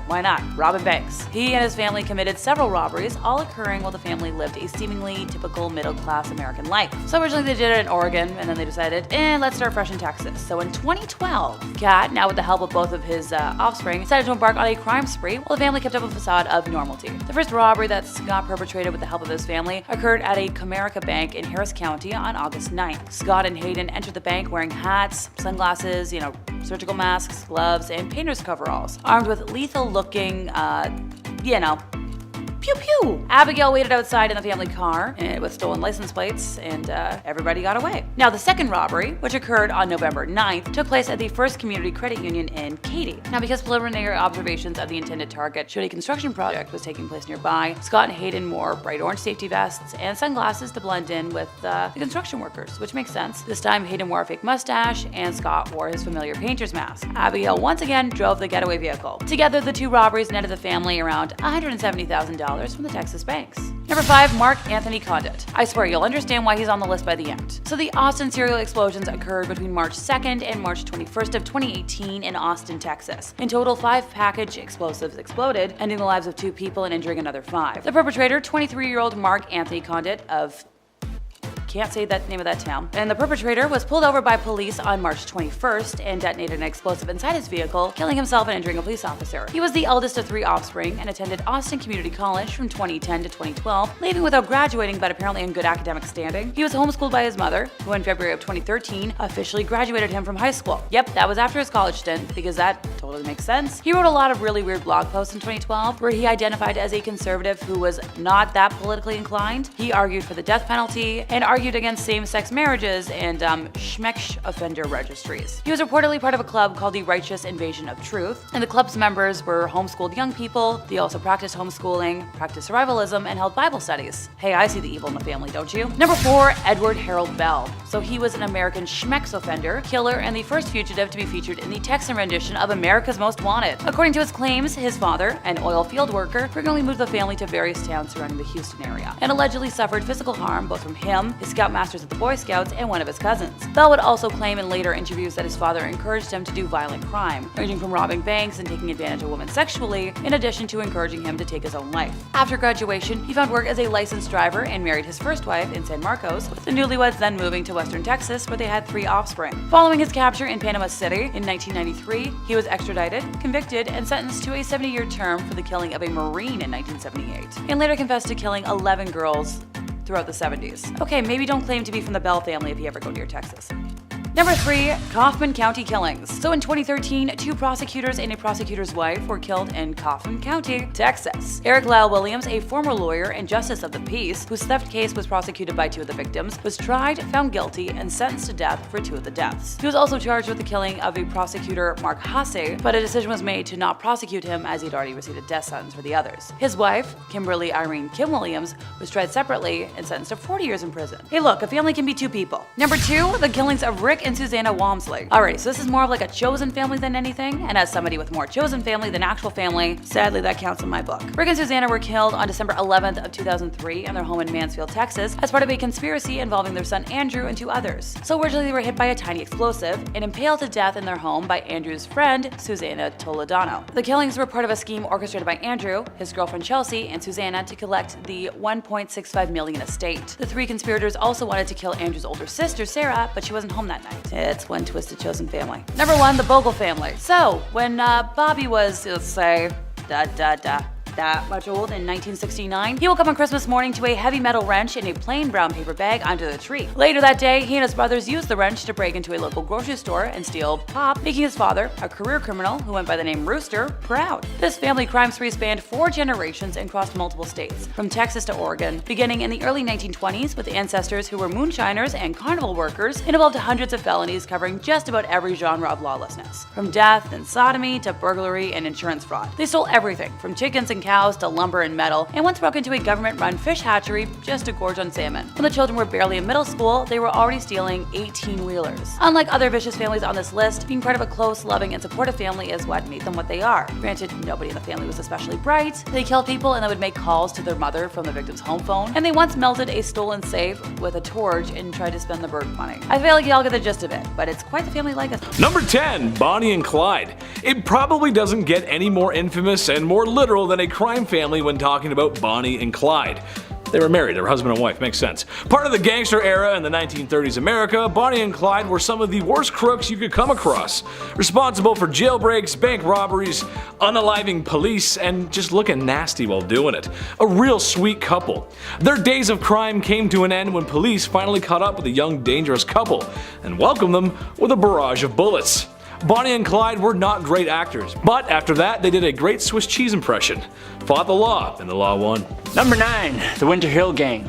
why not, robbing banks. He and his family committed several robberies, all occurring while the family lived a seemingly typical middle-class American life. So originally they did it in Oregon, and then they decided, let's start fresh in Texas. So in 2012, Cat, now with the help of both of his offspring, decided to embark on a crime spree while the family kept up a facade of normality. The first robbery that Scott perpetrated with the help of his family occurred at a Comerica bank in Harris County on August 9th. Scott and Hayden entered the bank wearing hats, sunglasses, surgical masks, gloves, and painter's coveralls, armed with lethal-looking, pew pew. Abigail waited outside in the family car with stolen license plates, and everybody got away. Now, the second robbery, which occurred on November 9th, took place at the First Community Credit Union in Katy. Now, because preliminary observations of the intended target showed a construction project was taking place nearby, Scott and Hayden wore bright orange safety vests and sunglasses to blend in with the construction workers, which makes sense. This time, Hayden wore a fake mustache, and Scott wore his familiar painter's mask. Abigail once again drove the getaway vehicle. Together, the 2 robberies netted the family around $170,000 from the Texas banks. Number 5, Mark Anthony Condit. I swear you'll understand why he's on the list by the end. So the Austin serial explosions occurred between March 2nd and March 21st of 2018 in Austin, Texas. In total, 5 package explosives exploded, ending the lives of 2 people and injuring another 5. The perpetrator, 23-year-old Mark Anthony Condit of can't say that name of that town. And the perpetrator was pulled over by police on March 21st and detonated an explosive inside his vehicle, killing himself and injuring a police officer. He was the eldest of 3 offspring and attended Austin Community College from 2010 to 2012, leaving without graduating but apparently in good academic standing. He was homeschooled by his mother, who in February of 2013 officially graduated him from high school. Yep, that was after his college stint, because that totally makes sense. He wrote a lot of really weird blog posts in 2012 where he identified as a conservative who was not that politically inclined. He argued for the death penalty and argued against same-sex marriages and schmeksh offender registries. He was reportedly part of a club called the Righteous Invasion of Truth, and the club's members were homeschooled young people. They also practiced homeschooling, practiced survivalism, and held Bible studies. Hey, I see the evil in the family, don't you? Number 4, Edward Harold Bell. So he was an American schmecks offender, killer, and the first fugitive to be featured in the Texan rendition of America's Most Wanted. According to his claims, his father, an oil field worker, frequently moved the family to various towns surrounding the Houston area, and allegedly suffered physical harm both from him, his scoutmasters at the Boy Scouts, and one of his cousins. Bell would also claim in later interviews that his father encouraged him to do violent crime, ranging from robbing banks and taking advantage of women sexually, in addition to encouraging him to take his own life. After graduation, he found work as a licensed driver and married his first wife in San Marcos, with the newlyweds then moving to Western Texas, where they had 3 offspring. Following his capture in Panama City in 1993, he was extradited, convicted, and sentenced to a 70-year term for the killing of a Marine in 1978, and later confessed to killing 11 girls throughout the 70s. Okay, maybe don't claim to be from the Bell family if you ever go near Texas. Number 3, Kaufman County killings. So in 2013, 2 prosecutors and a prosecutor's wife were killed in Kaufman County, Texas. Eric Lyle Williams, a former lawyer and justice of the peace, whose theft case was prosecuted by 2 of the victims, was tried, found guilty, and sentenced to death for 2 of the deaths. He was also charged with the killing of a prosecutor, Mark Hasse, but a decision was made to not prosecute him as he'd already received a death sentence for the others. His wife, Kimberly Irene Kim Williams, was tried separately and sentenced to 40 years in prison. Hey look, a family can be 2 people. Number 2, the killings of Rick and Susanna Walmsley. Alright, so this is more of like a chosen family than anything, and as somebody with more chosen family than actual family, sadly that counts in my book. Rick and Susanna were killed on December 11th of 2003 in their home in Mansfield, Texas, as part of a conspiracy involving their son Andrew and 2 others. So originally they were hit by a tiny explosive and impaled to death in their home by Andrew's friend, Susanna Toledano. The killings were part of a scheme orchestrated by Andrew, his girlfriend Chelsea, and Susanna to collect the $1.65 million estate. The 3 conspirators also wanted to kill Andrew's older sister, Sarah, but she wasn't home that night. It's one twisted chosen family. Number 1, the Bogle family. So, when Bobby was, let's say, that much old in 1969, he woke up on Christmas morning to a heavy metal wrench in a plain brown paper bag under the tree. Later that day, he and his brothers used the wrench to break into a local grocery store and steal pop, making his father, a career criminal who went by the name Rooster, proud. This family crime spree spanned 4 generations and crossed multiple states, from Texas to Oregon, beginning in the early 1920s with ancestors who were moonshiners and carnival workers, and involved hundreds of felonies covering just about every genre of lawlessness, from death and sodomy to burglary and insurance fraud. They stole everything from chickens and cows to lumber and metal, and once broke into a government-run fish hatchery just to gorge on salmon. When the children were barely in middle school, they were already stealing 18-wheelers. Unlike other vicious families on this list, being part of a close, loving, and supportive family is what made them what they are. Granted, nobody in the family was especially bright. They killed people and then would make calls to their mother from the victim's home phone, and they once melted a stolen safe with a torch and tried to spend the bird money. I feel like y'all get the gist of it, but it's quite the family legacy. Number 10, Bonnie and Clyde. It probably doesn't get any more infamous and more literal than a crime family when talking about Bonnie and Clyde. They were married, they were husband and wife, makes sense. Part of the gangster era in the 1930s America, Bonnie and Clyde were some of the worst crooks you could come across. Responsible for jailbreaks, bank robberies, unaliving police, and just looking nasty while doing it. A real sweet couple. Their days of crime came to an end when police finally caught up with the young dangerous couple and welcomed them with a barrage of bullets. Bonnie and Clyde were not great actors, but after that they did a great Swiss cheese impression. Fought the law, and the law won. Number 9, the Winter Hill Gang.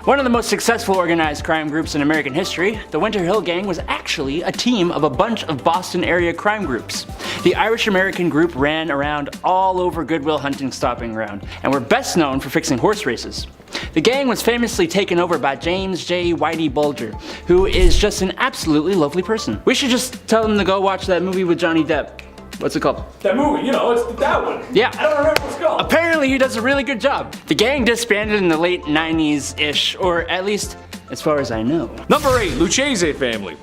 One of the most successful organized crime groups in American history, the Winter Hill Gang was actually a team of a bunch of Boston area crime groups. The Irish-American group ran around all over Goodwill Hunting Stopping Ground and were best known for fixing horse races. The gang was famously taken over by James J. Whitey Bulger, who is just an absolutely lovely person. We should just tell them to go watch that movie with Johnny Depp. What's it called? That movie, you know, it's that one. Yeah. I don't remember what it's called. Apparently he does a really good job. The gang disbanded in the late 90s-ish, or at least as far as I know. Number 8, Lucchese family.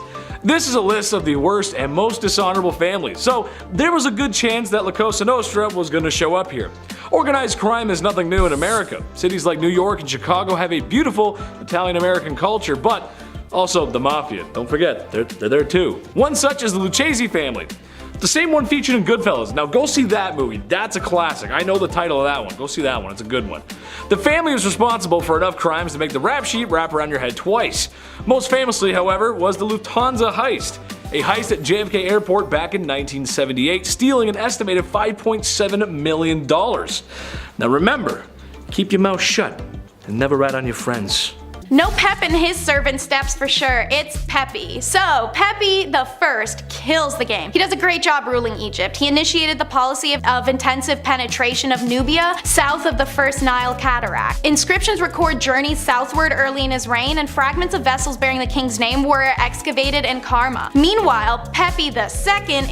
This is a list of the worst and most dishonorable families, so there was a good chance that La Cosa Nostra was going to show up here. Organized crime is nothing new in America. Cities like New York and Chicago have a beautiful Italian-American culture, but also the Mafia. Don't forget, they're there too. One such is the Lucchese family. The same one featured in Goodfellas. Now go see that movie. That's a classic. I know the title of that one. Go see that one. It's a good one. The family was responsible for enough crimes to make the rap sheet wrap around your head twice. Most famously, however, was the Lufthansa heist. A heist at JFK Airport back in 1978, stealing an estimated $5.7 million. Now remember, keep your mouth shut and never rat on your friends. No Pep in his servant steps for sure, it's Pepe. So, Pepe the First kills the game. He does a great job ruling Egypt. He initiated the policy of intensive penetration of Nubia, south of the First Nile Cataract. Inscriptions record journeys southward early in his reign, and fragments of vessels bearing the king's name were excavated in Karma. Meanwhile, Pepe II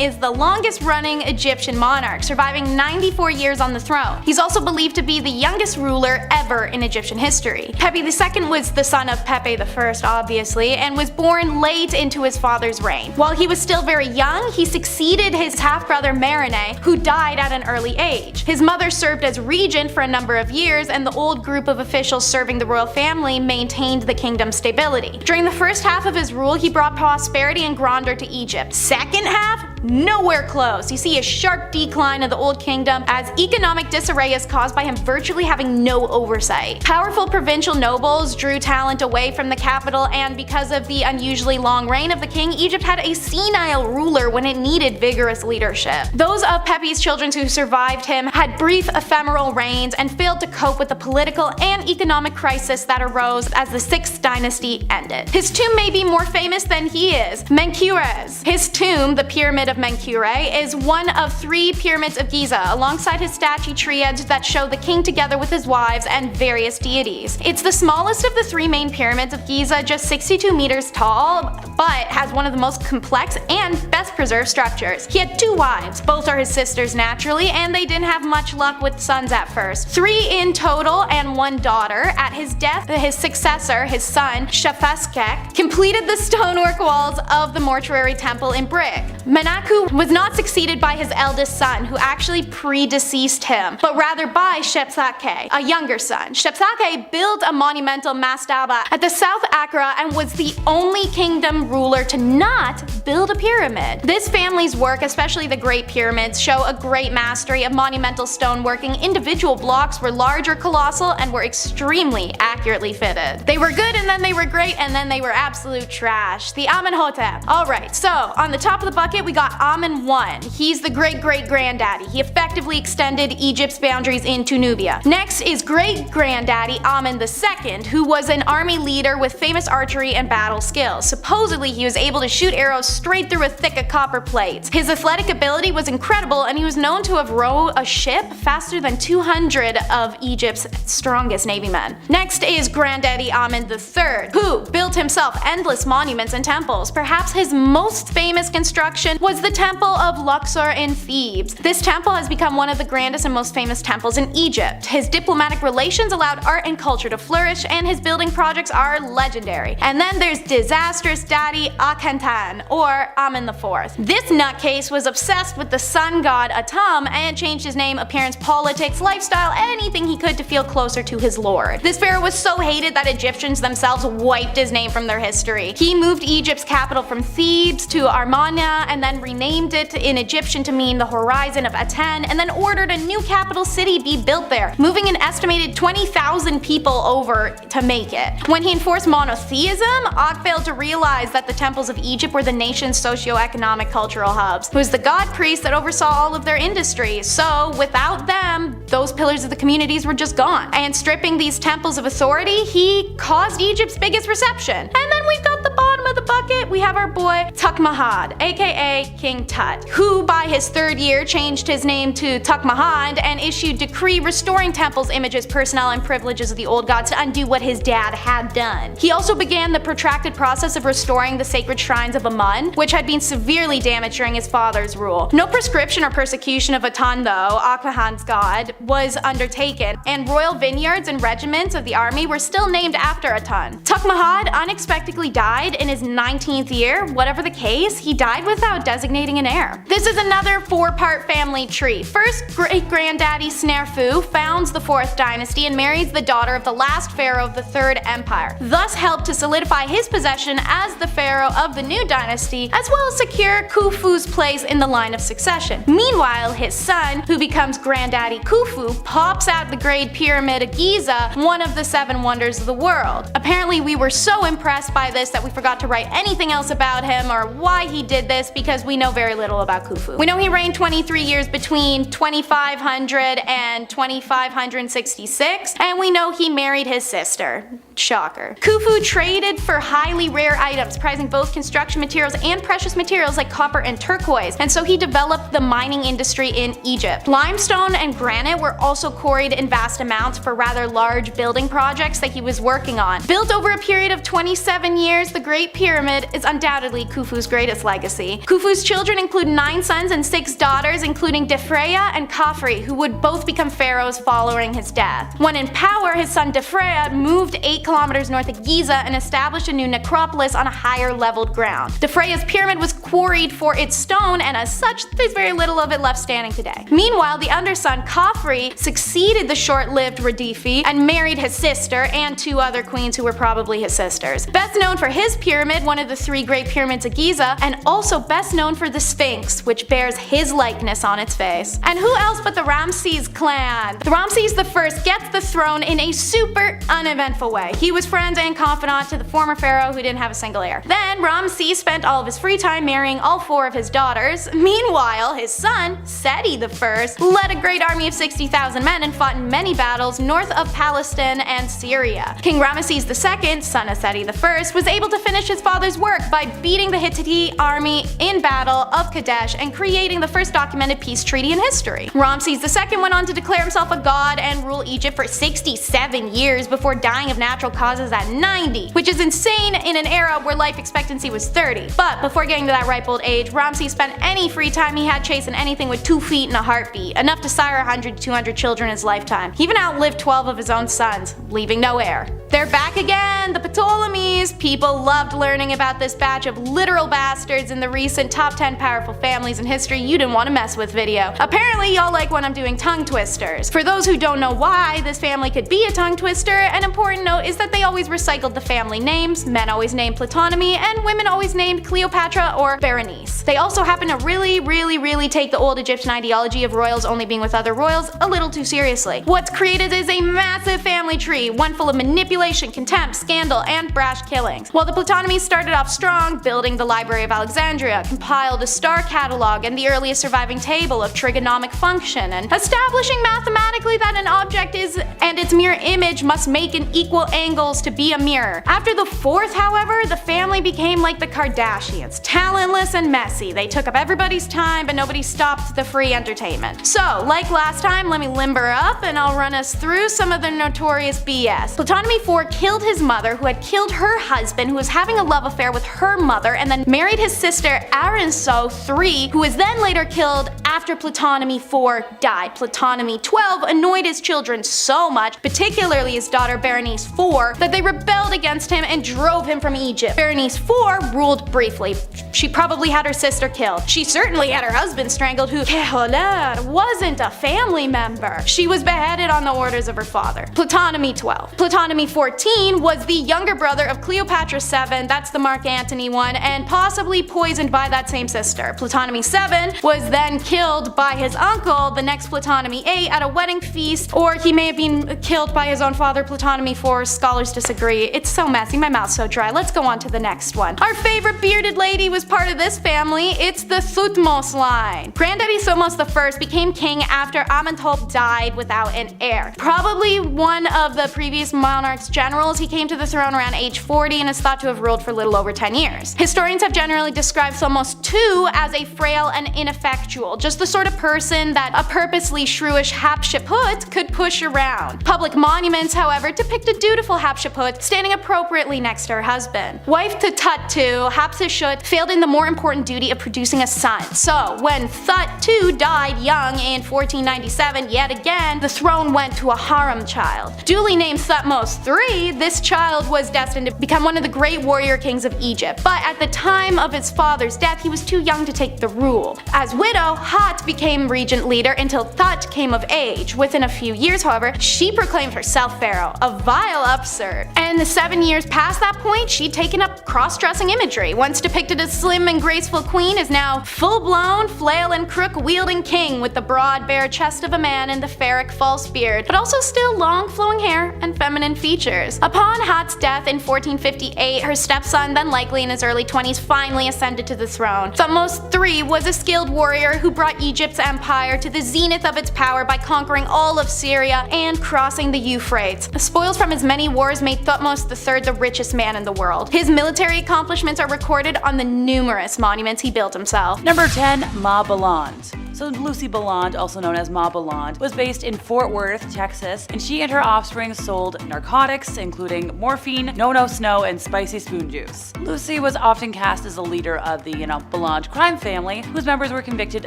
is the longest running Egyptian monarch, surviving 94 years on the throne. He's also believed to be the youngest ruler ever in Egyptian history. Pepe II was the son of Pepe I, obviously, and was born late into his father's reign. While he was still very young, he succeeded his half-brother Marine, who died at an early age. His mother served as regent for a number of years, and the old group of officials serving the royal family maintained the kingdom's stability. During the first half of his rule, he brought prosperity and grandeur to Egypt. Second half? Nowhere close. You see a sharp decline of the old kingdom as economic disarray is caused by him virtually having no oversight. Powerful provincial nobles drew talent away from the capital, and because of the unusually long reign of the king, Egypt had a senile ruler when it needed vigorous leadership. Those of Pepe's children who survived him had brief ephemeral reigns and failed to cope with the political and economic crisis that arose as the 6th dynasty ended. His tomb may be more famous than he is. Menkaures. His tomb, the Pyramid of Menkaure, is one of 3 pyramids of Giza, alongside his statue triads that show the king together with his wives and various deities. It's the smallest of the 3 main pyramids of Giza, just 62 meters tall, but has one of the most complex and best preserved structures. He had 2 wives, both are his sisters naturally, and they didn't have much luck with sons at first. 3 in total and 1 daughter. At his death, his successor, his son, Shafeskek, completed the stonework walls of the mortuary temple in brick. Menaku was not succeeded by his eldest son, who actually predeceased him, but rather by Shepsake, a younger son. Shepsake built a monumental mastaba at the South Accra and was the only kingdom ruler to not build a pyramid. This family's work, especially the Great Pyramids, show a great mastery of monumental stoneworking. Individual blocks were large or colossal and were extremely accurately fitted. They were good, and then they were great, and then they were absolute trash. The Amenhotep. Alright, so on the top of the bucket we got Amen I. He's the great-great-granddaddy. He effectively extended Egypt's boundaries into Nubia. Next is great-granddaddy Amen II, who was an army leader with famous archery and battle skills. Supposedly he was able to shoot arrows straight through a thick of copper plates. His athletic ability was incredible, and he was known to have rowed a ship faster than 200 of Egypt's strongest navy men. Next is Granddaddy Amen III, who built himself endless monuments and temples. Perhaps his most famous construction was the Temple of Luxor in Thebes. This temple has become one of the grandest and most famous temples in Egypt. His diplomatic relations allowed art and culture to flourish, and his building projects are legendary. And then there's disastrous daddy Akhenaten, or Amen IV. This nutcase was obsessed with the sun god Atum and changed his name, appearance, politics, lifestyle, anything he could to feel closer to his lord. This pharaoh was so hated that Egyptians themselves wiped his name from their history. He moved Egypt's capital from Thebes to Amarna, and then renamed it in Egyptian to mean the horizon of Aten, and then ordered a new capital city be built there, moving an estimated 20,000 people over to make it. When he enforced monotheism, Og failed to realize that the temples of Egypt were the nation's socio-economic cultural hubs. It was the god priests that oversaw all of their industries, so without them, those pillars of the communities were just gone. And stripping these temples of authority, he caused Egypt's biggest reception. And then we've got the bottom of the bucket, we have our boy Tukmahad, aka King Tut, who by his 3rd year changed his name to Tukmahad and issued decree restoring temples, images, personnel, and privileges of the old gods to undo what his dad had done. He also began the protracted process of restoring the sacred shrines of Amun, which had been severely damaged during his father's rule. No proscription or persecution of Aton, though, Akhenaten's god, was undertaken, and royal vineyards and regiments of the army were still named after Aton. Tukmahad unexpectedly died in his 19th year. Whatever the case, he died without designating an heir. This is another 4-part family tree. First, great-granddaddy Snerfu founds the 4th dynasty and marries the daughter of the last pharaoh of the 3rd empire, thus helped to solidify his possession as the pharaoh of the new dynasty, as well as secure Khufu's place in the line of succession. Meanwhile, his son, who becomes Granddaddy Khufu, pops out the Great Pyramid of Giza, one of the 7 wonders of the world. Apparently we were so impressed by this that we forgot to write anything else about him or why he did this, because we know very little about Khufu. We know he reigned 23 years between 2500 and 2566, and we know he married his sister. Shocker. Khufu traded for highly rare items, prizing both construction materials and precious materials like copper and turquoise, and so he developed the mining industry in Egypt. Limestone and granite were also quarried in vast amounts for rather large building projects that he was working on. Built over a period of 27 years, the Great Pyramid is undoubtedly Khufu's greatest legacy. Khufu's children include 9 sons and 6 daughters, including Defreya and Khafre, who would both become pharaohs following his death. When in power, his son Defreya moved 8 kilometers north of Giza and established a new necropolis on a higher leveled ground. Defreya's pyramid was quarried for its stone, and as such, there's very little of it left standing today. Meanwhile, the underson Khafre succeeded the short-lived Radifi and married his sister and 2 other queens who were probably his sisters. Best known for his pyramid, one of the 3 great pyramids of Giza, and also best known for the Sphinx, which bears his likeness on its face. And who else but the Ramses clan? The Ramses the First gets the throne in a super uneventful way. He was friend and confidant to the former pharaoh who didn't have a single heir. Then Ramses spent all of his free time marrying all 4 of his daughters. Meanwhile, his son, Seti the First, led a great army of 60,000 men and fought in many battles north of Palestine and Syria. King Ramesses II, son of Seti the First, was able to finish his father's work by beating the Hittite army in Battle of Kadesh and creating the first documented peace treaty in history. Ramses II went on to declare himself a god and rule Egypt for 67 years before dying of natural causes at 90, which is insane in an era where life expectancy was 30. But before getting to that ripe old age, Ramses spent any free time he had chasing anything with 2 feet and a heartbeat, enough to sire 100 to 200 children in his lifetime. He even outlived 12 of his own sons, leaving no heir. They're back again, the Ptolemies! People loved learning about this batch of literal bastards in the recent top 10 powerful families in history you didn't want to mess with video. Apparently y'all like when I'm doing tongue twisters. For those who don't know why this family could be a tongue twister, an important note is that they always recycled the family names. Men always named Ptolemy, and women always named Cleopatra or Berenice. They also happen to really take the old Egyptian ideology of royals only being with other royals a little too seriously. What's created is a massive family tree, one full of manipulation, contempt, scandal, and brash killings. While the Ptolemies started off strong, building the Library of Alexandria, compiled a star catalog and the earliest surviving table of trigonomic function, and establishing mathematically that an object is and its mirror image must make an equal angles to be a mirror. After the 4th, however, the family became like the Kardashians, talentless and messy. They took up everybody's time, but nobody stopped the free entertainment. So, like last time, let me limber up and I'll run us through some of the notorious BS. Ptolemy IV killed his mother, who had killed her husband, who was having a love affair with her mother, and then married his sister Arinso III, who was then later killed after Ptolemy IV died. Ptolemy XII annoyed his children so much, particularly his daughter Berenice IV, that they rebelled against him and drove him from Egypt. Berenice IV ruled briefly. She probably had her sister killed. She certainly had her husband strangled, who wasn't a family member. She was beheaded on the orders of her father. Ptolemy XII. Ptolemy XIV was the younger brother of Cleopatra VII, that's the Mark Antony one, and possibly poisoned by that same sister. Ptolemy VII was then killed by his uncle, the next Ptolemy VIII, at a wedding feast, or he may have been killed by his own father, Ptolemy IV. Scholars disagree. It's so messy, my mouth's so dry. Let's go on to the next one. Our favorite bearded lady was part of this family. It's the Thutmose line. Granddaddy Thutmose I became king after Amenhotep died without an heir. Probably one of the previous monarch's generals, he came to the throne around age 40 and is thought to have ruled for a little over 10 years. Historians have generally described Thutmose too as a frail and ineffectual, just the sort of person that a purposely shrewish Hatshepsut could push around. Public monuments, however, depict a dutiful Hatshepsut standing appropriately next to her husband. Wife to Tut II, Hatshepsut failed in the more important duty of producing a son. So when Tut II died young in 1497, yet again, the throne went to a harem child. Duly named Thutmose III, this child was destined to become one of the great warrior kings of Egypt, but at the time of his father's death, he was too young to take the rule. As widow, Hat became regent leader until Thut came of age. Within a few years, however, she proclaimed herself pharaoh, a vile absurd. And the 7 years past that point, she'd taken up cross-dressing imagery. Once depicted as slim and graceful queen, is now full-blown, flail and crook-wielding king with the broad, bare chest of a man and the pharaoh false beard, but also still long flowing hair and feminine features. Upon Hat's death in 1458, her stepson, then likely in his early 20s, finally ascended to the throne. Thutmose III was a skilled warrior who brought Egypt's empire to the zenith of its power by conquering all of Syria and crossing the Euphrates. The spoils from his many wars made Thutmose III the richest man in the world. His military accomplishments are recorded on the numerous monuments he built himself. Number 10. Ma Belland. So Lucy Belland, also known as Ma Belland, was based in Fort Worth, Texas, and she and her offspring sold narcotics, including morphine, no-no snow, and spicy spoon juice. Lucy was often cast as the leader of the, Belland crime family, whose members were convicted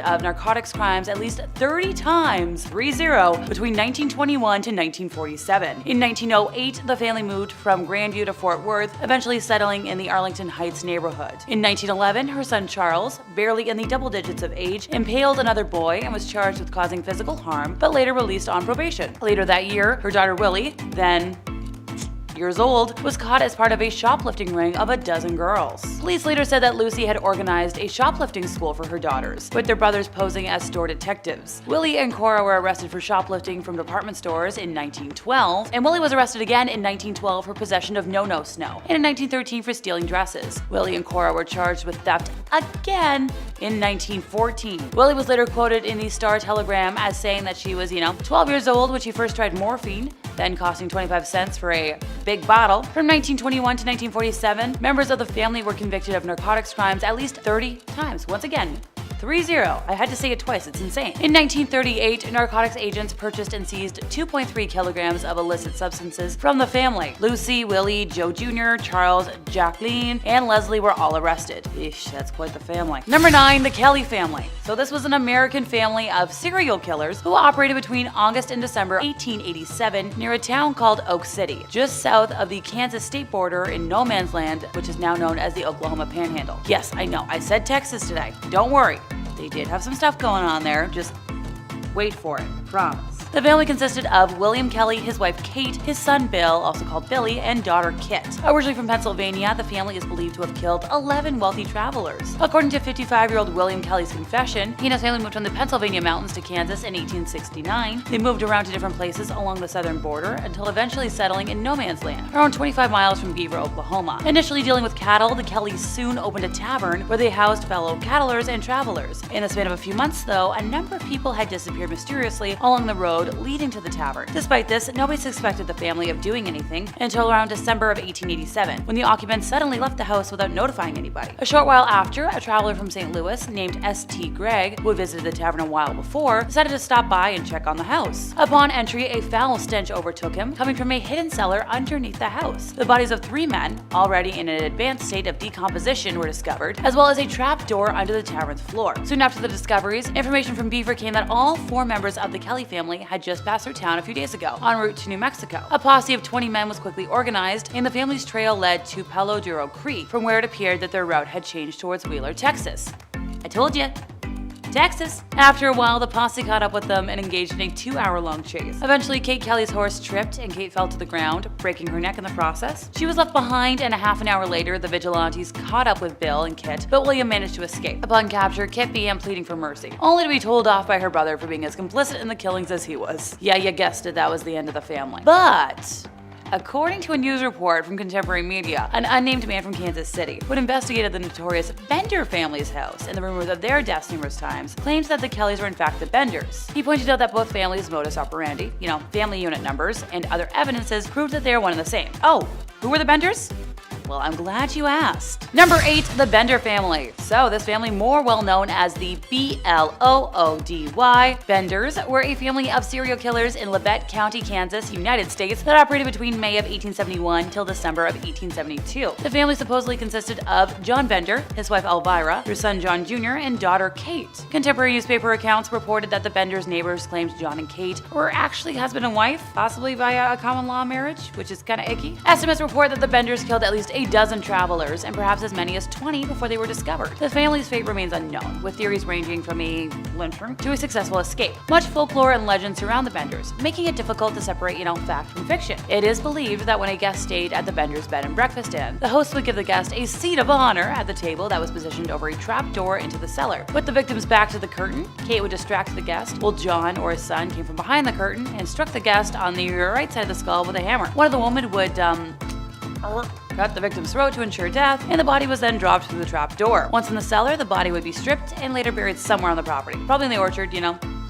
of narcotics crimes at least 30 times, 3-0, between 1921 to 1947. In 1908, the family moved from Grandview to Fort Worth, eventually settling in the Arlington Heights neighborhood. In 1911, her son Charles, barely in the double digits of age, impaled another boy and was charged with causing physical harm, but later released on probation. Later that year, her daughter Willie, then years old, was caught as part of a shoplifting ring of a dozen girls. Police later said that Lucy had organized a shoplifting school for her daughters, with their brothers posing as store detectives. Willie and Cora were arrested for shoplifting from department stores in 1912, and Willie was arrested again in 1912 for possession of no-no snow, and in 1913 for stealing dresses. Willie and Cora were charged with theft again in 1914. Willie was later quoted in the Star-Telegram as saying that she was, 12 years old when she first tried morphine, then costing 25 cents for a big bottle. From 1921 to 1947, members of the family were convicted of narcotics crimes at least 30 times. Once again, 3-0. I had to say it twice, it's insane. In 1938, narcotics agents purchased and seized 2.3 kilograms of illicit substances from the family. Lucy, Willie, Joe Jr., Charles, Jacqueline, and Leslie were all arrested. Eesh, that's quite the family. Number 9, the Kelly family. So this was an American family of serial killers who operated between August and December 1887 near a town called Oak City, just south of the Kansas state border in no man's land, which is now known as the Oklahoma Panhandle. Yes, I know, I said Texas today. Don't worry. They did have some stuff going on there, just wait for it, promise. The family consisted of William Kelly, his wife Kate, his son Bill, also called Billy, and daughter Kit. Originally from Pennsylvania, the family is believed to have killed 11 wealthy travelers. According to 55-year-old William Kelly's confession, he and his family moved from the Pennsylvania mountains to Kansas in 1869. They moved around to different places along the southern border until eventually settling in no man's land, around 25 miles from Beaver, Oklahoma. Initially dealing with cattle, the Kellys soon opened a tavern where they housed fellow cattlers and travelers. In the span of a few months, though, a number of people had disappeared mysteriously along the road leading to the tavern. Despite this, nobody suspected the family of doing anything until around December of 1887, when the occupants suddenly left the house without notifying anybody. A short while after, a traveler from St. Louis named S.T. Gregg, who had visited the tavern a while before, decided to stop by and check on the house. Upon entry, a foul stench overtook him, coming from a hidden cellar underneath the house. The bodies of 3 men, already in an advanced state of decomposition, were discovered, as well as a trap door under the tavern's floor. Soon after the discoveries, information from Beaver came that all 4 members of the Kelly family had just passed through town a few days ago, en route to New Mexico. A posse of 20 men was quickly organized, and the family's trail led to Palo Duro Creek, from where it appeared that their route had changed towards Wheeler, Texas. I told you. Texas. After a while, the posse caught up with them and engaged in a 2-hour-long chase. Eventually, Kate Kelly's horse tripped and Kate fell to the ground, breaking her neck in the process. She was left behind, and a half an hour later, the vigilantes caught up with Bill and Kit, but William managed to escape. Upon capture, Kit began pleading for mercy, only to be told off by her brother for being as complicit in the killings as he was. Yeah, you guessed it, that was the end of the family. But according to a news report from contemporary media, an unnamed man from Kansas City, who had investigated the notorious Bender family's house and the rumors of their deaths numerous times, claims that the Kellys were in fact the Benders. He pointed out that both families' modus operandi, family unit numbers, and other evidences proved that they are one and the same. Oh, who were the Benders? Well, I'm glad you asked. Number 8, the Bender family. So this family, more well known as the Bloody Benders, were a family of serial killers in Labette County, Kansas, United States that operated between May of 1871 till December of 1872. The family supposedly consisted of John Bender, his wife Elvira, their son John Jr., and daughter Kate. Contemporary newspaper accounts reported that the Benders' neighbors claimed John and Kate were actually husband and wife, possibly via a common law marriage, which is kinda icky. Estimates report that the Benders killed at least a dozen travelers and perhaps as many as 20 before they were discovered. The family's fate remains unknown, with theories ranging from a lynching to a successful escape. Much folklore and legend surround the Benders, making it difficult to separate, fact from fiction. It is believed that when a guest stayed at the Benders' bed and breakfast inn, the host would give the guest a seat of honor at the table that was positioned over a trap door into the cellar. With the victim's back to the curtain, Kate would distract the guest, while John or his son came from behind the curtain and struck the guest on the right side of the skull with a hammer. One of the women would cut the victim's throat to ensure death, and the body was then dropped through the trap door. Once in the cellar, the body would be stripped and later buried somewhere on the property, probably in the orchard,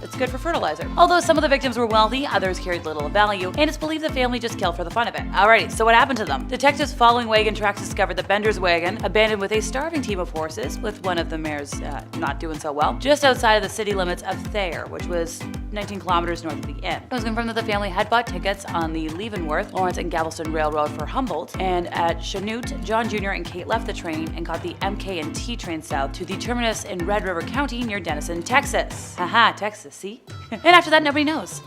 It's good for fertilizer. Although some of the victims were wealthy, others carried little value, and it's believed the family just killed for the fun of it. Alrighty, so what happened to them? Detectives following wagon tracks discovered the Bender's wagon, abandoned with a starving team of horses, with one of the mares not doing so well, just outside of the city limits of Thayer, which was 19 kilometers north of the inn. It was confirmed that the family had bought tickets on the Leavenworth, Lawrence, and Galveston Railroad for Humboldt, and at Chanute, John Jr. and Kate left the train and caught the MK&T train south to the terminus in Red River County near Denison, Texas. Haha, Texas, see? And after that, nobody knows.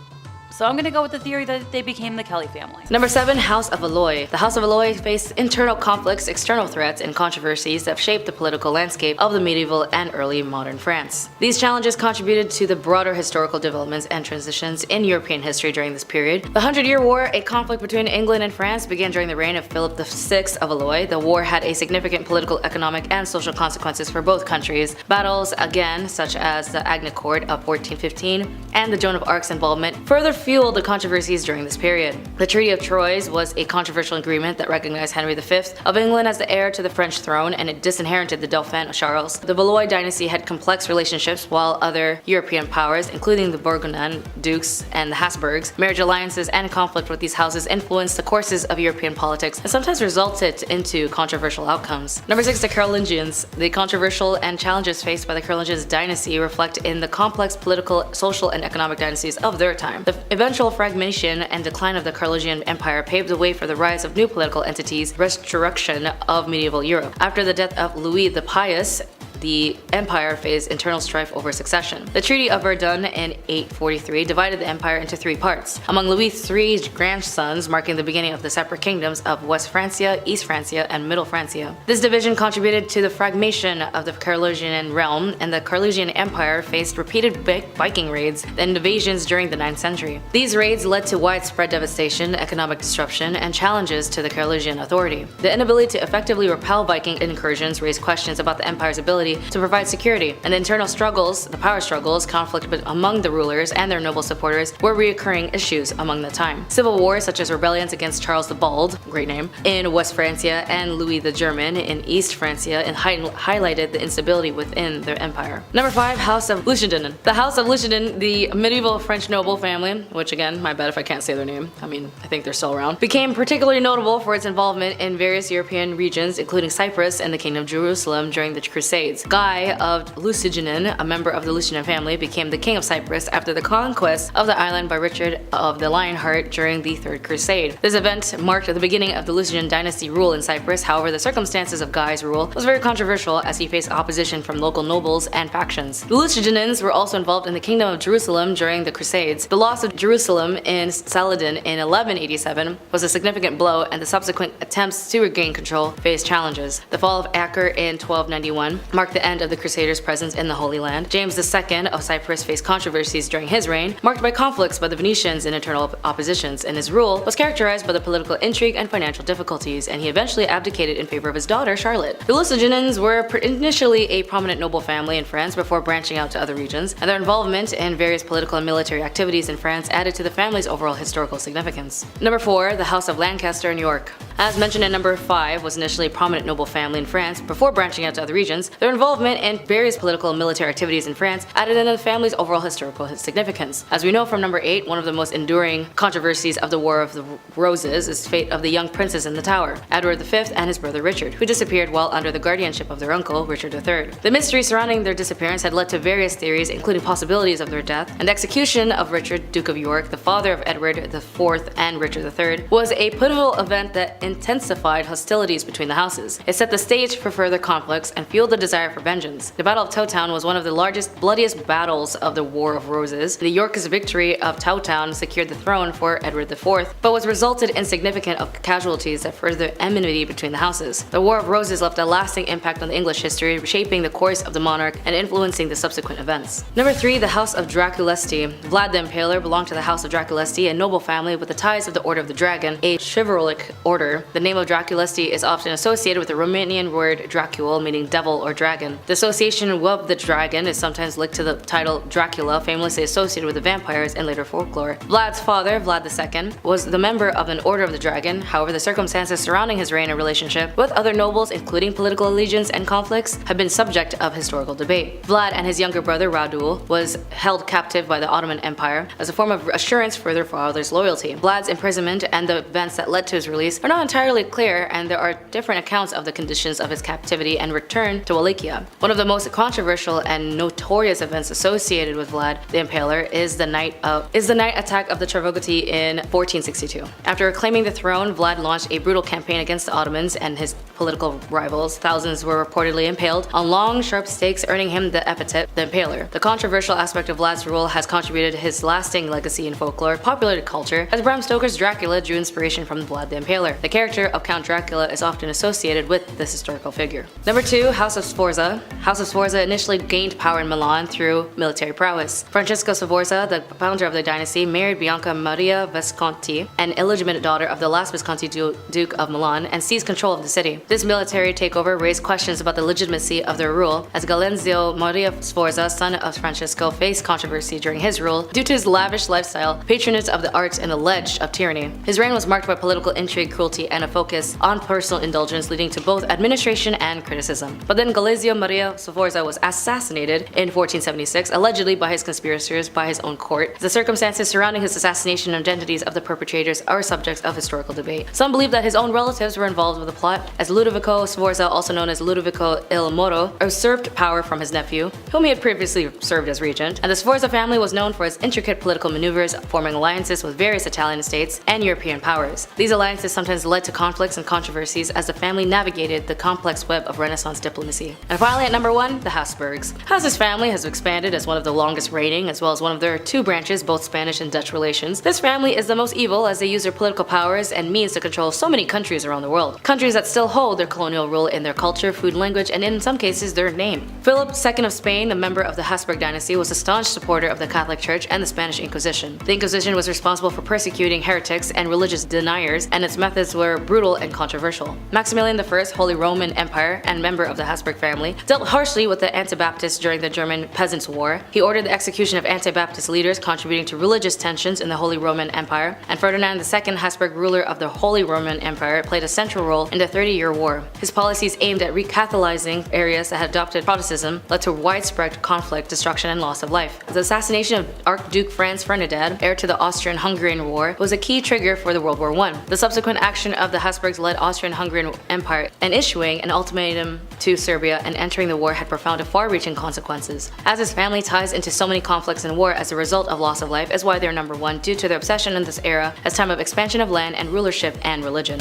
So I'm gonna go with the theory that they became the Kelly family. Number 7, House of Valois. The House of Valois faced internal conflicts, external threats, and controversies that shaped the political landscape of the medieval and early modern France. These challenges contributed to the broader historical developments and transitions in European history during this period. The 100-Year War, a conflict between England and France, began during the reign of Philip VI of Valois. The war had a significant political, economic, and social consequences for both countries. Battles, again, such as the Agincourt of 1415 and the Joan of Arc's involvement, further fueled the controversies during this period. The Treaty of Troyes was a controversial agreement that recognized Henry V of England as the heir to the French throne, and it disinherited the Dauphin Charles. The Valois dynasty had complex relationships, while other European powers, including the Burgundy dukes and the Habsburgs, marriage alliances and conflict with these houses influenced the courses of European politics and sometimes resulted into controversial outcomes. Number 6, the Carolingians. The controversial and challenges faced by the Carolingians dynasty reflect in the complex political, social, and economic dynasties of their time. The eventual fragmentation and decline of the Carolingian Empire paved the way for the rise of new political entities, resurrection of medieval Europe. After the death of Louis the Pious, the empire faced internal strife over succession. The Treaty of Verdun in 843 divided the empire into 3 parts, among Louis' 3 grandsons, marking the beginning of the separate kingdoms of West Francia, East Francia, and Middle Francia. This division contributed to the fragmentation of the Carolingian realm, and the Carolingian Empire faced repeated Viking raids and invasions during the 9th century. These raids led to widespread devastation, economic disruption, and challenges to the Carolingian authority. The inability to effectively repel Viking incursions raised questions about the empire's ability to provide security, and the internal struggles, the power struggles, conflict among the rulers and their noble supporters were reoccurring issues among the time. Civil wars such as rebellions against Charles the Bald, great name, in West Francia and Louis the German in East Francia highlighted the instability within their empire. Number 5, House of Lusignan. The House of Lusignan, the medieval French noble family, which again, my bad if I can't say their name, I think they're still around, became particularly notable for its involvement in various European regions, including Cyprus and the Kingdom of Jerusalem during the Crusades. Guy of Lusignan, a member of the Lusignan family, became the king of Cyprus after the conquest of the island by Richard of the Lionheart during the Third Crusade. This event marked the beginning of the Lusignan dynasty rule in Cyprus. However, the circumstances of Guy's rule was very controversial as he faced opposition from local nobles and factions. The Lusignans were also involved in the Kingdom of Jerusalem during the Crusades. The loss of Jerusalem in Saladin in 1187 was a significant blow, and the subsequent attempts to regain control faced challenges. The fall of Acre in 1291 marked the end of the Crusaders' presence in the Holy Land. James II of Cyprus faced controversies during his reign, marked by conflicts by the Venetians and internal oppositions, and his rule was characterized by the political intrigue and financial difficulties, and he eventually abdicated in favor of his daughter Charlotte. The Lusignans were initially a prominent noble family in France before branching out to other regions, and their involvement in various political and military activities in France added to the family's overall historical significance. Number 4, the House of Lancaster and York. As mentioned at number 5 was initially a prominent noble family in France before branching out to other regions. Their involvement in various political and military activities in France added into the family's overall historical significance. As we know from number 8, one of the most enduring controversies of the War of the Roses is the fate of the young princes in the Tower, Edward V and his brother Richard, who disappeared while under the guardianship of their uncle, Richard III. The mystery surrounding their disappearance had led to various theories, including possibilities of their death, and the execution of Richard, Duke of York, the father of Edward IV and Richard III, was a pivotal event that intensified hostilities between the houses. It set the stage for further conflicts and fueled the desire for vengeance. The Battle of Towtown was one of the largest, bloodiest battles of the War of Roses. The Yorkist victory of Towtown secured the throne for Edward IV, but was resulted in significant casualties that further enmity between the houses. The War of Roses left a lasting impact on the English history, shaping the course of the monarch and influencing the subsequent events. Number 3, the House of Draculesti. Vlad the Impaler belonged to the House of Draculesti, a noble family with the ties of the Order of the Dragon, a chivalric order. The name of Draculesti is often associated with the Romanian word Dracul, meaning devil or dragon. The association of the dragon is sometimes linked to the title Dracula, famously associated with the vampires in later folklore. Vlad's father, Vlad II, was the member of an Order of the Dragon. However, the circumstances surrounding his reign and relationship with other nobles, including political allegiance and conflicts, have been subject of historical debate. Vlad and his younger brother Radul was held captive by the Ottoman Empire as a form of assurance for their father's loyalty. Vlad's imprisonment and the events that led to his release are not entirely clear, and there are different accounts of the conditions of his captivity and return to Wallachia. One of the most controversial and notorious events associated with Vlad the Impaler is the night attack of the Travogati in 1462. After reclaiming the throne, Vlad launched a brutal campaign against the Ottomans and his political rivals. Thousands were reportedly impaled on long, sharp stakes, earning him the epithet the Impaler. The controversial aspect of Vlad's rule has contributed his lasting legacy in folklore, popular culture, as Bram Stoker's Dracula drew inspiration from Vlad the Impaler. The character of Count Dracula is often associated with this historical figure. Number 2, House of Sforza. House of Sforza initially gained power in Milan through military prowess. Francesco Sforza, the founder of the dynasty, married Bianca Maria Visconti, an illegitimate daughter of the last Visconti Duke of Milan, and seized control of the city. This military takeover raised questions about the legitimacy of their rule, as Galenzio Maria Sforza, son of Francesco, faced controversy during his rule due to his lavish lifestyle, patronage of the arts, and alleged of tyranny. His reign was marked by political intrigue, cruelty, and a focus on personal indulgence, leading to both administration and criticism. But then Galenzio Maria Sforza was assassinated in 1476, allegedly by his conspirators by his own court. The circumstances surrounding his assassination and identities of the perpetrators are subjects of historical debate. Some believe that his own relatives were involved with the plot, as Ludovico Sforza, also known as Ludovico il Moro, usurped power from his nephew, whom he had previously served as regent, and the Sforza family was known for its intricate political maneuvers, forming alliances with various Italian states and European powers. These alliances sometimes led to conflicts and controversies as the family navigated the complex web of Renaissance diplomacy. And finally, at number 1, the Habsburgs. Habsburg's family has expanded as one of the longest reigning, as well as one of their two branches, both Spanish and Dutch relations. This family is the most evil as they use their political powers and means to control so many countries around the world. Countries that still hold their colonial rule in their culture, food, language, and in some cases their name. Philip II of Spain, a member of the Habsburg dynasty, was a staunch supporter of the Catholic Church and the Spanish Inquisition. The Inquisition was responsible for persecuting heretics and religious deniers, and its methods were brutal and controversial. Maximilian I, Holy Roman Empire and member of the Habsburg family, dealt harshly with the Anabaptists during the German Peasants' War. He ordered the execution of Anabaptist leaders, contributing to religious tensions in the Holy Roman Empire, and Ferdinand II, Habsburg ruler of the Holy Roman Empire, played a central role in the 30-Year War. His policies aimed at recatholicizing areas that had adopted Protestantism led to widespread conflict, destruction, and loss of life. The assassination of Archduke Franz Ferdinand, heir to the Austrian-Hungarian War, was a key trigger for the World War I. The subsequent action of the Habsburgs led Austrian-Hungarian Empire in issuing an ultimatum to Serbia and entering the war had profound and far-reaching consequences. As his family ties into so many conflicts and war as a result of loss of life is why they're number one due to their obsession in this era as time of expansion of land and rulership and religion.